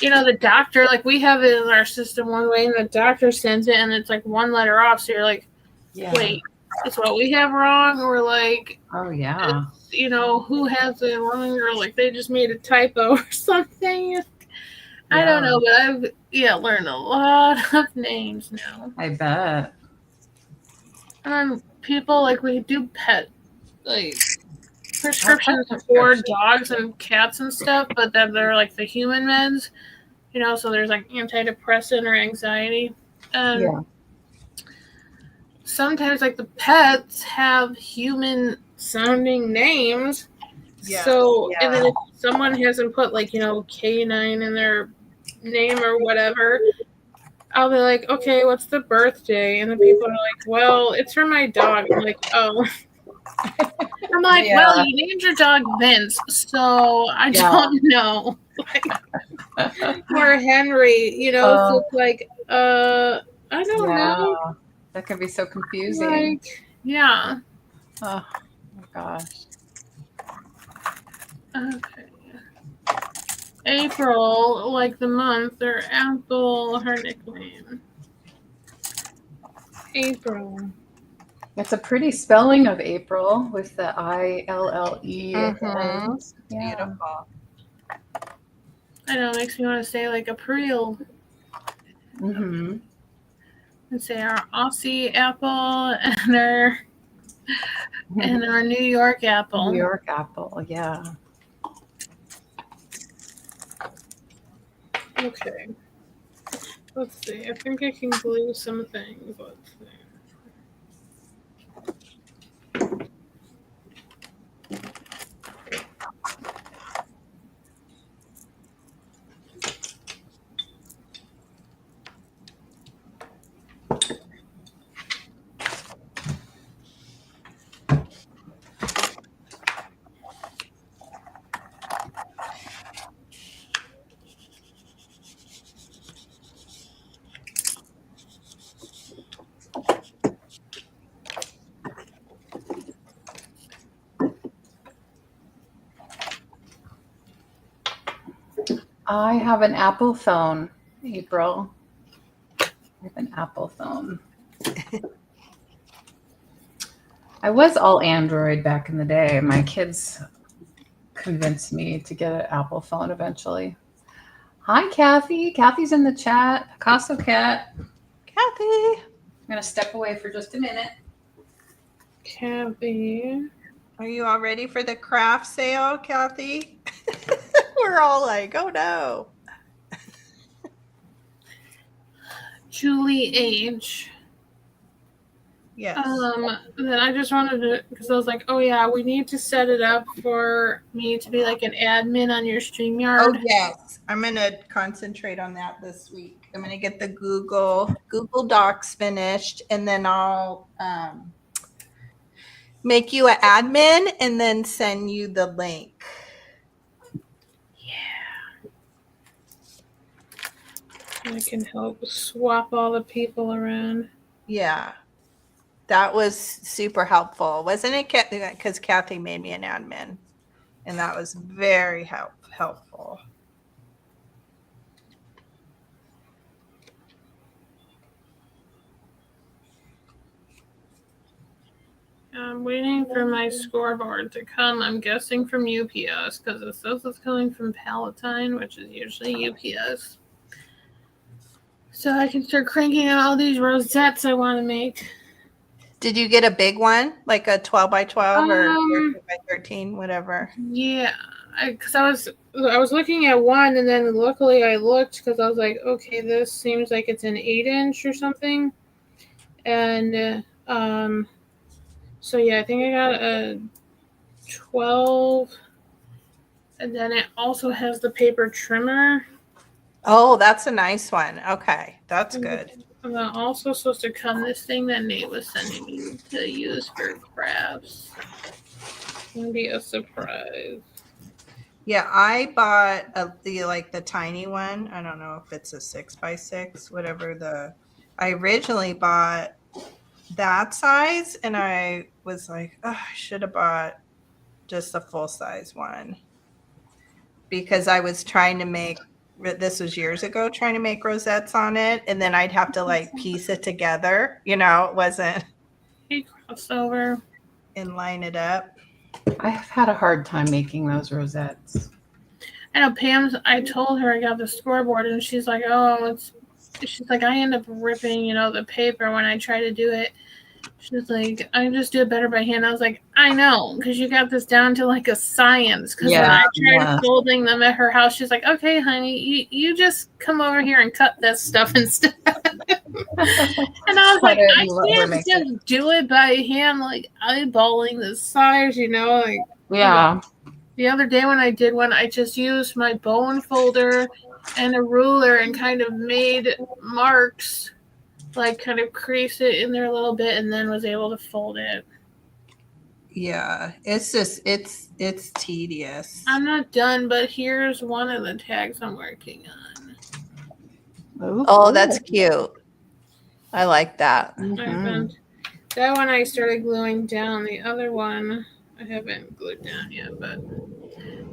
Speaker 3: the doctor, like, we have it in our system one way, and the doctor sends it, and it's like one letter off. So you're like, wait, is what we have wrong? Or like,
Speaker 1: oh yeah,
Speaker 3: who has it wrong? Or like they just made a typo or something. I don't know, but I've learned a lot of names now.
Speaker 1: I bet.
Speaker 3: And people, like, we do pet, like, prescriptions for dogs and cats and stuff, but then they're like the human meds, so there's like antidepressant or anxiety. And sometimes, like, the pets have human sounding names. So, and then if someone hasn't put, like, K9 in their name or whatever, I'll be like, okay, what's the birthday? And the people are like, well, it's for my dog. I'm like, oh. I'm like, well, you named your dog Vince, so I don't know. Or Henry, so it's like, I don't know.
Speaker 1: That can be so confusing.
Speaker 3: Like, yeah.
Speaker 1: Oh my gosh.
Speaker 3: Okay. April, like the month, or Apple, her nickname. April.
Speaker 1: It's a pretty spelling of April with the I-L-L-E.
Speaker 4: Beautiful.
Speaker 3: I know, it makes me want to say like April.
Speaker 1: Mm-hmm.
Speaker 3: And say our Aussie apple and our New York apple.
Speaker 1: New York apple, yeah.
Speaker 3: Okay. Let's see. I think I can glue some things. Let's see.
Speaker 1: I have an Apple phone, April. I have an Apple phone. I was all Android back in the day. My kids convinced me to get an Apple phone eventually. Hi, Kathy. Kathy's in the chat. Picasso Cat.
Speaker 4: Kathy.
Speaker 1: I'm going to step away for just a minute.
Speaker 3: Kathy.
Speaker 4: Are you all ready for the craft sale, Kathy? We're all like, oh no.
Speaker 3: Julie H.
Speaker 4: Yes.
Speaker 3: Then I just wanted to, because I was like, oh yeah, we need to set it up for me to be like an admin on your StreamYard.
Speaker 4: Oh yes, I'm gonna concentrate on that this week. I'm gonna get the Google Docs finished, and then I'll make you an admin and then send you the link.
Speaker 3: I can help swap all the people around.
Speaker 4: Yeah, that was super helpful, wasn't it? Because Kathy made me an admin, and that was very helpful.
Speaker 3: I'm waiting for my scoreboard to come. I'm guessing from UPS because it says it's coming from Palatine, which is usually UPS. So I can start cranking out all these rosettes I want to make.
Speaker 4: Did you get a big one, like a 12 by 12 or 13 by 13, whatever?
Speaker 3: Yeah, because I was looking at one, and then luckily I looked because I was like, okay, this seems like it's an 8-inch or something, and So yeah, I think I got a 12, and then it also has the paper trimmer.
Speaker 4: Oh, that's a nice one. Okay, that's good.
Speaker 3: And then also supposed to come this thing that Nate was sending me to use for crafts. It's gonna be a surprise.
Speaker 4: Yeah, I bought the tiny one. I don't know if it's a 6x6, whatever I originally bought that size, and I was like, oh, I should have bought just a full size one because I was trying to make. This was years ago, trying to make rosettes on it, and then I'd have to like piece it together. It wasn't
Speaker 3: Hey, crossover.
Speaker 4: and line it up.
Speaker 1: I've had a hard time making those rosettes.
Speaker 3: I know Pam's. I told her I got the scoreboard, and she's like, "Oh, She's like, I end up ripping, the paper when I try to do it. She's like, I just do it better by hand. I was like, I know, because you got this down to like a science. Because when I tried folding them at her house, she's like, okay, honey, you just come over here and cut this stuff instead. And I was like, I can't just do it by hand, like eyeballing the size, like.
Speaker 1: Yeah.
Speaker 3: The other day when I did one, I just used my bone folder and a ruler and kind of made marks, like kind of crease it in there a little bit, and then was able to fold it.
Speaker 4: Yeah, it's just it's tedious.
Speaker 3: I'm not done, but here's one of the tags I'm working on.
Speaker 4: Oh, that's cute. I like that.
Speaker 1: Mm-hmm.
Speaker 3: That one I started gluing down. The other one I haven't glued down yet, but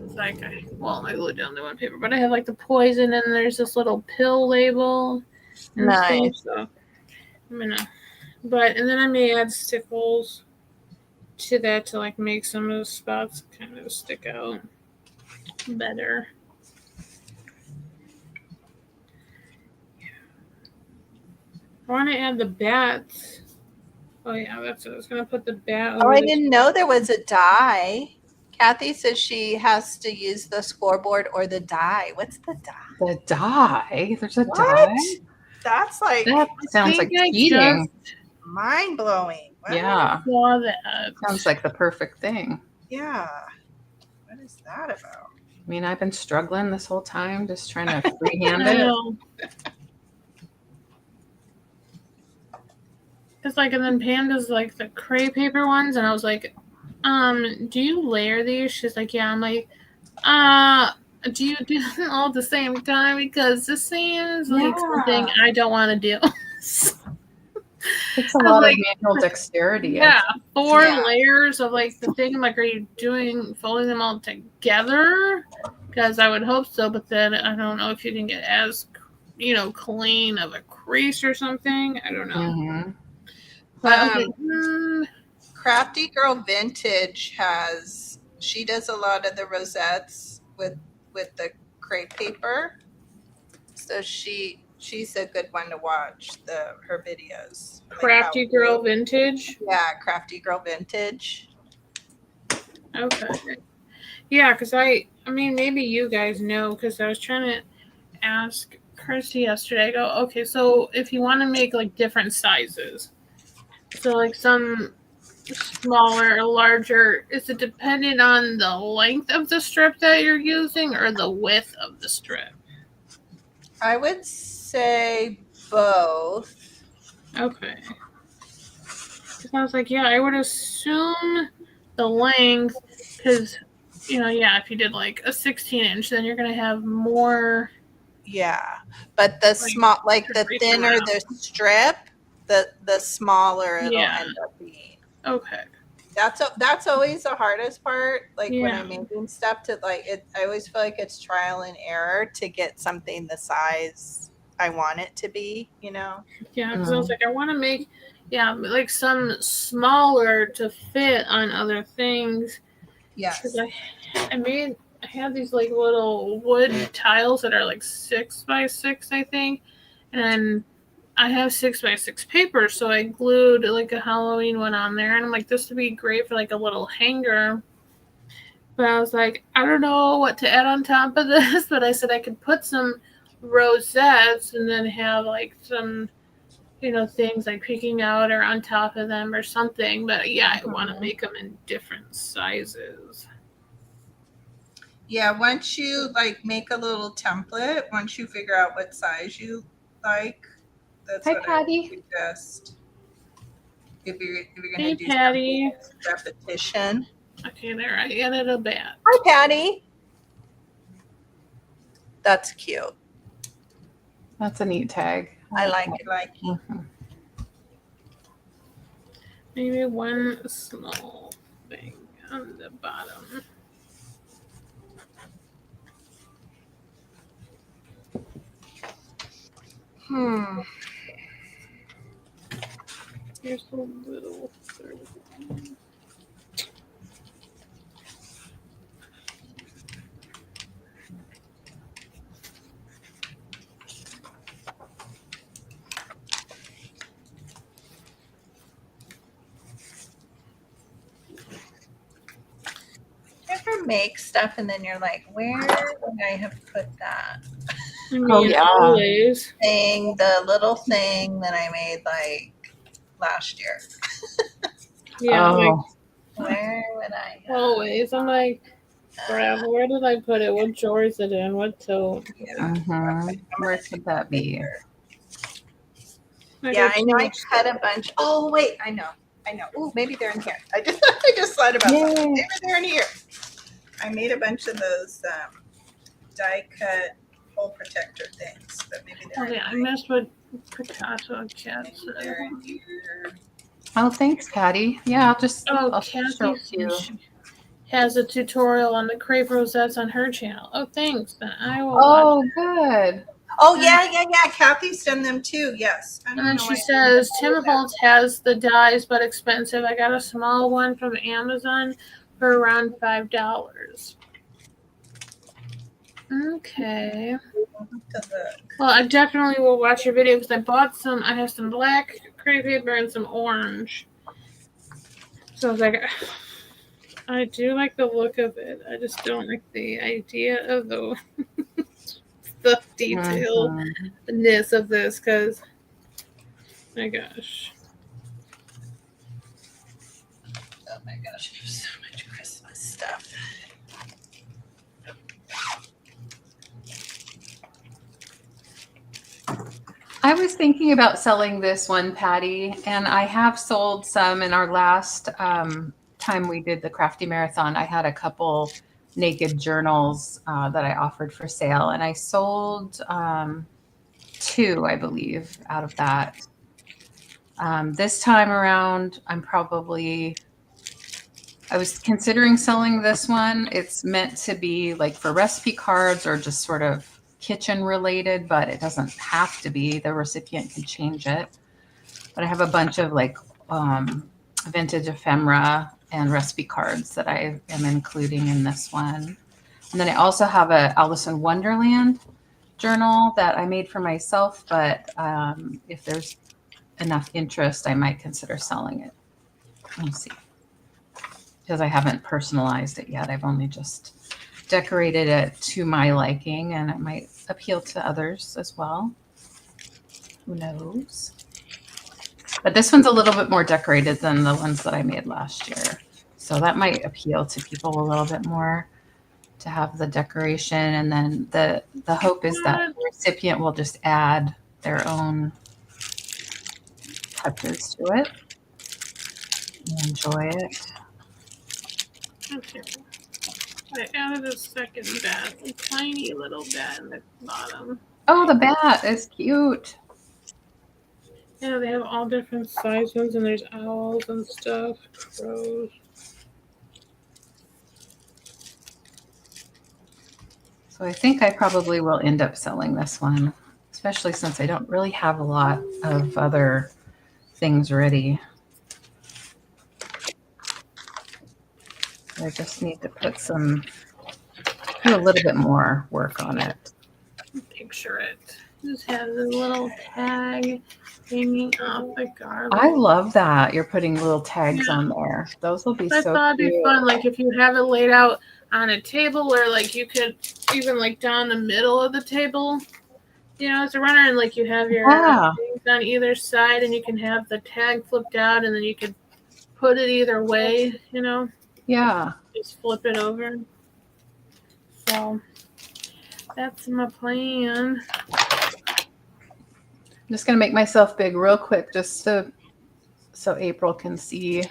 Speaker 3: it's like I glued down the one paper, but I have like the poison, and there's this little pill label.
Speaker 4: Nice.
Speaker 3: So I'm gonna, and then I may add stickles to that to like make some of the spots kind of stick out better. I want to add the bats. Oh yeah, that's it. I was gonna put the bat.
Speaker 4: Oh, I didn't know there was a die. Kathy says she has to use the scoreboard or the die. What's the die?
Speaker 1: The die? There's a die?
Speaker 4: That's like
Speaker 1: that sounds like cheating.
Speaker 4: Mind blowing.
Speaker 1: Yeah.
Speaker 3: Saw that.
Speaker 1: Sounds like the perfect thing.
Speaker 4: Yeah. What is that about?
Speaker 1: I mean, I've been struggling this whole time, just trying to freehand it.
Speaker 3: It's like, and then Pam does like the crepe paper ones, and I was like, do you layer these? She's like, yeah. I'm like, do you do them all at the same time? Because this seems like something I don't want to do.
Speaker 1: It's a lot of manual dexterity.
Speaker 3: Yeah, 4 layers of like the thing. I'm like, are you folding them all together? Because I would hope so, but then I don't know if you can get as, clean of a crease or something. I don't know.
Speaker 1: Mm-hmm.
Speaker 3: But
Speaker 4: Crafty Girl Vintage she does a lot of the rosettes with the crepe paper. So she's a good one to watch her videos.
Speaker 3: Crafty Girl Vintage?
Speaker 4: Yeah, Crafty Girl Vintage.
Speaker 3: Okay. Yeah, because I mean, maybe you guys know, because I was trying to ask Kirsty yesterday. I go, okay, so if you want to make like different sizes, so like some smaller or larger, is it dependent on the length of the strip that you're using or the width of the strip?
Speaker 4: I would say both.
Speaker 3: Okay. Because I was like, yeah, I would assume the length, because, if you did like a 16-inch, then you're going to have more.
Speaker 4: Yeah, but the the thinner the strip, the smaller it'll end up being.
Speaker 3: Okay.
Speaker 4: That's always the hardest part. Like when I'm making stuff I always feel like it's trial and error to get something the size I want it to be, Yeah,
Speaker 3: because I was like, I want to make, like some smaller to fit on other things.
Speaker 4: Yes.
Speaker 3: I had these like little wood tiles that are like 6x6, I think, and I have 6x6 paper, so I glued like a Halloween one on there, and I'm like, this would be great for like a little hanger. But I was like, I don't know what to add on top of this, but I said I could put some rosettes and then have like some things like peeking out or on top of them or something. But yeah, I want to make them in different sizes.
Speaker 4: Yeah, once you like make a little template, once you figure out what size you like, that's
Speaker 1: Hi,
Speaker 4: what I
Speaker 1: Patty.
Speaker 4: would suggest. If you're
Speaker 3: Hey,
Speaker 4: gonna do
Speaker 3: Patty.
Speaker 4: repetition.
Speaker 3: Okay, there, I added a bat.
Speaker 4: Hi, Patty. That's cute.
Speaker 1: That's a neat tag.
Speaker 4: I like it.
Speaker 1: Mhm.
Speaker 3: Maybe one small thing on the bottom. Here's a little third one.
Speaker 4: Ever make stuff and then you're like, where would I have put that
Speaker 3: I mean,
Speaker 1: Oh, yeah.
Speaker 3: always.
Speaker 4: thing, the little thing that I made like last year?
Speaker 3: Yeah, like
Speaker 1: Oh,
Speaker 4: Where would I have?
Speaker 3: always. I'm like, crap, where did I put it? What drawer is it in? What tote?
Speaker 1: mhm. Where could that be?
Speaker 4: Yeah, I know I cut a bunch. Oh wait, I know. Oh, maybe they're in here. I just thought about
Speaker 1: Yay.
Speaker 4: something. Maybe they're in here. I made a bunch of those die cut hole protector things, but maybe they're
Speaker 3: Okay, I messed with Picasso cats.
Speaker 4: they're in here.
Speaker 1: Oh, thanks, Patty. Yeah, I'll show
Speaker 3: Kathy
Speaker 1: it to you.
Speaker 3: has a tutorial on the crepe rosettes on her channel. Oh, thanks. Then I will
Speaker 1: Oh,
Speaker 3: watch.
Speaker 1: good.
Speaker 4: Oh yeah. Kathy's done them too. Yes. I don't
Speaker 3: And then
Speaker 4: know
Speaker 3: she
Speaker 4: why I
Speaker 3: says
Speaker 4: didn't
Speaker 3: Tim
Speaker 4: know that.
Speaker 3: Holtz has the dies, but expensive. I got a small one from Amazon for around $5. Okay. Well, I definitely will watch your video because I bought some. I have some black crepe paper and some orange. So I was like, I do like the look of it. I just don't like the idea of the detailedness of this because, my gosh.
Speaker 4: Oh my gosh, there's so much Christmas stuff.
Speaker 1: I was thinking about selling this one, Patty, and I have sold some in our last time we did the Crafty Marathon. I had a couple naked journals that I offered for sale, and I sold 2, I believe, out of that. This time around, I was considering selling this one. It's meant to be like for recipe cards or just sort of kitchen related, but it doesn't have to be. The recipient can change it. But I have a bunch of like vintage ephemera and recipe cards that I am including in this one. And then I also have a Alice in Wonderland journal that I made for myself, but if there's enough interest, I might consider selling it. Let me see. Because I haven't personalized it yet. I've only just decorated it to my liking, and it might appeal to others as well. Who knows? But this one's a little bit more decorated than the ones that I made last year. So that might appeal to people a little bit more to have the decoration. And then the hope is that the recipient will just add their own touches to it and enjoy it.
Speaker 3: Okay. I added a second bat, a tiny little bat in the bottom.
Speaker 1: Oh, the bat is cute.
Speaker 3: Yeah, they have all different size ones, and there's owls and stuff, crows.
Speaker 1: So I think I probably will end up selling this one, especially since I don't really have a lot of other things ready. I just need to do a little bit more work on it.
Speaker 3: Picture it. Just has a little tag hanging off the garland.
Speaker 1: I love that you're putting little tags on there. Those will be so cute.
Speaker 3: I thought it'd be fun, like if you have it laid out on a table where like you could even like down the middle of the table, It's a runner, and like you have your things on either side, and you can have the tag flipped out, and then you could put it either way.
Speaker 1: Yeah.
Speaker 3: Just flip it over. So that's my plan.
Speaker 1: I'm just gonna make myself big real quick, just so April can see.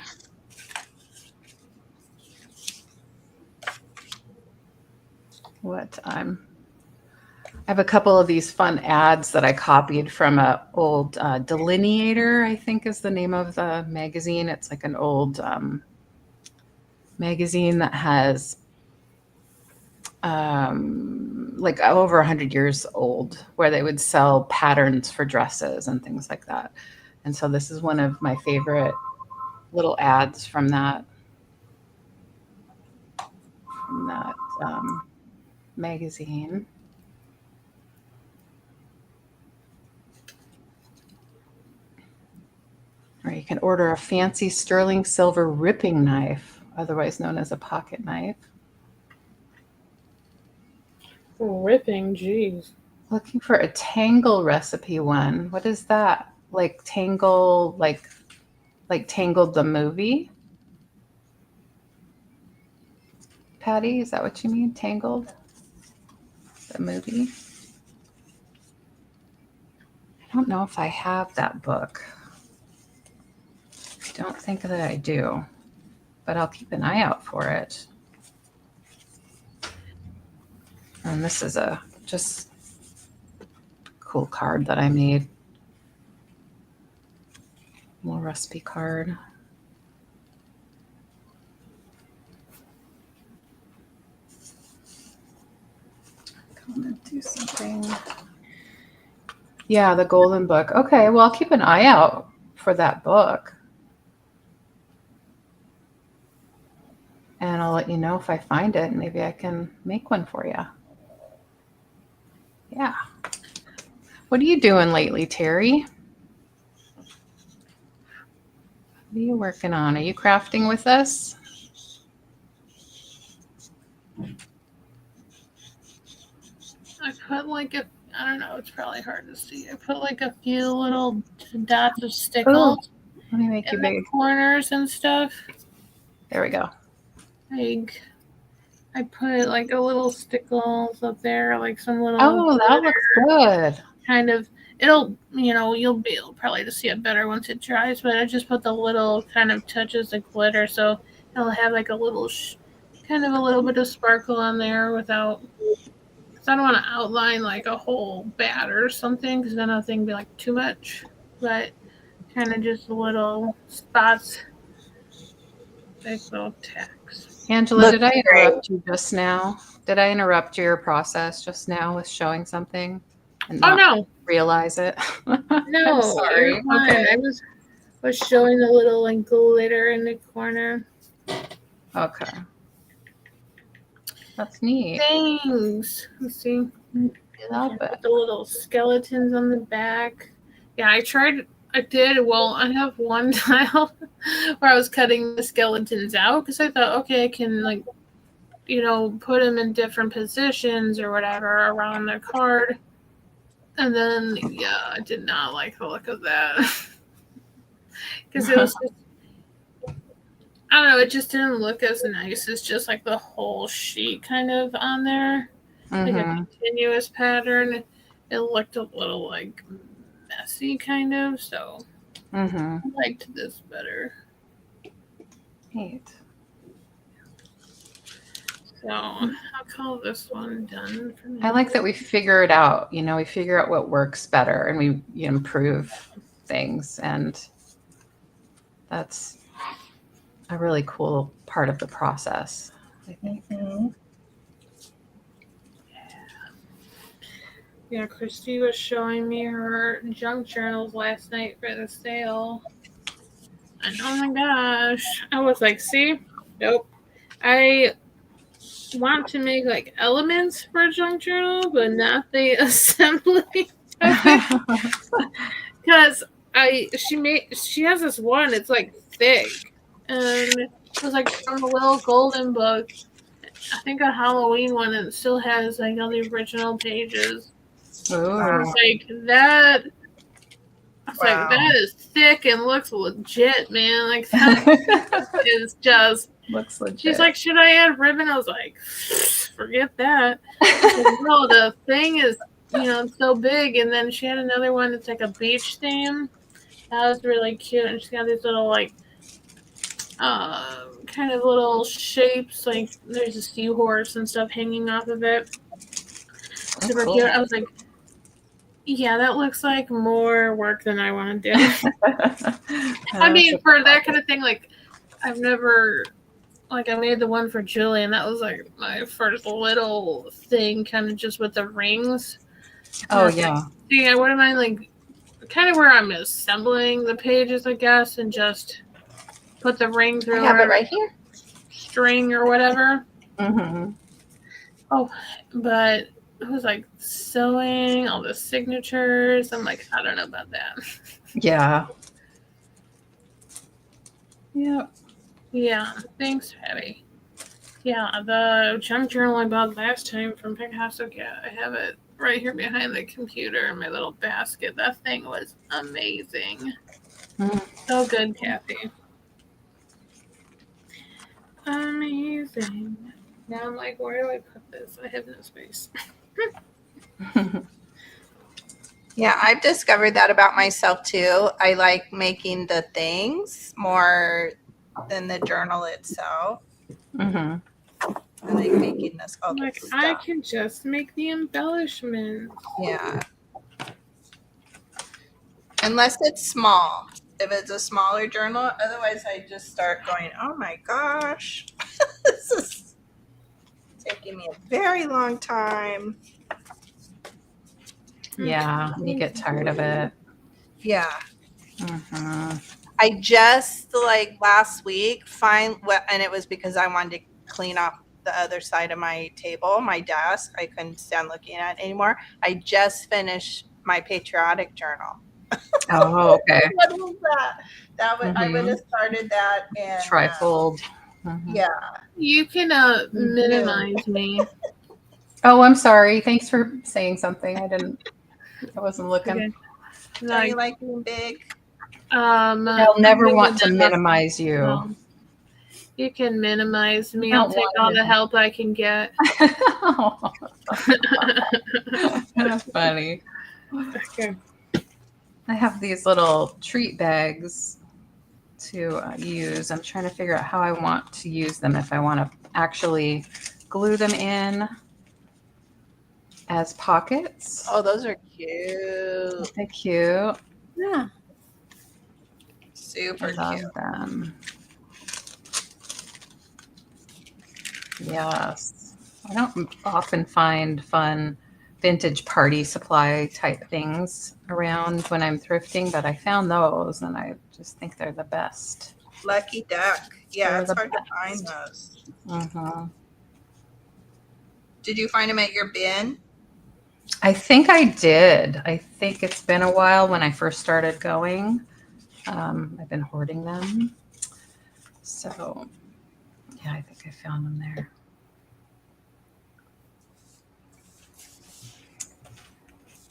Speaker 1: What I have a couple of these fun ads that I copied from an old Delineator, I think is the name of the magazine. It's like an old magazine that has like over 100 years old, where they would sell patterns for dresses and things like that. And so this is one of my favorite little ads from that magazine. Or you can order a fancy sterling silver ripping knife, otherwise known as a pocket knife.
Speaker 3: Ripping, geez.
Speaker 1: Looking for a Tangle recipe one. What is that? Like Tangle, like Tangled the movie? Patty, is that what you mean? Tangled the movie? I don't know if I have that book. I don't think that I do, but I'll keep an eye out for it. And this is a just cool card that I made. Little recipe card. I'm gonna do something. Yeah, the Golden Book. Okay, well, I'll keep an eye out for that book. And I'll let you know if I find it. Maybe I can make one for you. Yeah. What are you doing lately, Terry? What are you working on? Are you crafting with us?
Speaker 3: I put like I don't know, it's probably hard to see. I put like a few little dots of stickles
Speaker 1: Let me make you
Speaker 3: in
Speaker 1: big.
Speaker 3: the corners and stuff.
Speaker 1: There we go.
Speaker 3: Like I put like a little stickles up there, like some little.
Speaker 1: Oh, that looks good.
Speaker 3: Kind of, you'll be able probably to see it better once it dries. But I just put the little kind of touches of glitter, so it'll have like a little, kind of a little bit of sparkle on there without. Because I don't want to outline like a whole bat or something, because then I think it'd be like too much. But kind of just little spots, like little tacks.
Speaker 1: Angela, did I interrupt you just now? Did I interrupt your process just now with showing something? And
Speaker 3: no.
Speaker 1: Realize it?
Speaker 3: No,
Speaker 1: sorry.
Speaker 3: You're fine. Okay. I was showing the little like glitter in the corner.
Speaker 1: Okay. That's neat.
Speaker 3: Thanks. Let's see.
Speaker 1: Love it.
Speaker 3: Put the little skeletons on the back. Yeah, I did. Well, I have one tile where I was cutting the skeletons out because I thought, okay, I can put them in different positions or whatever around the card. And then, yeah, I did not like the look of that because it was just, I don't know, it just didn't look as nice as just like the whole sheet kind of on there, like a continuous pattern. It looked a little like messy kind of, so I liked this better.
Speaker 1: Neat.
Speaker 3: So I'll call this one done for me.
Speaker 1: I like that we figure it out. We figure out what works better and we improve things. And that's a really cool part of the process, I think.
Speaker 3: Yeah, Christy was showing me her junk journals last night for the sale. And oh my gosh. I was like, see? Nope. I want to make like elements for a junk journal, but not the assembly of it. Because she has this one, it's like thick. And it was like from a little golden book. I think a Halloween one, and it still has like all the original pages. I
Speaker 1: Ooh.
Speaker 3: was like, that. I was
Speaker 4: Wow.
Speaker 3: like, that is thick and looks legit, man. Like that is just.
Speaker 1: Looks legit.
Speaker 3: She's like, should I add ribbon? I was like, forget that. No, the thing is, so big. And then she had another one that's like a beach theme. That was really cute. And she's got these little like kind of little shapes, like there's a seahorse and stuff hanging off of it. Super
Speaker 1: cool.
Speaker 3: cute. I was like, yeah, that looks like more work than I want to do. I mean, for that kind of thing, like I've never, like I made the one for Julie, and that was like my first little thing, kind of just with the rings.
Speaker 1: Oh yeah.
Speaker 3: Yeah, what am I like? Kind of where I'm assembling the pages, I guess, and just put the ring through
Speaker 4: I have it right here.
Speaker 3: string or whatever.
Speaker 1: Mm-hmm.
Speaker 3: Oh, but it was like sewing all the signatures. I'm like, I don't know about that.
Speaker 1: Yeah. Yep.
Speaker 3: Yeah, thanks, Patty. Yeah, the junk journal I bought last time from Picasso Cat, I have it right here behind the computer in my little basket. That thing was amazing. So good, Kathy. Amazing. Now I'm like, where do I put this? I have no space.
Speaker 4: Yeah, I've discovered that about myself too. I like making the things more than the journal itself.
Speaker 1: Mm-hmm.
Speaker 4: I like making this other
Speaker 3: Like,
Speaker 4: stuff.
Speaker 3: I can just make the embellishments.
Speaker 4: Yeah. Unless it's small. If it's a smaller journal, otherwise I just start going, oh my gosh, this is taking me a very long time.
Speaker 1: Yeah. You get tired of it.
Speaker 4: Yeah.
Speaker 1: Mm-hmm.
Speaker 4: I just like last week and it was because I wanted to clean off the other side of my table, my desk. I couldn't stand looking at it anymore. I just finished my patriotic journal.
Speaker 1: Oh, okay.
Speaker 4: What was that? I would have started that in
Speaker 1: Trifold. Mm-hmm.
Speaker 4: Yeah.
Speaker 3: You can minimize me.
Speaker 1: Oh, I'm sorry. Thanks for saying something. I wasn't looking.
Speaker 3: Okay.
Speaker 4: Don't you like being big?
Speaker 1: I'll never want to minimize you.
Speaker 3: No. You can minimize me.
Speaker 1: I
Speaker 3: I'll
Speaker 1: don't
Speaker 3: take
Speaker 1: want
Speaker 3: all
Speaker 1: to.
Speaker 3: the help I can get.
Speaker 1: That's funny.
Speaker 3: Okay.
Speaker 1: I have these little treat bags to use. I'm trying to figure out how I want to use them. If I want to actually glue them in as pockets.
Speaker 4: Oh, those are cute.
Speaker 1: They're cute.
Speaker 2: Yeah.
Speaker 4: Super
Speaker 1: I love
Speaker 4: cute.
Speaker 1: them. Yes. I don't often find fun vintage party supply type things around when I'm thrifting, but I found those and I just think they're the best.
Speaker 4: Lucky duck. Yeah,
Speaker 1: They're
Speaker 4: it's
Speaker 1: the
Speaker 4: hard to
Speaker 1: best.
Speaker 4: find those.
Speaker 1: Mm-hmm.
Speaker 4: Did you find them at your bin?
Speaker 1: I think I did. I think it's been a while when I first started going. I've been hoarding them. So, yeah, I think I found them there.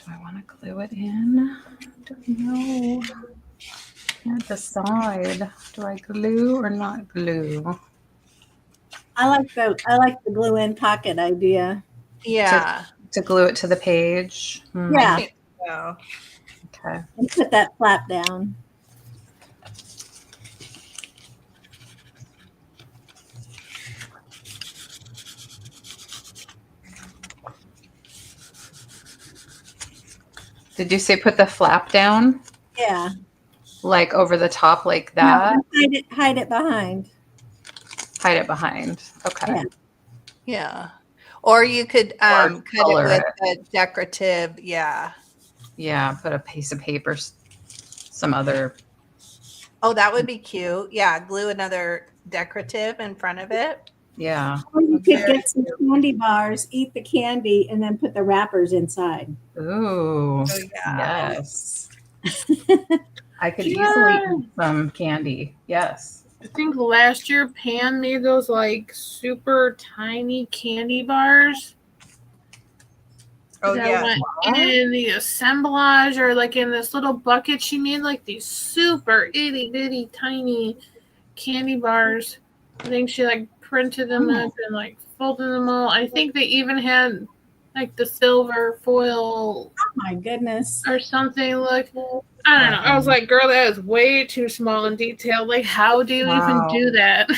Speaker 1: Do I want to glue it in? I don't know. Can't decide. Do I glue or not glue?
Speaker 2: I like the glue in pocket idea.
Speaker 4: Yeah.
Speaker 1: To glue it to the page?
Speaker 2: Yeah.
Speaker 4: So,
Speaker 1: Okay.
Speaker 2: And put that flap down.
Speaker 1: Did you say put the flap down?
Speaker 2: Yeah.
Speaker 1: Like over the top like that?
Speaker 2: No, hide it behind.
Speaker 1: Hide it behind. Okay.
Speaker 2: Yeah.
Speaker 4: yeah. Or you could cut it
Speaker 1: color
Speaker 4: with a decorative, yeah.
Speaker 1: Yeah, put a piece of paper, some other.
Speaker 4: Oh, that would be cute. Yeah, glue another decorative in front of it.
Speaker 1: Yeah.
Speaker 2: Or you could
Speaker 4: Very
Speaker 2: get some candy bars, eat the candy, and then put the wrappers inside.
Speaker 1: Ooh.
Speaker 4: Oh, yeah.
Speaker 1: Yes. I could easily eat some candy. Yes.
Speaker 3: I think last year Pam made those like super tiny candy bars.
Speaker 4: Oh,
Speaker 3: that
Speaker 4: yeah.
Speaker 3: went in the assemblage or like in this little bucket. She made like these super itty bitty tiny candy bars. I think she like printed them up and like folded them all. I think they even had like the silver foil
Speaker 2: Oh my goodness.
Speaker 3: or something. Look, I don't know. I was like, girl, that is way too small and detailed. Like, how do you even do that?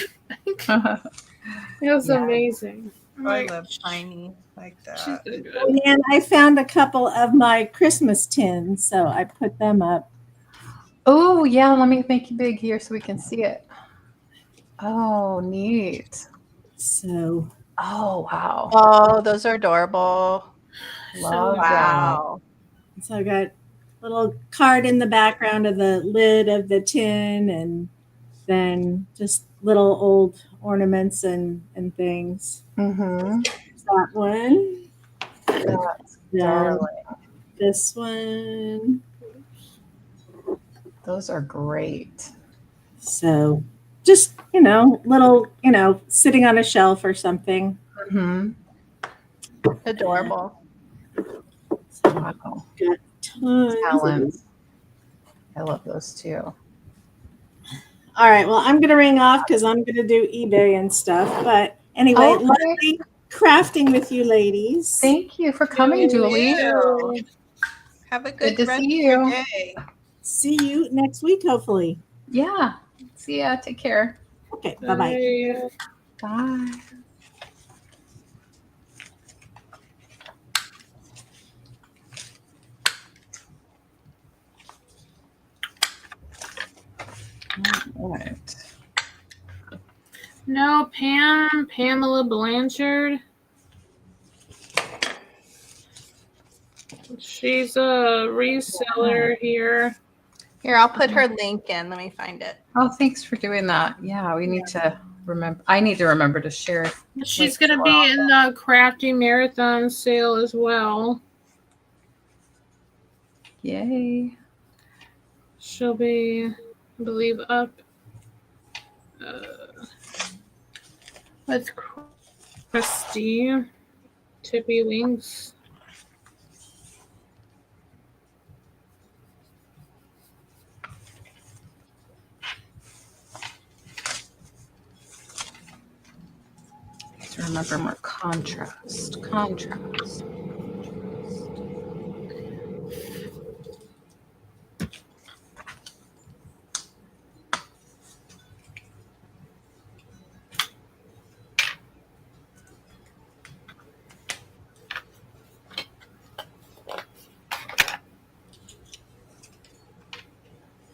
Speaker 3: It was amazing.
Speaker 4: I love tiny like
Speaker 3: She's
Speaker 4: that.
Speaker 3: so good.
Speaker 2: And I found a couple of my Christmas tins, so I put them up.
Speaker 1: Oh, yeah. Let me make you big here so we can see it. Oh, neat.
Speaker 2: So,
Speaker 1: Oh, wow.
Speaker 4: Oh, those are adorable.
Speaker 1: Love that.
Speaker 4: Wow.
Speaker 2: so I got a little card in the background of the lid of the tin, and then just little old ornaments and things.
Speaker 1: Mm-hmm.
Speaker 2: That one.
Speaker 1: That's
Speaker 2: Then
Speaker 1: darling.
Speaker 2: this one.
Speaker 1: Those are great.
Speaker 2: So just, little, sitting on a shelf or something.
Speaker 1: Mm-hmm.
Speaker 4: Adorable.
Speaker 1: Wow.
Speaker 2: Got tons.
Speaker 1: Talents. I love those too.
Speaker 2: All right. Well, I'm going to ring off because I'm going to do eBay and stuff. But anyway,
Speaker 1: Okay.
Speaker 2: lovely crafting with you ladies.
Speaker 1: Thank you for coming, Julie.
Speaker 4: You. Have a
Speaker 1: Good
Speaker 4: good
Speaker 1: to
Speaker 4: rest
Speaker 1: see
Speaker 4: of your
Speaker 1: you.
Speaker 4: day.
Speaker 2: See you next week, hopefully.
Speaker 1: Yeah. See ya. Take care.
Speaker 2: Okay. Bye-bye.
Speaker 1: Bye. All right.
Speaker 3: No, Pamela Blanchard. She's a reseller here.
Speaker 4: Here, I'll put her link in. Let me find it.
Speaker 1: Oh, thanks for doing that. Yeah, we need to remember. I need to remember to share.
Speaker 3: She's going to be in the Crafty Marathon sale as well.
Speaker 1: Yay.
Speaker 3: She'll be, I believe, up with Crafty. Tippy Wings.
Speaker 1: To remember more contrast. Contrast.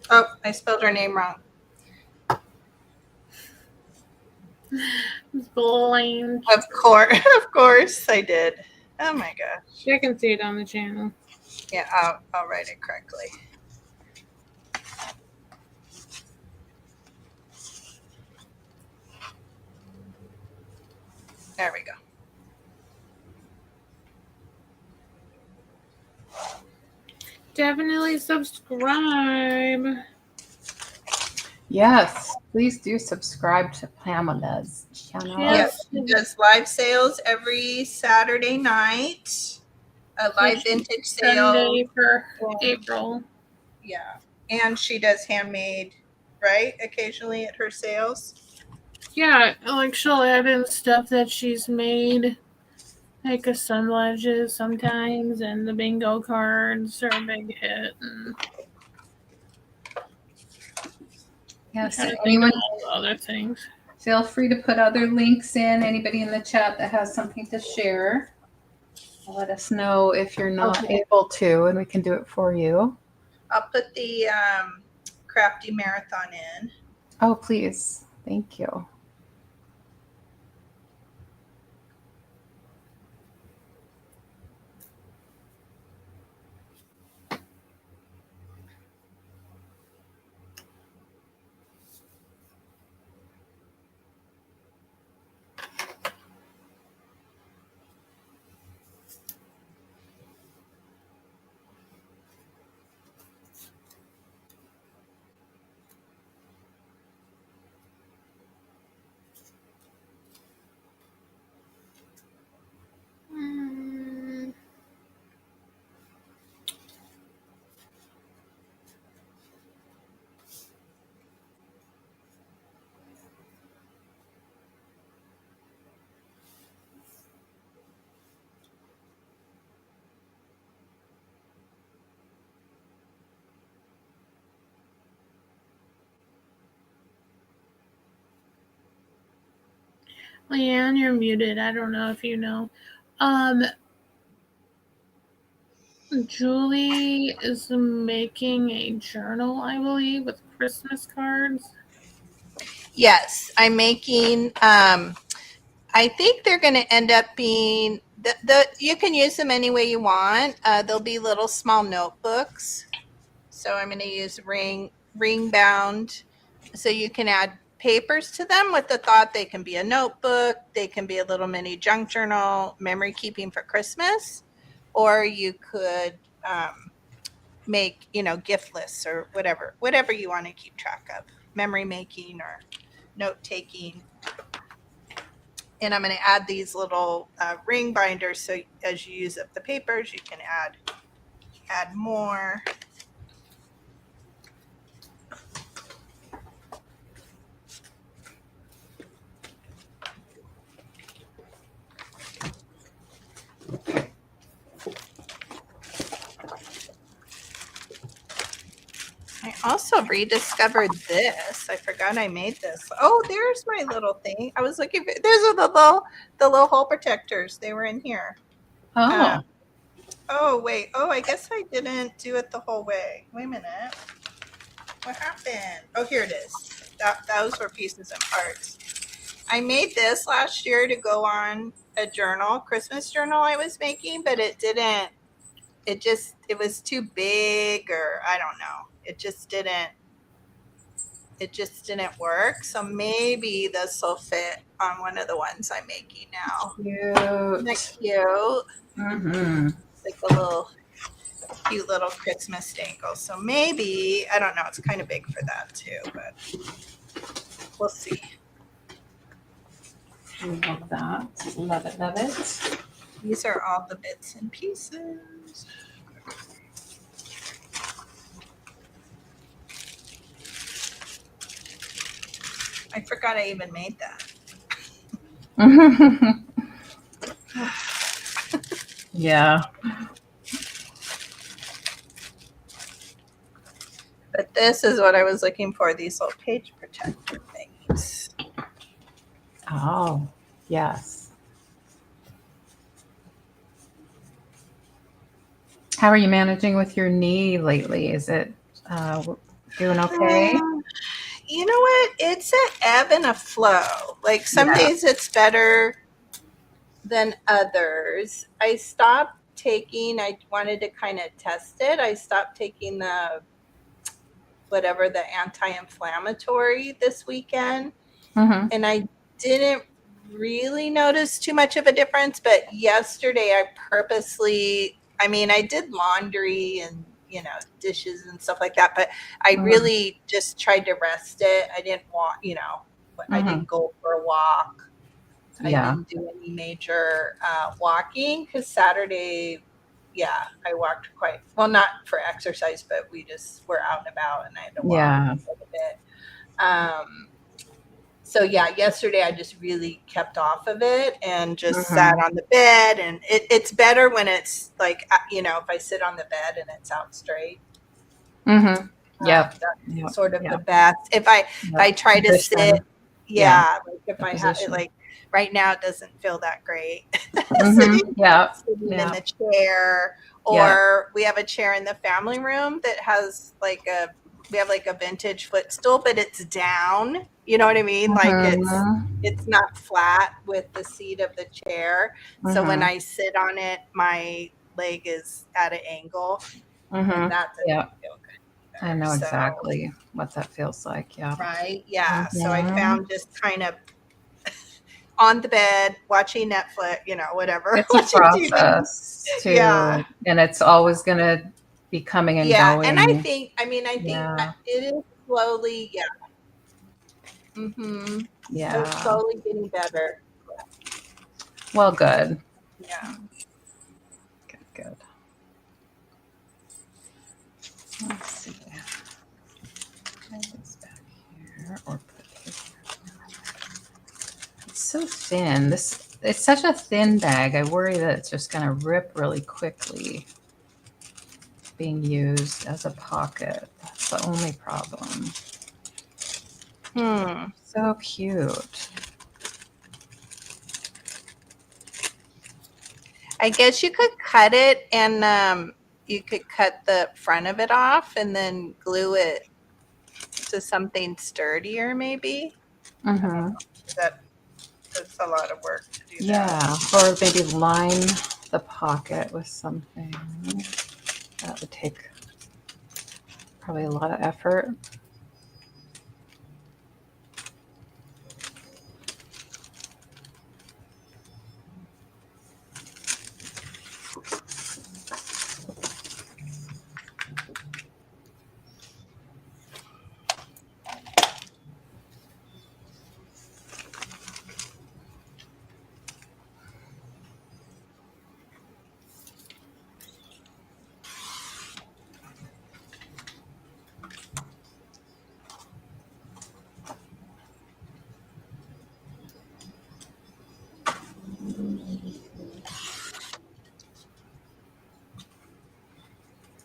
Speaker 4: Oh, I spelled her name wrong.
Speaker 3: Blind.
Speaker 4: Of course I did. Oh my gosh.
Speaker 3: I can see it on the channel.
Speaker 4: Yeah, I'll write it correctly. There we go.
Speaker 3: Definitely subscribe.
Speaker 1: Yes, please do subscribe to Pamela's channel.
Speaker 3: Yes.
Speaker 4: She does live sales every Saturday night. A live vintage sale.
Speaker 3: Sunday for April.
Speaker 4: Yeah. And she does handmade, right? Occasionally at her sales.
Speaker 3: Yeah, like she'll add in stuff that she's made, like assemblages sometimes, and the bingo cards are a big hit. And
Speaker 1: Yes,
Speaker 3: trying to think
Speaker 1: anyone
Speaker 3: of all the other things.
Speaker 1: feel free to put other links in. Anybody in the chat that has something to share, let us know if you're not able to, and we can do it for you.
Speaker 4: I'll put the Crafty Marathon in.
Speaker 1: Oh, please. Thank you.
Speaker 3: Leanne, you're muted. I don't know if you know. Julie is making a journal, I believe, with Christmas cards.
Speaker 4: Yes, I'm making. I think they're going to end up being the. You can use them any way you want. They'll be little small notebooks. So I'm going to use ring bound, so you can add papers to them with the thought they can be a notebook, they can be a little mini junk journal, memory keeping for Christmas, or you could make gift lists or whatever you want to keep track of, memory making or note taking. And I'm going to add these little ring binders, so as you use up the papers, you can add more. I also rediscovered this. I forgot I made this. Oh, there's my little thing. I was looking for. There's the little hole protectors. They were in here.
Speaker 1: Oh.
Speaker 4: Oh wait. Oh, I guess I didn't do it the whole way. Wait a minute. What happened? Oh, here it is. Those were pieces and parts. I made this last year to go on a journal, Christmas journal I was making, but it didn't. It was too big, or I don't know. It just didn't work. So maybe this will fit on one of the ones I'm making now.
Speaker 1: Cute.
Speaker 4: Isn't that cute?
Speaker 1: Mm-hmm.
Speaker 4: It's like a cute little Christmas dangle. So maybe, I don't know, it's kind of big for that too, but we'll see.
Speaker 1: Love that. Love it, love it.
Speaker 4: These are all the bits and pieces. I forgot I even made that.
Speaker 1: Yeah.
Speaker 4: But this is what I was looking for, these little page protector things.
Speaker 1: Oh, yes. How are you managing with your knee lately? Is it doing okay?
Speaker 4: You know what? It's an ebb and a flow. Like some days it's better than others. I wanted to kind of test it. I stopped taking the anti-inflammatory this weekend.
Speaker 1: Mm-hmm.
Speaker 4: And I didn't really notice too much of a difference. But yesterday I did laundry and dishes and stuff like that, but I really just tried to rest it. I didn't want, I didn't go for a walk. I didn't do any major walking, because Saturday, I walked not for exercise, but we just were out and about, and I had to walk a little bit. So yesterday I just really kept off of it and just sat on the bed, and it's better when it's like, if I sit on the bed and it's out straight.
Speaker 1: Mm-hmm.
Speaker 4: That's sort of the best. If I try to sit, like if I have it, like right now, it doesn't feel that great. Sitting in the chair, or we have a chair in the family room that has we have a vintage footstool, but it's down. You know what I mean? Like it's not flat with the seat of the chair. So when I sit on it, my leg is at an angle. And that doesn't feel good.
Speaker 1: I know exactly what that feels like. Yeah.
Speaker 4: Right. Yeah. So I found just kind of on the bed watching Netflix, whatever.
Speaker 1: It's a process too. Yeah. And it's always going to be coming and going.
Speaker 4: And I think it is slowly,
Speaker 1: Yeah.
Speaker 4: It's slowly getting better.
Speaker 1: Well, good.
Speaker 4: Yeah.
Speaker 1: Good. Let's see. Put this back here, or put this back here. It's so thin. It's such a thin bag. I worry that it's just going to rip really quickly. Being used as a pocket. That's the only problem. So cute.
Speaker 4: I guess you could cut it and you could cut the front of it off and then glue it to something sturdier, maybe.
Speaker 1: Mm-hmm.
Speaker 4: That's a lot of work to do that.
Speaker 1: Yeah, or maybe line the pocket with something. That would take probably a lot of effort.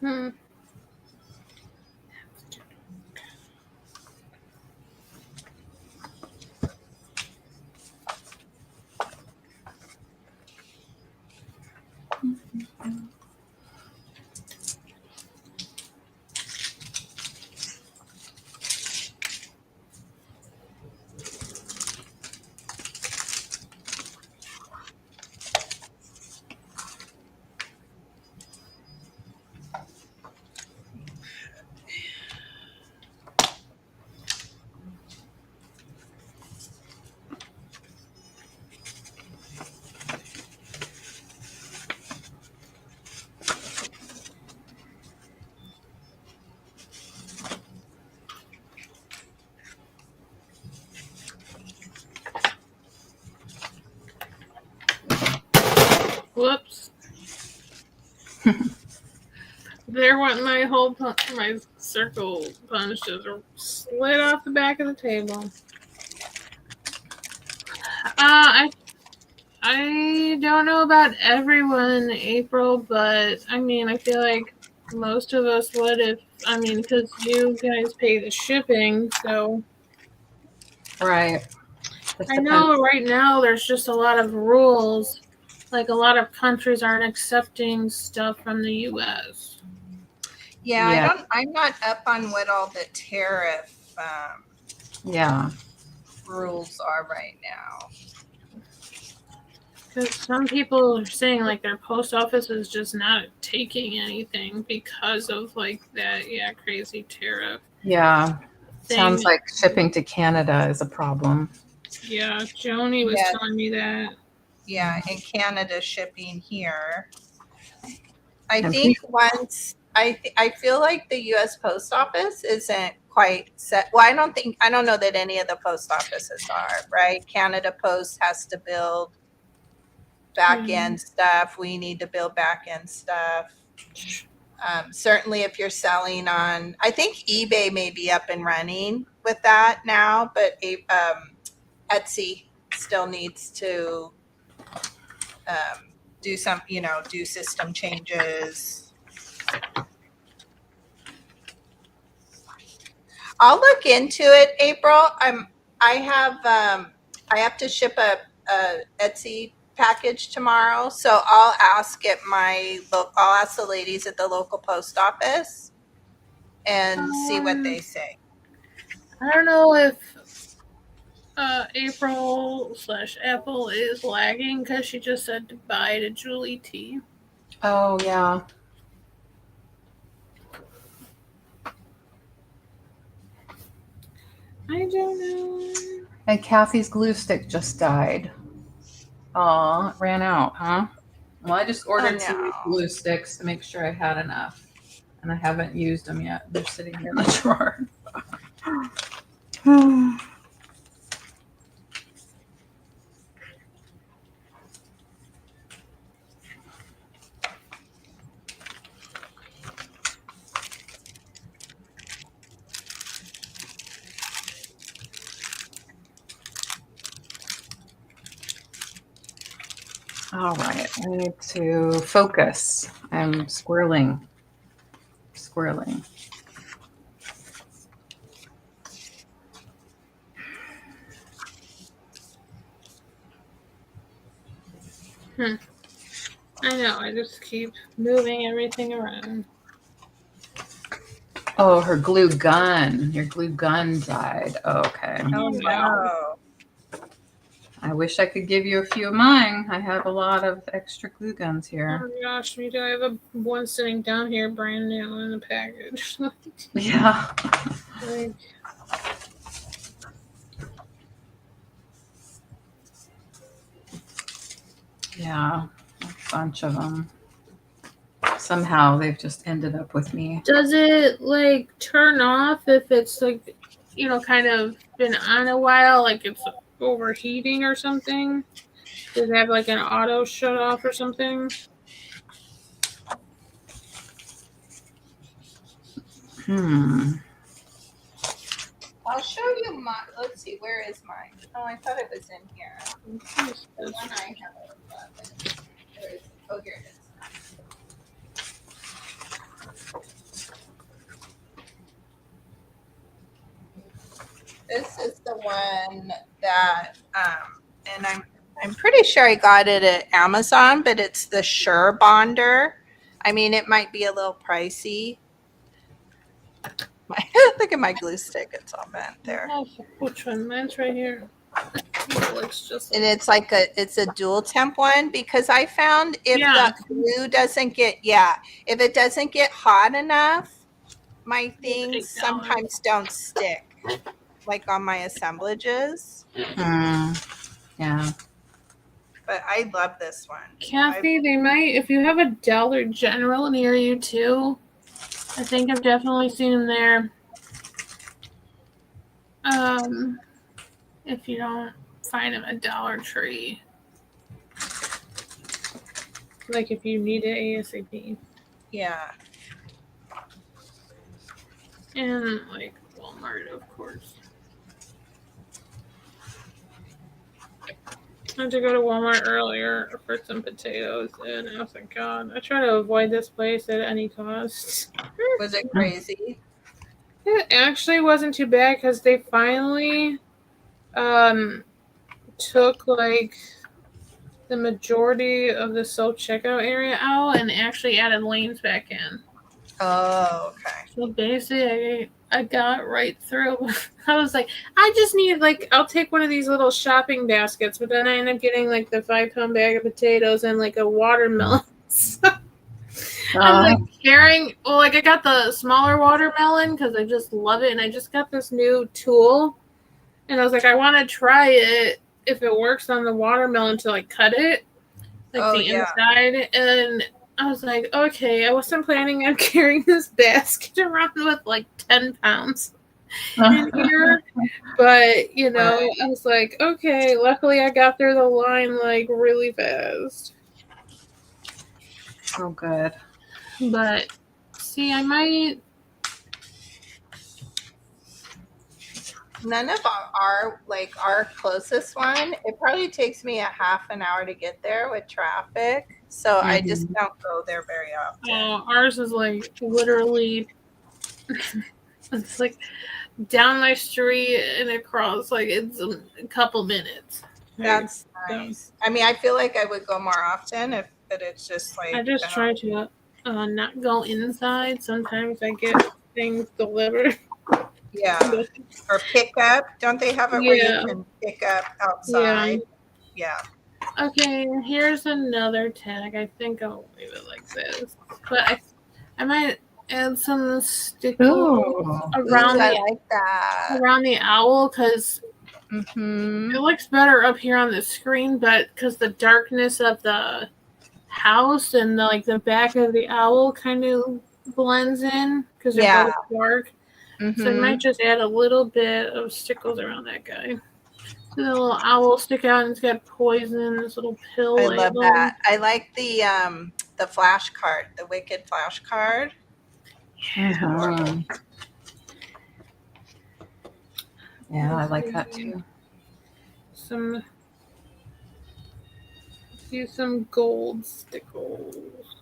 Speaker 3: Hmm. Whoops. There went my whole my circle punch just slid off the back of the table. I don't know about everyone in April, but I mean, I feel like most of us would if, I mean, because you guys pay the shipping, so.
Speaker 1: Right. Just
Speaker 3: I
Speaker 1: depends.
Speaker 3: know right now there's just a lot of rules. Like a lot of countries aren't accepting stuff from the U.S.
Speaker 4: Yeah,
Speaker 1: Yeah.
Speaker 4: I'm not up on what all the tariff
Speaker 1: Yeah.
Speaker 4: rules are right now.
Speaker 3: Because some people are saying like their post office is just not taking anything because of like that, crazy tariff
Speaker 1: Yeah.
Speaker 3: thing.
Speaker 1: Sounds like shipping to Canada is a problem.
Speaker 3: Yeah, Joni was
Speaker 4: Yes.
Speaker 3: telling me that.
Speaker 4: Yeah, in Canada shipping here. I
Speaker 1: And
Speaker 4: think once I feel like the U.S. Post Office isn't quite set. Well, I don't know that any of the post offices are, right? Canada Post has to build back end stuff. We need to build back end stuff. Certainly, if you're selling on, I think eBay may be up and running with that now, but Etsy still needs to do some, do system changes. I'll look into it, April. I have to ship a Etsy package tomorrow, so I'll ask the ladies at the local post office and see what they say.
Speaker 3: I don't know if April/Apple is lagging because she just said goodbye to Julie T.
Speaker 1: Oh, yeah.
Speaker 3: I don't know.
Speaker 1: And Kathy's glue stick just died. Aw, it ran out, huh? Well, I just ordered some
Speaker 4: no.
Speaker 1: glue sticks to make sure I had enough. And I haven't used them yet. They're sitting here in the drawer. All right, I need to focus. I'm squirreling.
Speaker 3: I know. I just keep moving everything around.
Speaker 1: Oh, her glue gun. Your glue gun died. Okay.
Speaker 3: Oh no.
Speaker 4: Oh,
Speaker 1: I wish I could give you a few of mine. I have a lot of extra glue guns
Speaker 3: Oh
Speaker 1: here.
Speaker 3: my gosh, me too. I have one sitting down here, brand new in the package.
Speaker 1: Yeah.
Speaker 3: Like,
Speaker 1: Yeah. A bunch of them. Somehow they've just ended up with me.
Speaker 3: does it like turn off if it's like, kind of been on a while, like it's overheating or something? Does it have like an auto shut off or something?
Speaker 4: I'll show you mine. Let's see, where is mine? Oh, I thought it was in here. The one I have. Where is it? Oh, here it is. This is the one that, and I'm pretty sure I got it at Amazon, but it's the Sure Bonder. I mean, it might be a little pricey. Look at my glue stick; it's all bent there.
Speaker 3: Oh, which one? Mine's right here. It looks just
Speaker 4: And it's like it's a dual temp one, because I found if
Speaker 3: Yeah.
Speaker 4: the glue doesn't get, if it doesn't get hot enough, my things
Speaker 3: take down.
Speaker 4: sometimes don't stick, like on my assemblages.
Speaker 1: Yeah.
Speaker 4: But I love this one.
Speaker 3: Kathy, they might, if you have a Dollar General near you too, I think I've definitely seen them there. If you don't find them at Dollar Tree. Like if you need it ASAP.
Speaker 4: Yeah.
Speaker 3: And like Walmart, of course. I had to go to Walmart earlier for some potatoes, and I was like, God, I try to avoid this place at any cost.
Speaker 4: Was it crazy?
Speaker 3: It actually wasn't too bad because they finally took like the majority of the self checkout area out and actually added lanes back in.
Speaker 4: Oh, okay.
Speaker 3: So basically, I got right through. I was like, I just need I'll take one of these little shopping baskets, but then I end up getting like the 5-pound bag of potatoes and like a watermelon. I'm like carrying. Well, like I got the smaller watermelon because I just love it, and I just got this new tool, and I was like, I want to try it if it works on the watermelon to like cut it, like the inside, and I was like, okay, I wasn't planning on carrying this basket around with like 10 pounds in here. But, I was like, okay, luckily I got through the line like really fast.
Speaker 1: Oh, good.
Speaker 3: But, see, I might.
Speaker 4: None of our closest one, it probably takes me a half an hour to get there with traffic. So I just don't go there very often.
Speaker 3: Ours is like literally, it's like down my street and across, like it's a couple minutes.
Speaker 4: That's nice. I mean, I feel like I would go more often but it's just like.
Speaker 3: I just try to not go inside. Sometimes I get things delivered.
Speaker 4: Yeah. Or pick up. Don't they have it where you can pick up outside? Yeah.
Speaker 3: Okay, here's another tag. I think I'll leave it like this. But I might add some stickers around around the owl because it looks better up here on the screen, but because the darkness of the house and the back of the owl kind of blends in because they're both dark. So I might just add a little bit of stickles around that guy. So the little owl stick out and it's got poison, this little pill.
Speaker 4: I love that. I like the flash card, the Wicked flash card.
Speaker 1: Yeah. Yeah, I like that too.
Speaker 3: Use some gold stickles.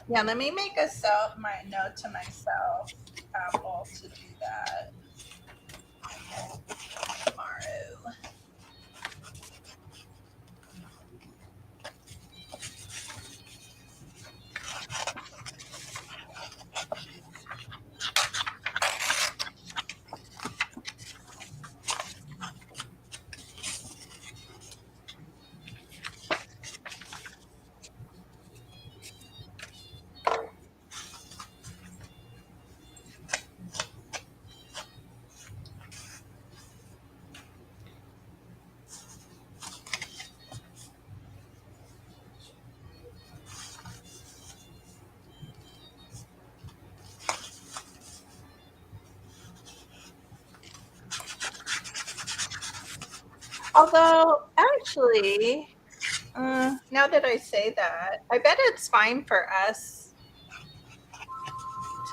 Speaker 4: Yeah, let me make my note to myself, Apple, to do that tomorrow. Although, actually, now that I say that, I bet it's fine for us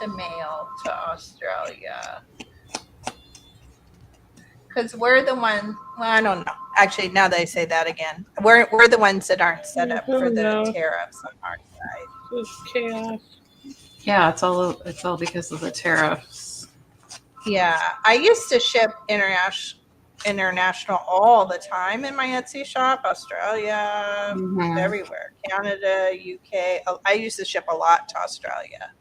Speaker 4: to mail to Australia. Because we're the one. Well, I don't know. Actually, now that I say that again, we're the ones that aren't set up for the tariffs on our side.
Speaker 3: It's chaos.
Speaker 1: Yeah, it's all because of the tariffs.
Speaker 4: Yeah, I used to ship international all the time in my Etsy shop. Australia,
Speaker 1: Mhm.
Speaker 4: everywhere, Canada, UK. I used to ship a lot to Australia.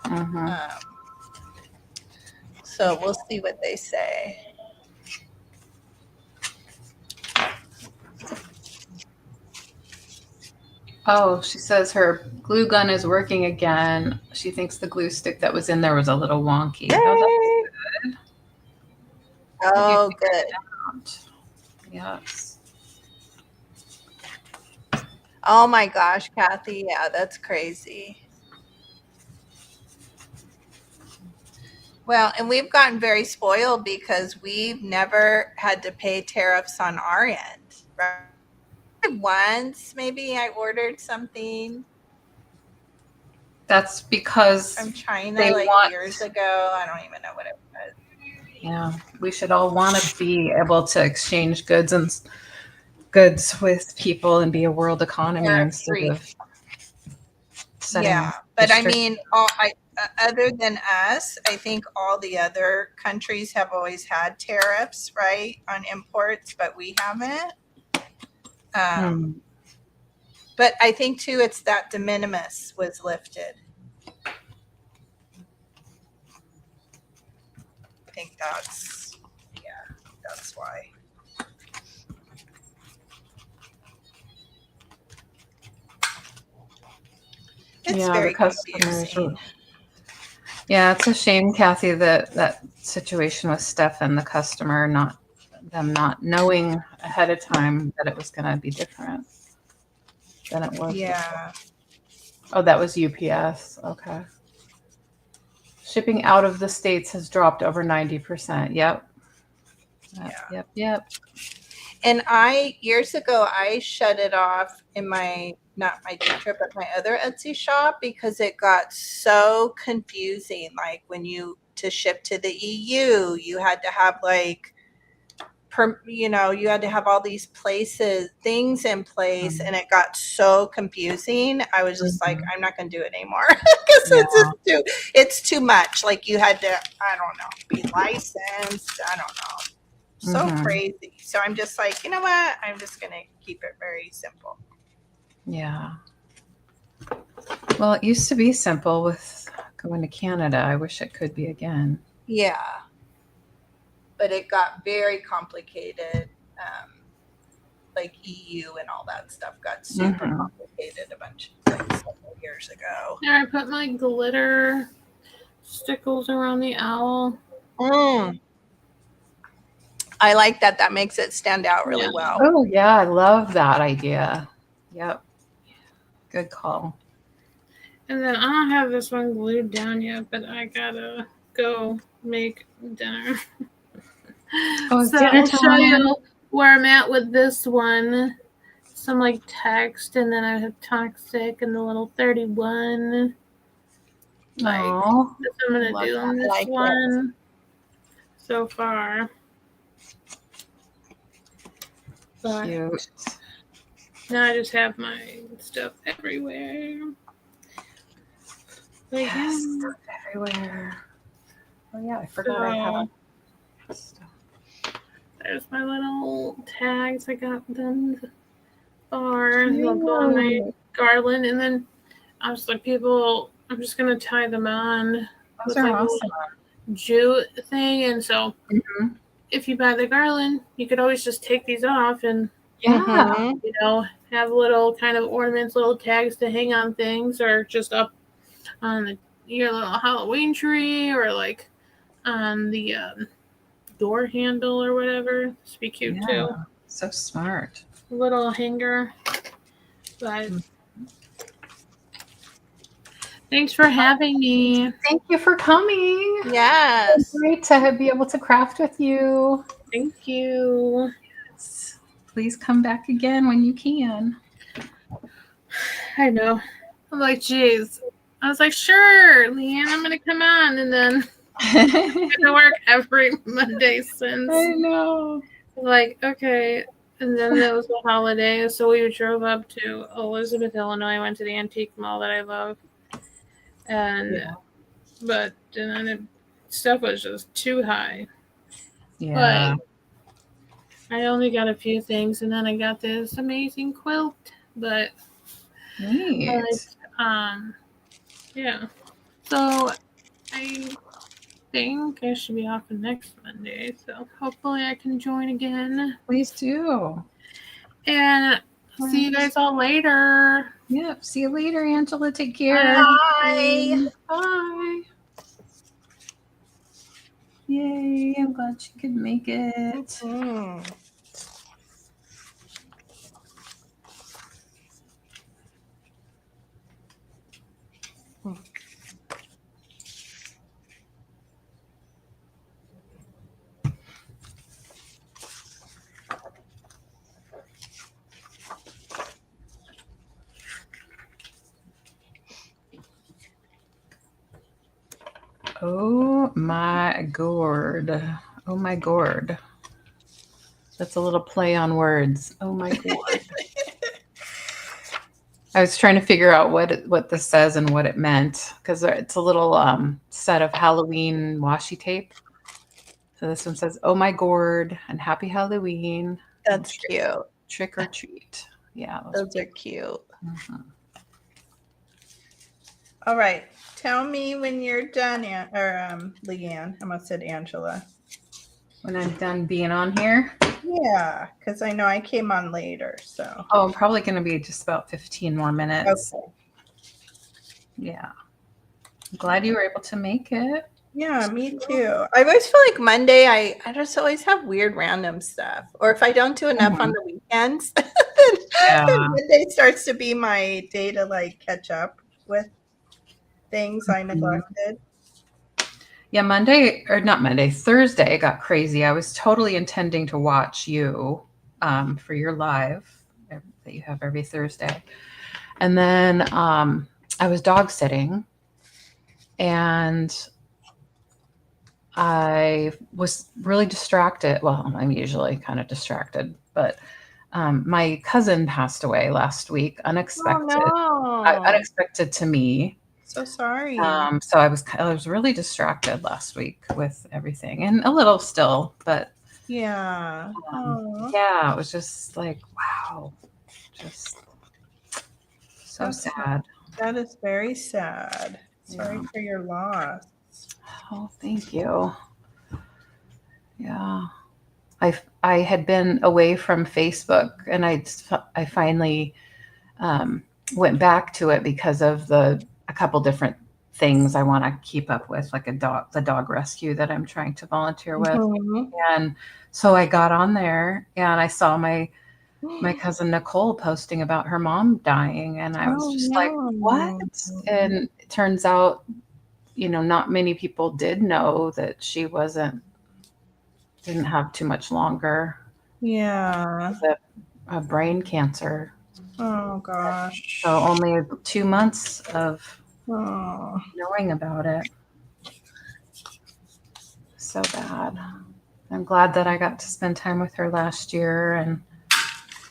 Speaker 1: Mhm.
Speaker 4: So we'll see what they say.
Speaker 1: Oh, she says her glue gun is working again. She thinks the glue stick that was in there was a little wonky.
Speaker 4: Yay!
Speaker 1: Oh, that's good.
Speaker 4: Oh, good.
Speaker 1: Out. Yes.
Speaker 4: Oh my gosh, Kathy. Yeah, that's crazy. Well, and we've gotten very spoiled because we've never had to pay tariffs on our end. Right? Once, maybe I ordered something
Speaker 1: That's because
Speaker 4: from China
Speaker 1: they
Speaker 4: like
Speaker 1: want,
Speaker 4: years ago. I don't even know what it was.
Speaker 1: yeah, we should all want to be able to exchange goods and goods with people and be a world economy
Speaker 4: Tariff
Speaker 1: instead
Speaker 4: free.
Speaker 1: of setting
Speaker 4: Yeah, but I
Speaker 1: restrict-
Speaker 4: mean, other than us, I think all the other countries have always had tariffs, right, on imports, but we haven't. But I think too, it's that de minimis was lifted. I think that's why. It's very confusing.
Speaker 1: Yeah, it's a shame, Kathy, that situation with Steph and the customer not knowing ahead of time that it was going to be different than it was.
Speaker 4: Yeah.
Speaker 1: Before. Oh, that was UPS. Okay. Shipping out of the States has dropped over 90%. Yep. Yep.
Speaker 4: And years ago, I shut it off in not my Dream Trip, but my other Etsy shop because it got so confusing. Like to ship to the EU, you had to have you had to have all these things in place, and it got so confusing. I was just like, I'm not going to do it anymore because it's too much. Like you had to, I don't know, be licensed. I don't know. So crazy. So I'm just like, you know what? I'm just going to keep it very simple.
Speaker 1: Yeah. Well, it used to be simple with going to Canada. I wish it could be again.
Speaker 4: Yeah. But it got very complicated. Like EU and all that stuff got super complicated a bunch of several years ago.
Speaker 3: Yeah, I put my glitter stickles around the owl.
Speaker 4: I like that. That makes it stand out really well.
Speaker 1: Oh, yeah. I love that idea. Yep. Good call.
Speaker 3: And then I don't have this one glued down yet, but I gotta go make dinner.
Speaker 1: Oh,
Speaker 3: so
Speaker 1: dinner
Speaker 3: I'll show you where I'm at with this one. Some like text, and then I have toxic and the little 31. Like, that's what I'm gonna do on this one so far. But
Speaker 1: cute.
Speaker 3: now I just have my stuff everywhere.
Speaker 1: Yes, stuff everywhere. Oh yeah, I forgot I have stuff.
Speaker 3: There's my little tags I got them for. They'll go on my garland, and then I was like, I'm just gonna tie them on
Speaker 1: Those
Speaker 3: with
Speaker 1: are
Speaker 3: like
Speaker 1: awesome.
Speaker 3: a jute thing, and so if you buy the garland, you could always just take these off and have little kind of ornaments, little tags to hang on things, or just up on your little Halloween tree, or like on the door handle or whatever. This would be cute too.
Speaker 1: So smart.
Speaker 3: A little hanger. But thanks for having me.
Speaker 1: Thank you for coming.
Speaker 4: Yes.
Speaker 1: It's great to be able to craft with you.
Speaker 3: Thank you.
Speaker 1: Yes. please come back again when you can.
Speaker 3: I know. I'm like, geez. I was like, sure, Leanne, I'm gonna come on, and then I to work every Monday since.
Speaker 1: I know.
Speaker 3: Like, okay. And then there was the holiday, so we drove up to Elizabeth, Illinois. Went to the antique mall that I love, and but then stuff was just too high.
Speaker 1: Yeah.
Speaker 3: But I only got a few things, and then I got this amazing quilt. But
Speaker 1: Neat.
Speaker 3: yeah. So I think I should be off next Monday, so hopefully I can join again.
Speaker 1: Please do.
Speaker 3: And see you guys all later.
Speaker 1: Yep. See you later, Angela. Take care.
Speaker 4: Bye.
Speaker 1: Bye. Yay. I'm glad she could make it.
Speaker 4: Mm.
Speaker 1: Oh my gourd. Oh my gourd. That's a little play on words. Oh my gourd. I was trying to figure out what this says and what it meant because it's a little set of Halloween washi tape. So this one says, "Oh my gourd" and "Happy Halloween."
Speaker 4: That's cute.
Speaker 1: Trick or treat. Yeah.
Speaker 4: Those are cute.
Speaker 1: Mhm.
Speaker 4: All right. Tell me when you're done, Leanne. I almost said Angela.
Speaker 1: When I'm done being on here.
Speaker 4: Yeah, because I know I came on later. So.
Speaker 1: Oh, I'm probably going to be just about 15 more minutes.
Speaker 4: Okay.
Speaker 1: Yeah. I'm glad you were able to make it.
Speaker 4: Yeah, me too. I always feel like Monday, I just always have weird random stuff. Or if I don't do enough on the weekends, then Monday starts to be my day to like catch up with things I neglected.
Speaker 1: Yeah, Thursday got crazy. I was totally intending to watch you for your live that you have every Thursday. And then I was dog sitting and I was really distracted. Well, I'm usually kind of distracted, but my cousin passed away last week, unexpected.
Speaker 4: Oh, no.
Speaker 1: Unexpected to me.
Speaker 4: So sorry.
Speaker 1: So I was really distracted last week with everything, and a little still, but
Speaker 4: yeah.
Speaker 1: Yeah, it was just like, wow, just so sad.
Speaker 4: That is very sad. Sorry for your loss.
Speaker 1: Oh, thank you. Yeah. I had been away from Facebook, and I finally went back to it because of a couple different things I want to keep up with, like the dog rescue that I'm trying to volunteer with.
Speaker 4: Mm-hmm.
Speaker 1: And so I got on there and I saw my cousin Nicole posting about her mom dying, and I was just like, what? And it turns out, not many people did know that she didn't have too much longer.
Speaker 4: Yeah.
Speaker 1: A brain cancer.
Speaker 4: Oh gosh.
Speaker 1: So only 2 months of knowing about it. So bad. I'm glad that I got to spend time with her last year, and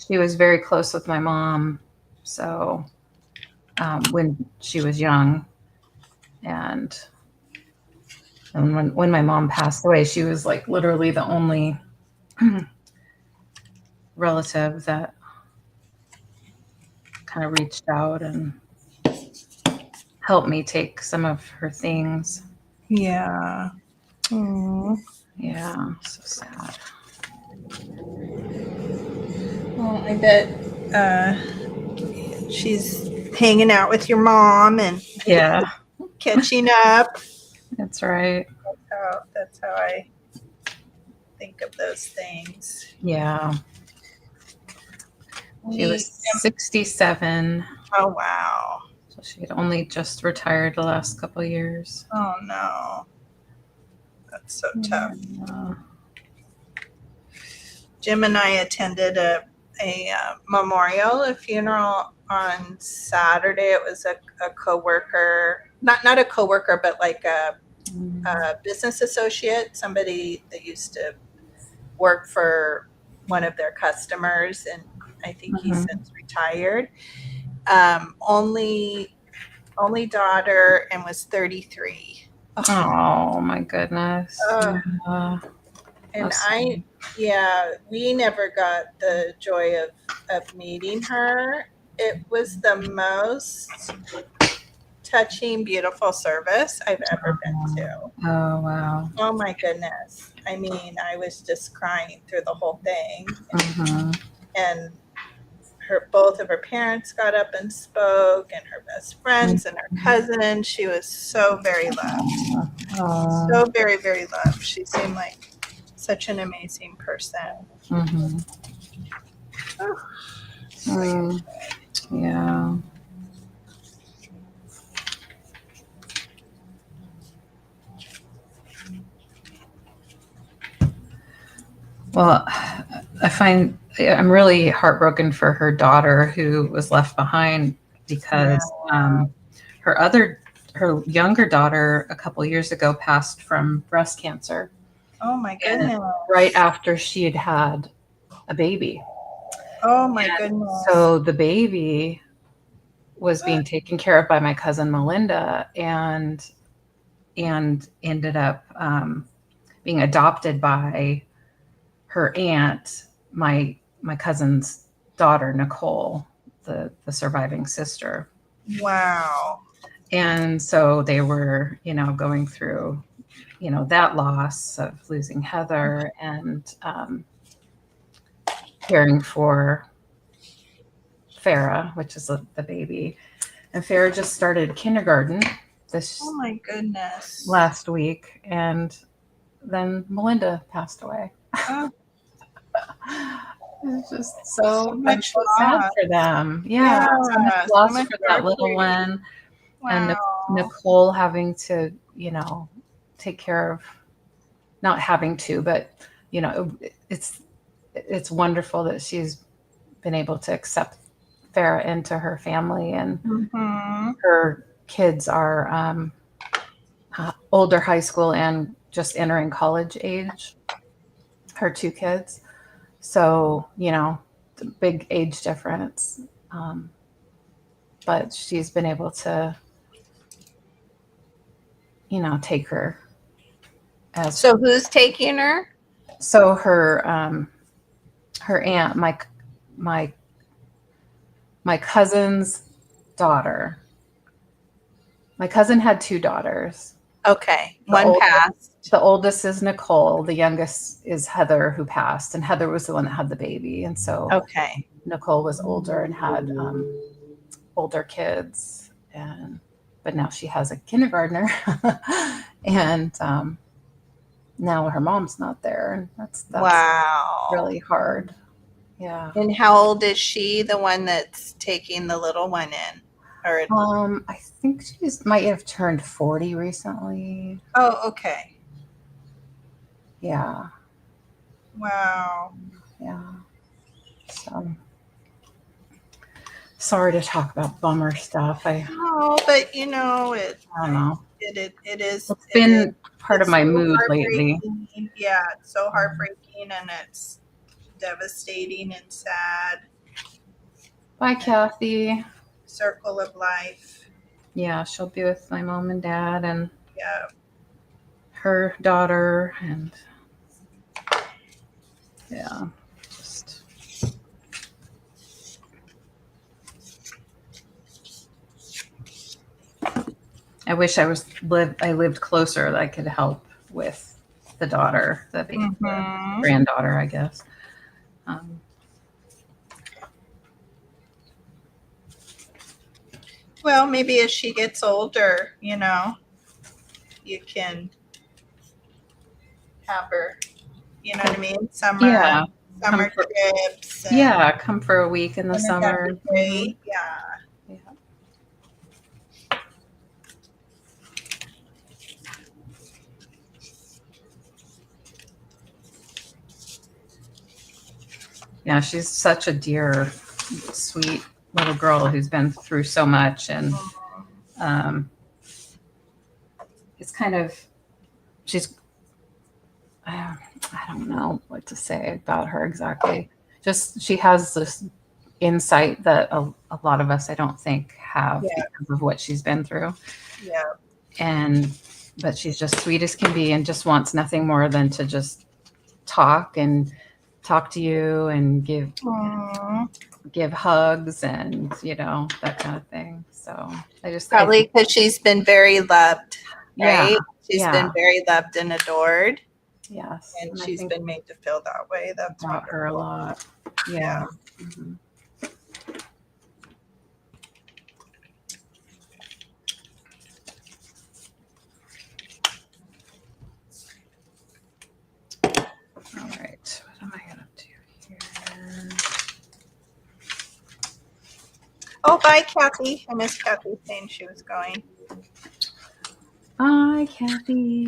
Speaker 1: she was very close with my mom. So when she was young, and when my mom passed away, she was like literally the only relative that kind of reached out and helped me take some of her things.
Speaker 4: Yeah. Aww.
Speaker 1: Yeah, so sad.
Speaker 4: Well, I bet she's hanging out with your mom and catching up.
Speaker 1: That's right.
Speaker 4: That's how I think of those things.
Speaker 1: Yeah. She was 67.
Speaker 4: Oh, wow.
Speaker 1: So she had only just retired the last couple of years.
Speaker 4: Oh, no. That's so tough.
Speaker 1: Yeah.
Speaker 4: Jim and I attended a memorial, a funeral on Saturday. It was a coworker, not a coworker, but like a business associate, somebody that used to work for one of their customers, and I think he's since retired. Only daughter, and was 33.
Speaker 1: Oh my goodness.
Speaker 4: And
Speaker 1: That's
Speaker 4: we never got the joy of meeting her. It was the most touching, beautiful service I've ever been to.
Speaker 1: Oh wow.
Speaker 4: Oh my goodness. I mean, I was just crying through the whole thing. And both of her parents got up and spoke, and her best friends and her cousin. She was so very loved. So very, very loved. She seemed like such an amazing person.
Speaker 1: Yeah. Well, I find I'm really heartbroken for her daughter who was left behind because her younger daughter a couple years ago passed from breast cancer.
Speaker 4: Oh my goodness.
Speaker 1: Right after she had had a baby.
Speaker 4: Oh my goodness.
Speaker 1: So the baby was being taken care of by my cousin Melinda and ended up being adopted by her aunt, my cousin's daughter, Nicole, the surviving sister.
Speaker 4: Wow.
Speaker 1: And so they were, going through, that loss of losing Heather and caring for Farah, which is the baby. And Farah just started kindergarten
Speaker 4: oh my goodness.
Speaker 1: last week, and then Melinda passed away.
Speaker 4: Oh.
Speaker 1: It's just so
Speaker 4: much
Speaker 1: sad
Speaker 4: loss
Speaker 1: for them. Yeah, so much loss for that little one.
Speaker 4: Wow.
Speaker 1: And Nicole having to, take care of, not having to, but, it's wonderful that she's been able to accept Farah into her family, and her kids are older high school and just entering college age, her two kids. So, the big age difference. But she's been able to, take her as.
Speaker 4: So who's taking her?
Speaker 1: So her aunt, my cousin's daughter. My cousin had two daughters.
Speaker 4: Okay. One passed.
Speaker 1: The oldest is Nicole. The youngest is Heather, who passed. And Heather was the one that had the baby. And so Nicole was older and had older kids. But now she has a kindergartner. And now her mom's not there. And that's
Speaker 4: wow.
Speaker 1: really hard. Yeah.
Speaker 4: And how old is she, the one that's taking the little one in? Or
Speaker 1: I think she might have turned 40 recently.
Speaker 4: Oh, okay.
Speaker 1: Yeah.
Speaker 4: Wow.
Speaker 1: Yeah. So sorry to talk about bummer stuff.
Speaker 4: No, but
Speaker 1: I don't know.
Speaker 4: It is.
Speaker 1: It's been part of my mood lately.
Speaker 4: Yeah, it's so heartbreaking, and it's devastating and sad.
Speaker 1: Bye, Kathy.
Speaker 4: Circle of life.
Speaker 1: Yeah, she'll be with my mom and dad and her daughter, and just I wish I lived closer, that I could help with the daughter, the granddaughter, I guess.
Speaker 4: Well, maybe as she gets older, you can have her, you know what I mean? Summer trips.
Speaker 1: Come for a week in the summer.
Speaker 4: Great. Yeah.
Speaker 1: Yeah, she's such a dear, sweet little girl who's been through so much, and um, it's kind of she's I don't know what to say about her exactly. Just she has this insight that a lot of us, I don't think, have
Speaker 4: Yeah.
Speaker 1: because of what she's been through.
Speaker 4: Yeah.
Speaker 1: And but she's just sweet as can be, and just wants nothing more than to just talk to you and give hugs and that kind of thing. So I
Speaker 4: Probably because she's been very loved,
Speaker 1: yeah,
Speaker 4: right? She's
Speaker 1: yeah.
Speaker 4: been very loved and adored,
Speaker 1: Yes,
Speaker 4: and
Speaker 1: I
Speaker 4: she's
Speaker 1: think
Speaker 4: been made to feel that way. That's
Speaker 1: about her a
Speaker 4: wonderful.
Speaker 1: lot. Yeah. Mhm. All right, what am I gonna do here?
Speaker 4: Oh, bye, Kathy. I miss Kathy saying she was going.
Speaker 1: Hi, Kathy.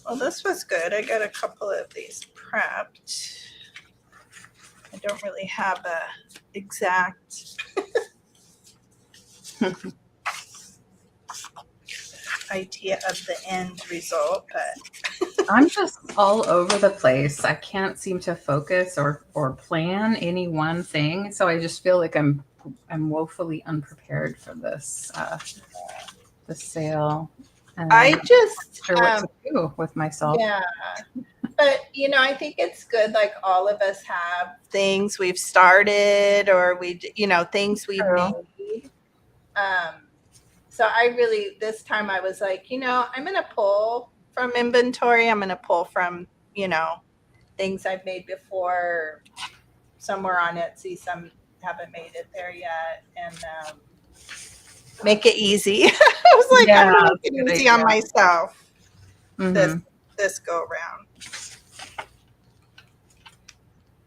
Speaker 4: Well, this was good. I got a couple of these prepped. I don't really have a exact idea of the end result, but
Speaker 1: I'm just all over the place. I can't seem to focus or plan any one thing, so I just feel like I'm woefully unprepared for this sale. And
Speaker 4: I
Speaker 1: I'm not
Speaker 4: just
Speaker 1: sure what to do with myself.
Speaker 4: yeah. But I think it's good. Like all of us have things we've started or things we've
Speaker 1: True.
Speaker 4: made. So I really this time I was like, I'm gonna pull from inventory. I'm gonna pull from things I've made before, somewhere on Etsy. Some haven't made it there yet, and make it easy. I was like, I'm gonna make it easy on myself this go around.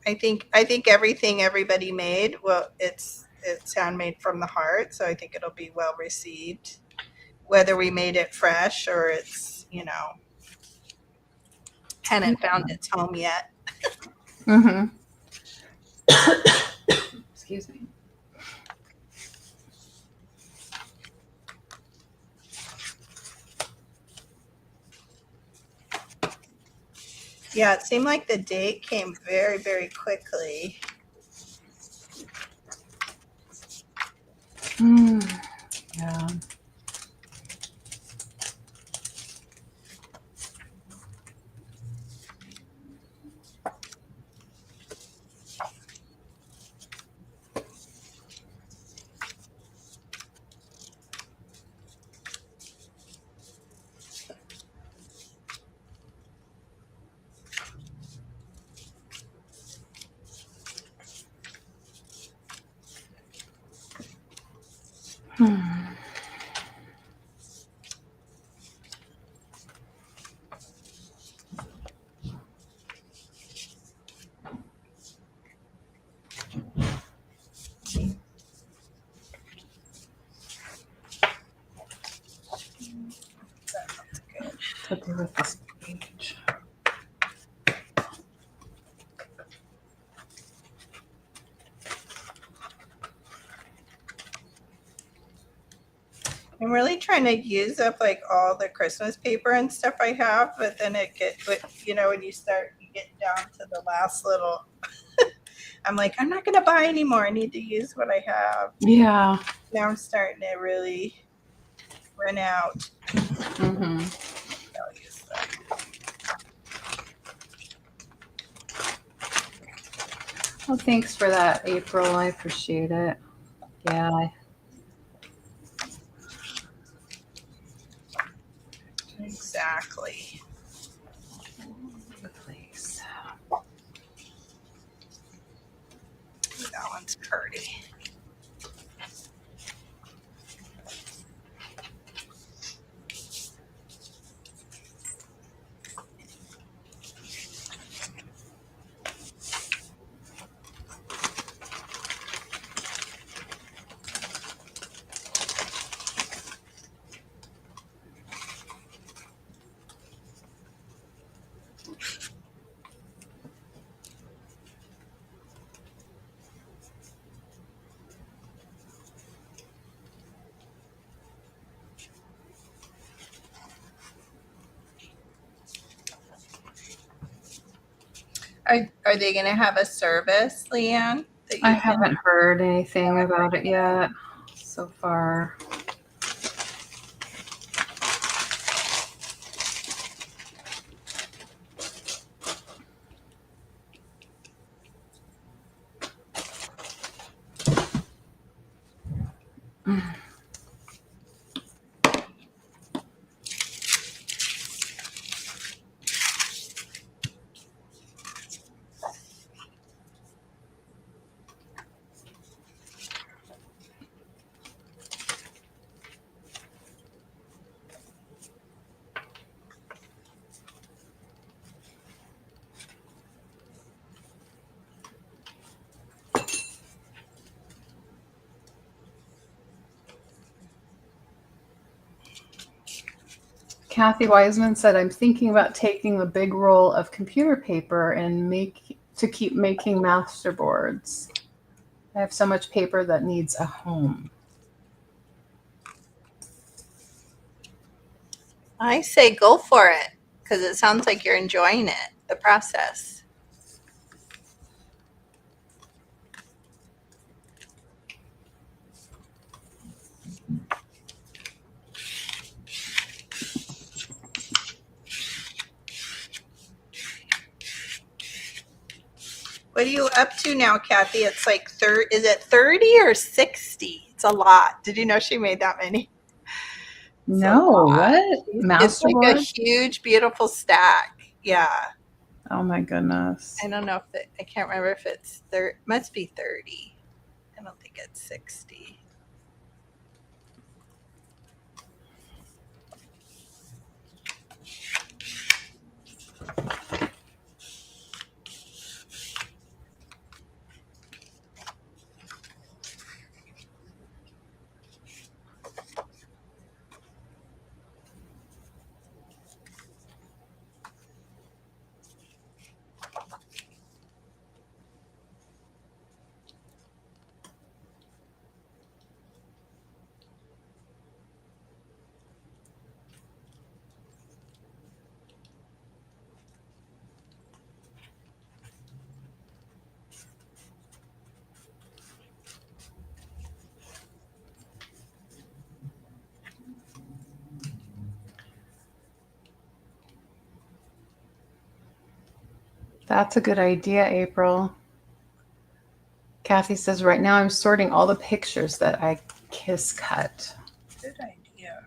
Speaker 4: I think everything everybody made, well, it's handmade from the heart, so I think it'll be well received, whether we made it fresh or it's hadn't found its home yet.
Speaker 1: Mm-hmm. Excuse me.
Speaker 4: Yeah, it seemed like the date came very, very quickly.
Speaker 1: Yeah. What to do with this page?
Speaker 4: I'm really trying to use up like all the Christmas paper and stuff I have, but then when you get down to the last little, I'm like, I'm not gonna buy anymore. I need to use what I have.
Speaker 1: Yeah.
Speaker 4: Now I'm starting to really run out.
Speaker 1: Mm-hmm.
Speaker 4: I'll use that.
Speaker 1: Well, thanks for that, April. I appreciate it. Yeah.
Speaker 4: Exactly.
Speaker 1: Place.
Speaker 4: That one's pretty. Are they going to have a service, Leanne? That you
Speaker 1: I
Speaker 4: can-
Speaker 1: haven't heard anything about it yet so far. Kathy Wiseman said, "I'm thinking about taking the big roll of computer paper and keep making masterboards. I have so much paper that needs a home."
Speaker 4: I say go for it because it sounds like you're enjoying it, the process. What are you up to now, Kathy? It's like is it 30 or 60? It's a lot. Did you know she made that many?
Speaker 1: No, what?
Speaker 4: It's like a
Speaker 1: Masterboard?
Speaker 4: huge, beautiful stack. Yeah.
Speaker 1: Oh my goodness.
Speaker 4: I don't know if I can't remember if it's must be 30. I don't think it's 60.
Speaker 1: That's a good idea, April. Kathy says, "Right now I'm sorting all the pictures that I kiss cut."
Speaker 4: Good idea.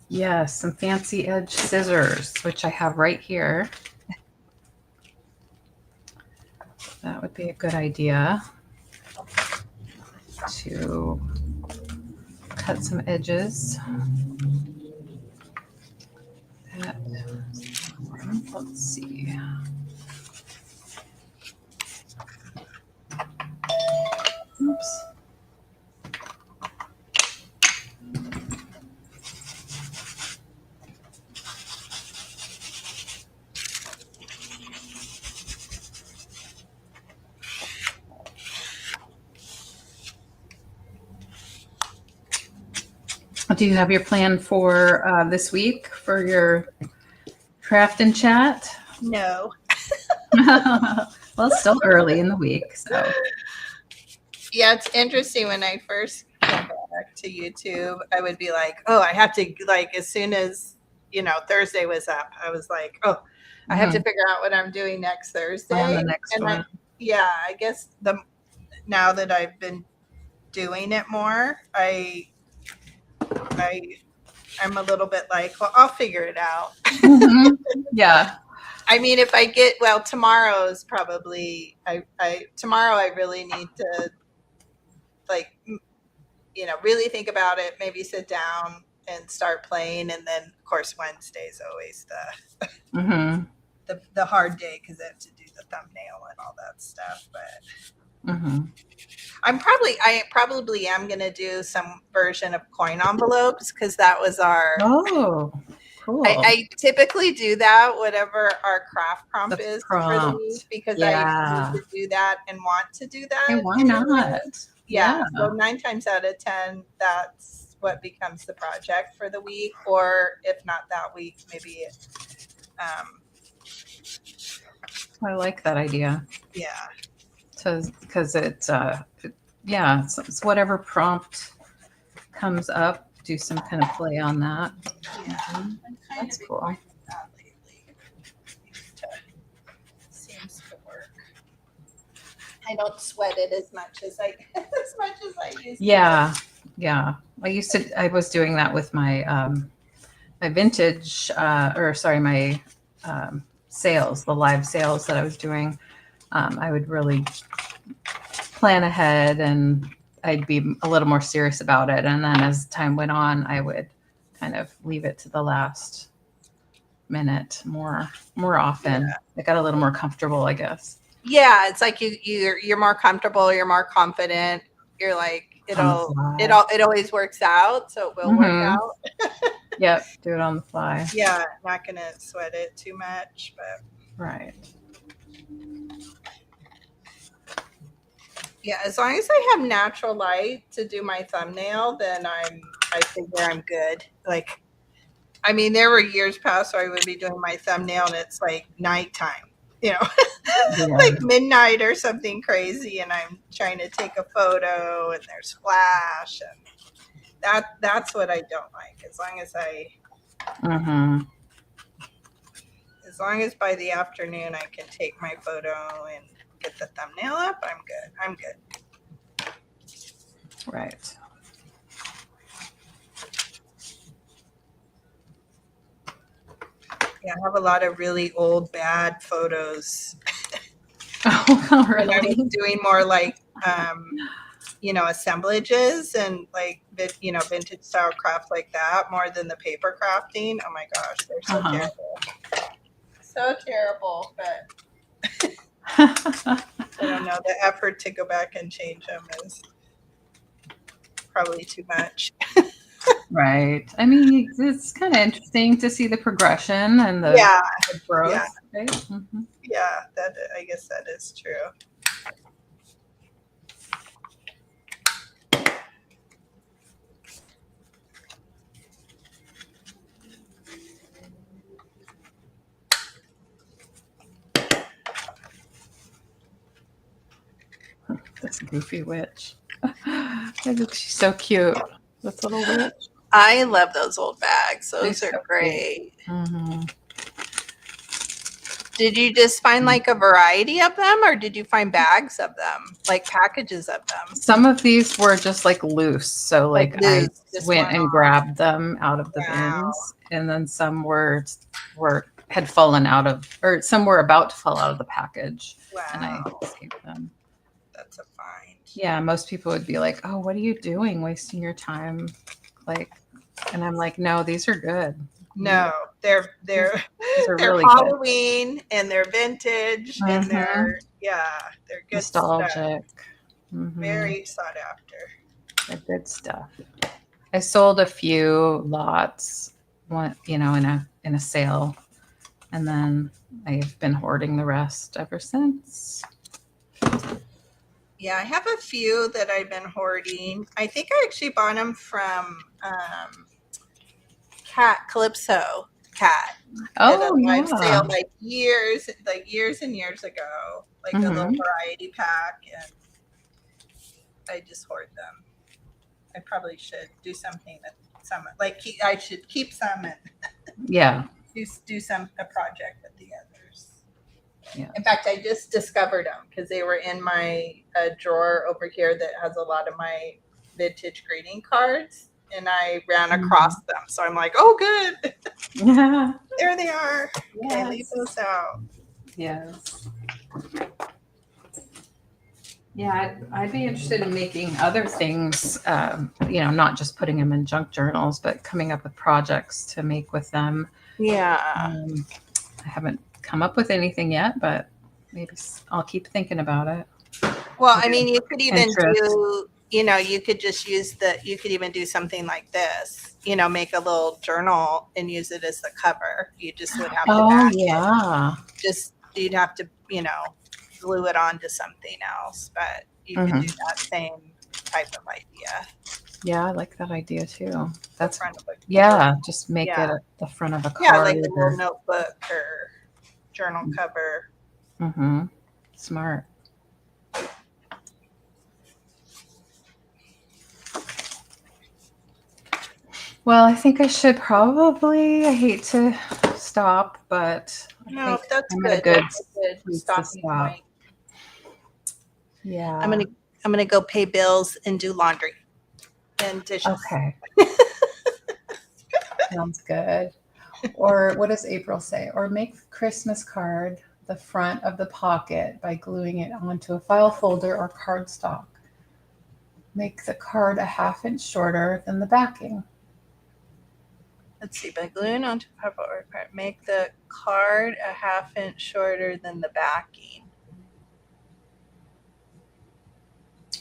Speaker 1: Yes, some fancy edge scissors, which I have right here. That would be a good idea to cut some edges. Let's see. Oops. Do you have your plan for this week for your craft and chat?
Speaker 4: No.
Speaker 1: Well, it's still early in the week, so.
Speaker 4: Yeah, it's interesting. When I first came back to YouTube, I would be like, oh, I have to, like, as soon as, Thursday was up, I was like, oh, I have to figure out what I'm doing next Thursday.
Speaker 1: Plan the next
Speaker 4: and
Speaker 1: one.
Speaker 4: I guess now that I've been doing it more, I'm a little bit like, well, I'll figure it out.
Speaker 1: Mhm. Yeah.
Speaker 4: I mean, if I tomorrow's probably, tomorrow I really need to, like, really think about it, maybe sit down and start playing. And then of course Wednesday's always the hard day because I have to do the thumbnail and all that stuff. But I probably am going to do some version of coin envelopes because that was our,
Speaker 1: Oh, cool.
Speaker 4: I typically do that, whatever our craft prompt is for the week, because I need to do that and want to do that.
Speaker 1: Hey, why not?
Speaker 4: Yeah. So 9 times out of 10, that's what becomes the project for the week. Or if not that week, maybe
Speaker 1: I like that idea.
Speaker 4: Yeah.
Speaker 1: So, because it's whatever prompt comes up, do some kind of play on that.
Speaker 4: Yeah. I'm kind
Speaker 1: That's
Speaker 4: of
Speaker 1: cool.
Speaker 4: enjoying that lately. Seems to work. I don't sweat it as much as I used to.
Speaker 1: Yeah, yeah. I was doing that with my my vintage, my sales, the live sales that I was doing. I would really plan ahead and I'd be a little more serious about it. And then as time went on, I would kind of leave it to the last minute more often.
Speaker 4: Yeah.
Speaker 1: I got a little more comfortable, I guess.
Speaker 4: Yeah, it's like you're more comfortable, you're more confident. You're like it always works out, so it will work out.
Speaker 1: Yep, do it on the fly.
Speaker 4: Yeah, not gonna sweat it too much, but
Speaker 1: Right.
Speaker 4: yeah, as long as I have natural light to do my thumbnail, then I figure I'm good. Like, I mean, there were years past where I would be doing my thumbnail and it's like nighttime, you know, like midnight or something crazy, and I'm trying to take a photo and there's flash, and that's what I don't like. As long as by the afternoon I can take my photo and get the thumbnail up, I'm good.
Speaker 1: Right.
Speaker 4: Yeah, I have a lot of really old, bad photos.
Speaker 1: Oh,
Speaker 4: And I
Speaker 1: really?
Speaker 4: was doing more like, assemblages and like, vintage style craft like that more than the paper crafting. Oh my gosh, they're so terrible. So terrible, but I don't know. The effort to go back and change them is probably too much.
Speaker 1: Right. I mean, it's kind of interesting to see the progression and the growth.
Speaker 4: Yeah.
Speaker 1: Right? Mm-hmm.
Speaker 4: Yeah, I guess that is true.
Speaker 1: This goofy witch. I think she's so cute. This little witch.
Speaker 4: I love those old bags. Those
Speaker 1: They're
Speaker 4: are
Speaker 1: so
Speaker 4: great.
Speaker 1: Mm-hmm.
Speaker 4: Did you just find like a variety of them, or did you find bags of them, like packages of them?
Speaker 1: Some of these were just like loose. So like I
Speaker 4: Just
Speaker 1: went and
Speaker 4: one-off.
Speaker 1: grabbed them out of the bins. And then some had fallen out of, or some were about to fall out of the package.
Speaker 4: Wow.
Speaker 1: And I escaped them.
Speaker 4: That's a find.
Speaker 1: Yeah, most people would be like, "Oh, what are you doing? Wasting your time?" Like, and I'm like, "No, these are good.
Speaker 4: No, they're
Speaker 1: These are really
Speaker 4: Halloween good. And they're vintage and they're good
Speaker 1: nostalgic,
Speaker 4: stuff. Very sought after.
Speaker 1: They're good stuff." I sold a few lots, in a sale, and then I've been hoarding the rest ever since.
Speaker 4: Yeah, I have a few that I've been hoarding. I think I actually bought them from Calypso Cat.
Speaker 1: Oh,
Speaker 4: live sale like years and years ago, like a little variety pack, and I just hoard them. I probably should do something that I should keep some and do a project with the others. Yeah. In fact, I just discovered them because they were in my drawer over here that has a lot of my vintage greeting cards, and I ran across them. So I'm like, oh, good.
Speaker 1: Yeah.
Speaker 4: There they are.
Speaker 1: Yes.
Speaker 4: Okay, leave those out.
Speaker 1: Yes. Yeah, I'd be interested in making other things, not just putting them in junk journals, but coming up with projects to make with them.
Speaker 4: Yeah.
Speaker 1: I haven't come up with anything yet, but maybe I'll keep thinking about it.
Speaker 4: Well, I mean, you could even you could just you could even do something like this, make a little journal and use it as the cover. You just would have to back it. You'd have to, glue it onto something else, but you can do that same type of idea.
Speaker 1: Yeah, I like that idea too. That's just make it at the front of a card.
Speaker 4: Yeah, like a little notebook or journal cover.
Speaker 1: Mm-hmm. Smart. Well, I think I should probably. I hate to stop, but I
Speaker 4: No,
Speaker 1: think
Speaker 4: that's
Speaker 1: I'm at a
Speaker 4: good.
Speaker 1: good
Speaker 4: That's a good
Speaker 1: place to
Speaker 4: stopping
Speaker 1: stop.
Speaker 4: point.
Speaker 1: Yeah.
Speaker 4: I'm gonna go pay bills and do laundry and dishes.
Speaker 1: Okay. Sounds good. Or what does April say? Or make the Christmas card the front of the pocket by gluing it onto a file folder or cardstock. Make the card a half-inch shorter than the backing.
Speaker 4: Let's see, by gluing onto paper or card, make the card a half-inch shorter than the backing.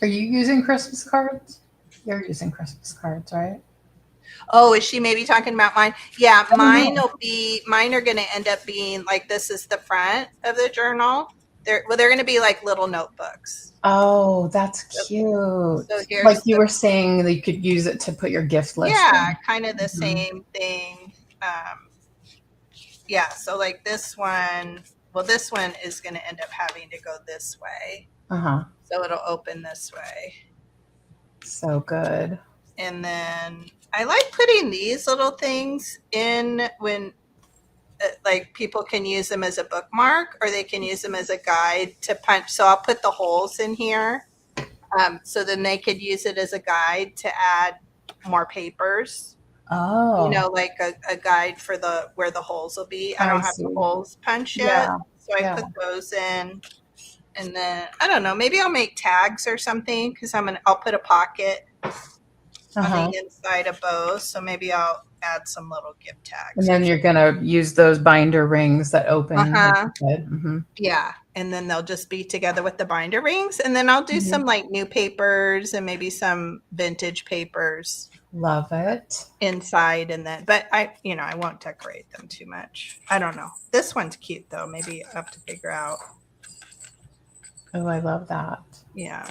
Speaker 1: Are you using Christmas cards? You're using Christmas cards, right?
Speaker 4: Oh, is she maybe talking about mine? Yeah,
Speaker 1: I don't know.
Speaker 4: mine are gonna end up being like this is the front of the journal. They're gonna be like little notebooks.
Speaker 1: Oh, that's cute.
Speaker 4: So
Speaker 1: Like
Speaker 4: here's
Speaker 1: you were saying that you could use it to put your gift list
Speaker 4: yeah,
Speaker 1: in.
Speaker 4: kind of the
Speaker 1: Mhm.
Speaker 4: same thing. Yeah, so like this one, well, this one is gonna end up having to go this way.
Speaker 1: Uh-huh.
Speaker 4: So it'll open this way.
Speaker 1: So good.
Speaker 4: And then I like putting these little things in when like people can use them as a bookmark or they can use them as a guide to punch. So I'll put the holes in here. So then they could use it as a guide to add more papers.
Speaker 1: Oh.
Speaker 4: You know, like a guide for where the holes will be. I don't have
Speaker 1: see.
Speaker 4: the holes punched yet.
Speaker 1: Yeah.
Speaker 4: So I
Speaker 1: Yeah.
Speaker 4: put those in. And then I don't know, maybe I'll make tags or something because I'll put a pocket
Speaker 1: Uh-huh.
Speaker 4: on the inside of both. So maybe I'll add some little gift tags.
Speaker 1: And then you're gonna use those binder rings that open.
Speaker 4: Uh-huh.
Speaker 1: Mm-hmm.
Speaker 4: Yeah. And then they'll just be together with the binder rings. And then I'll do some like new papers and maybe some vintage papers.
Speaker 1: Love it.
Speaker 4: Inside and then, but I won't decorate them too much. I don't know. This one's cute though. Maybe I have to figure out.
Speaker 1: Oh, I love that.
Speaker 4: Yeah.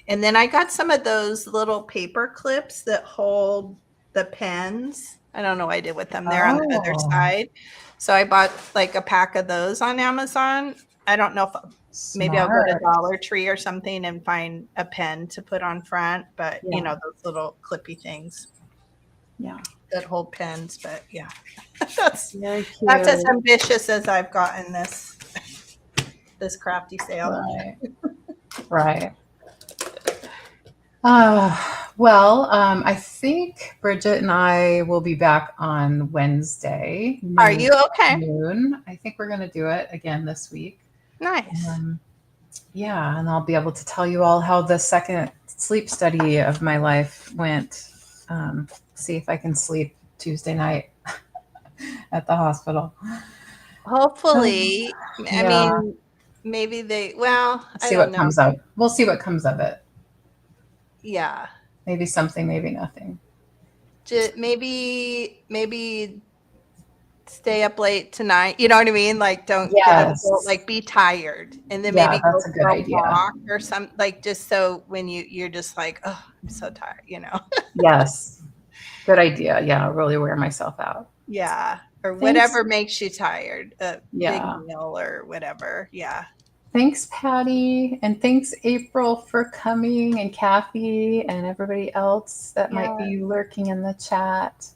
Speaker 4: And then I got some of those little paper clips that hold the pens. I don't know what I did with them. They're on the other side. So I bought like a pack of those on Amazon. I don't know if maybe I'll go to Dollar Tree or something and find a pen to put on front, but you know, those little clippy things.
Speaker 1: Yeah.
Speaker 4: That hold pens, but yeah. That's
Speaker 1: very cute.
Speaker 4: That's as ambitious as I've gotten this crafty sale.
Speaker 1: Right. Right. I think Bridget and I will be back on Wednesday.
Speaker 4: Are you okay?
Speaker 1: Noon. I think we're going to do it again this week.
Speaker 4: Nice.
Speaker 1: Yeah, and I'll be able to tell you all how the second sleep study of my life went. See if I can sleep Tuesday night at the hospital.
Speaker 4: Hopefully.
Speaker 1: Yeah.
Speaker 4: I mean, maybe see
Speaker 1: what comes up. We'll see what comes of it.
Speaker 4: Yeah.
Speaker 1: Maybe something, maybe nothing.
Speaker 4: Maybe stay up late tonight. You know what I mean? Like don't get up, like be tired. And then maybe
Speaker 1: that's
Speaker 4: go
Speaker 1: a good
Speaker 4: for a
Speaker 1: idea.
Speaker 4: walk or something, like just so when you're just like, oh, I'm so tired, you know.
Speaker 1: Yes. Good idea. Yeah, I'll really wear myself out.
Speaker 4: Yeah. Or whatever makes you tired. Big meal or whatever. Yeah.
Speaker 1: Thanks, Patty. And thanks, April, for coming, and Kathy and everybody else that might be lurking in the chat.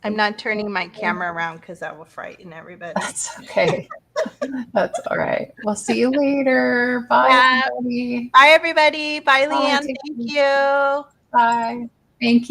Speaker 4: I'm not turning my camera around because that will frighten everybody.
Speaker 1: That's okay. That's all right. We'll see you later. Bye, everybody.
Speaker 4: Bye, everybody. Bye, Leanne. Thank you.
Speaker 1: Bye. Thank you.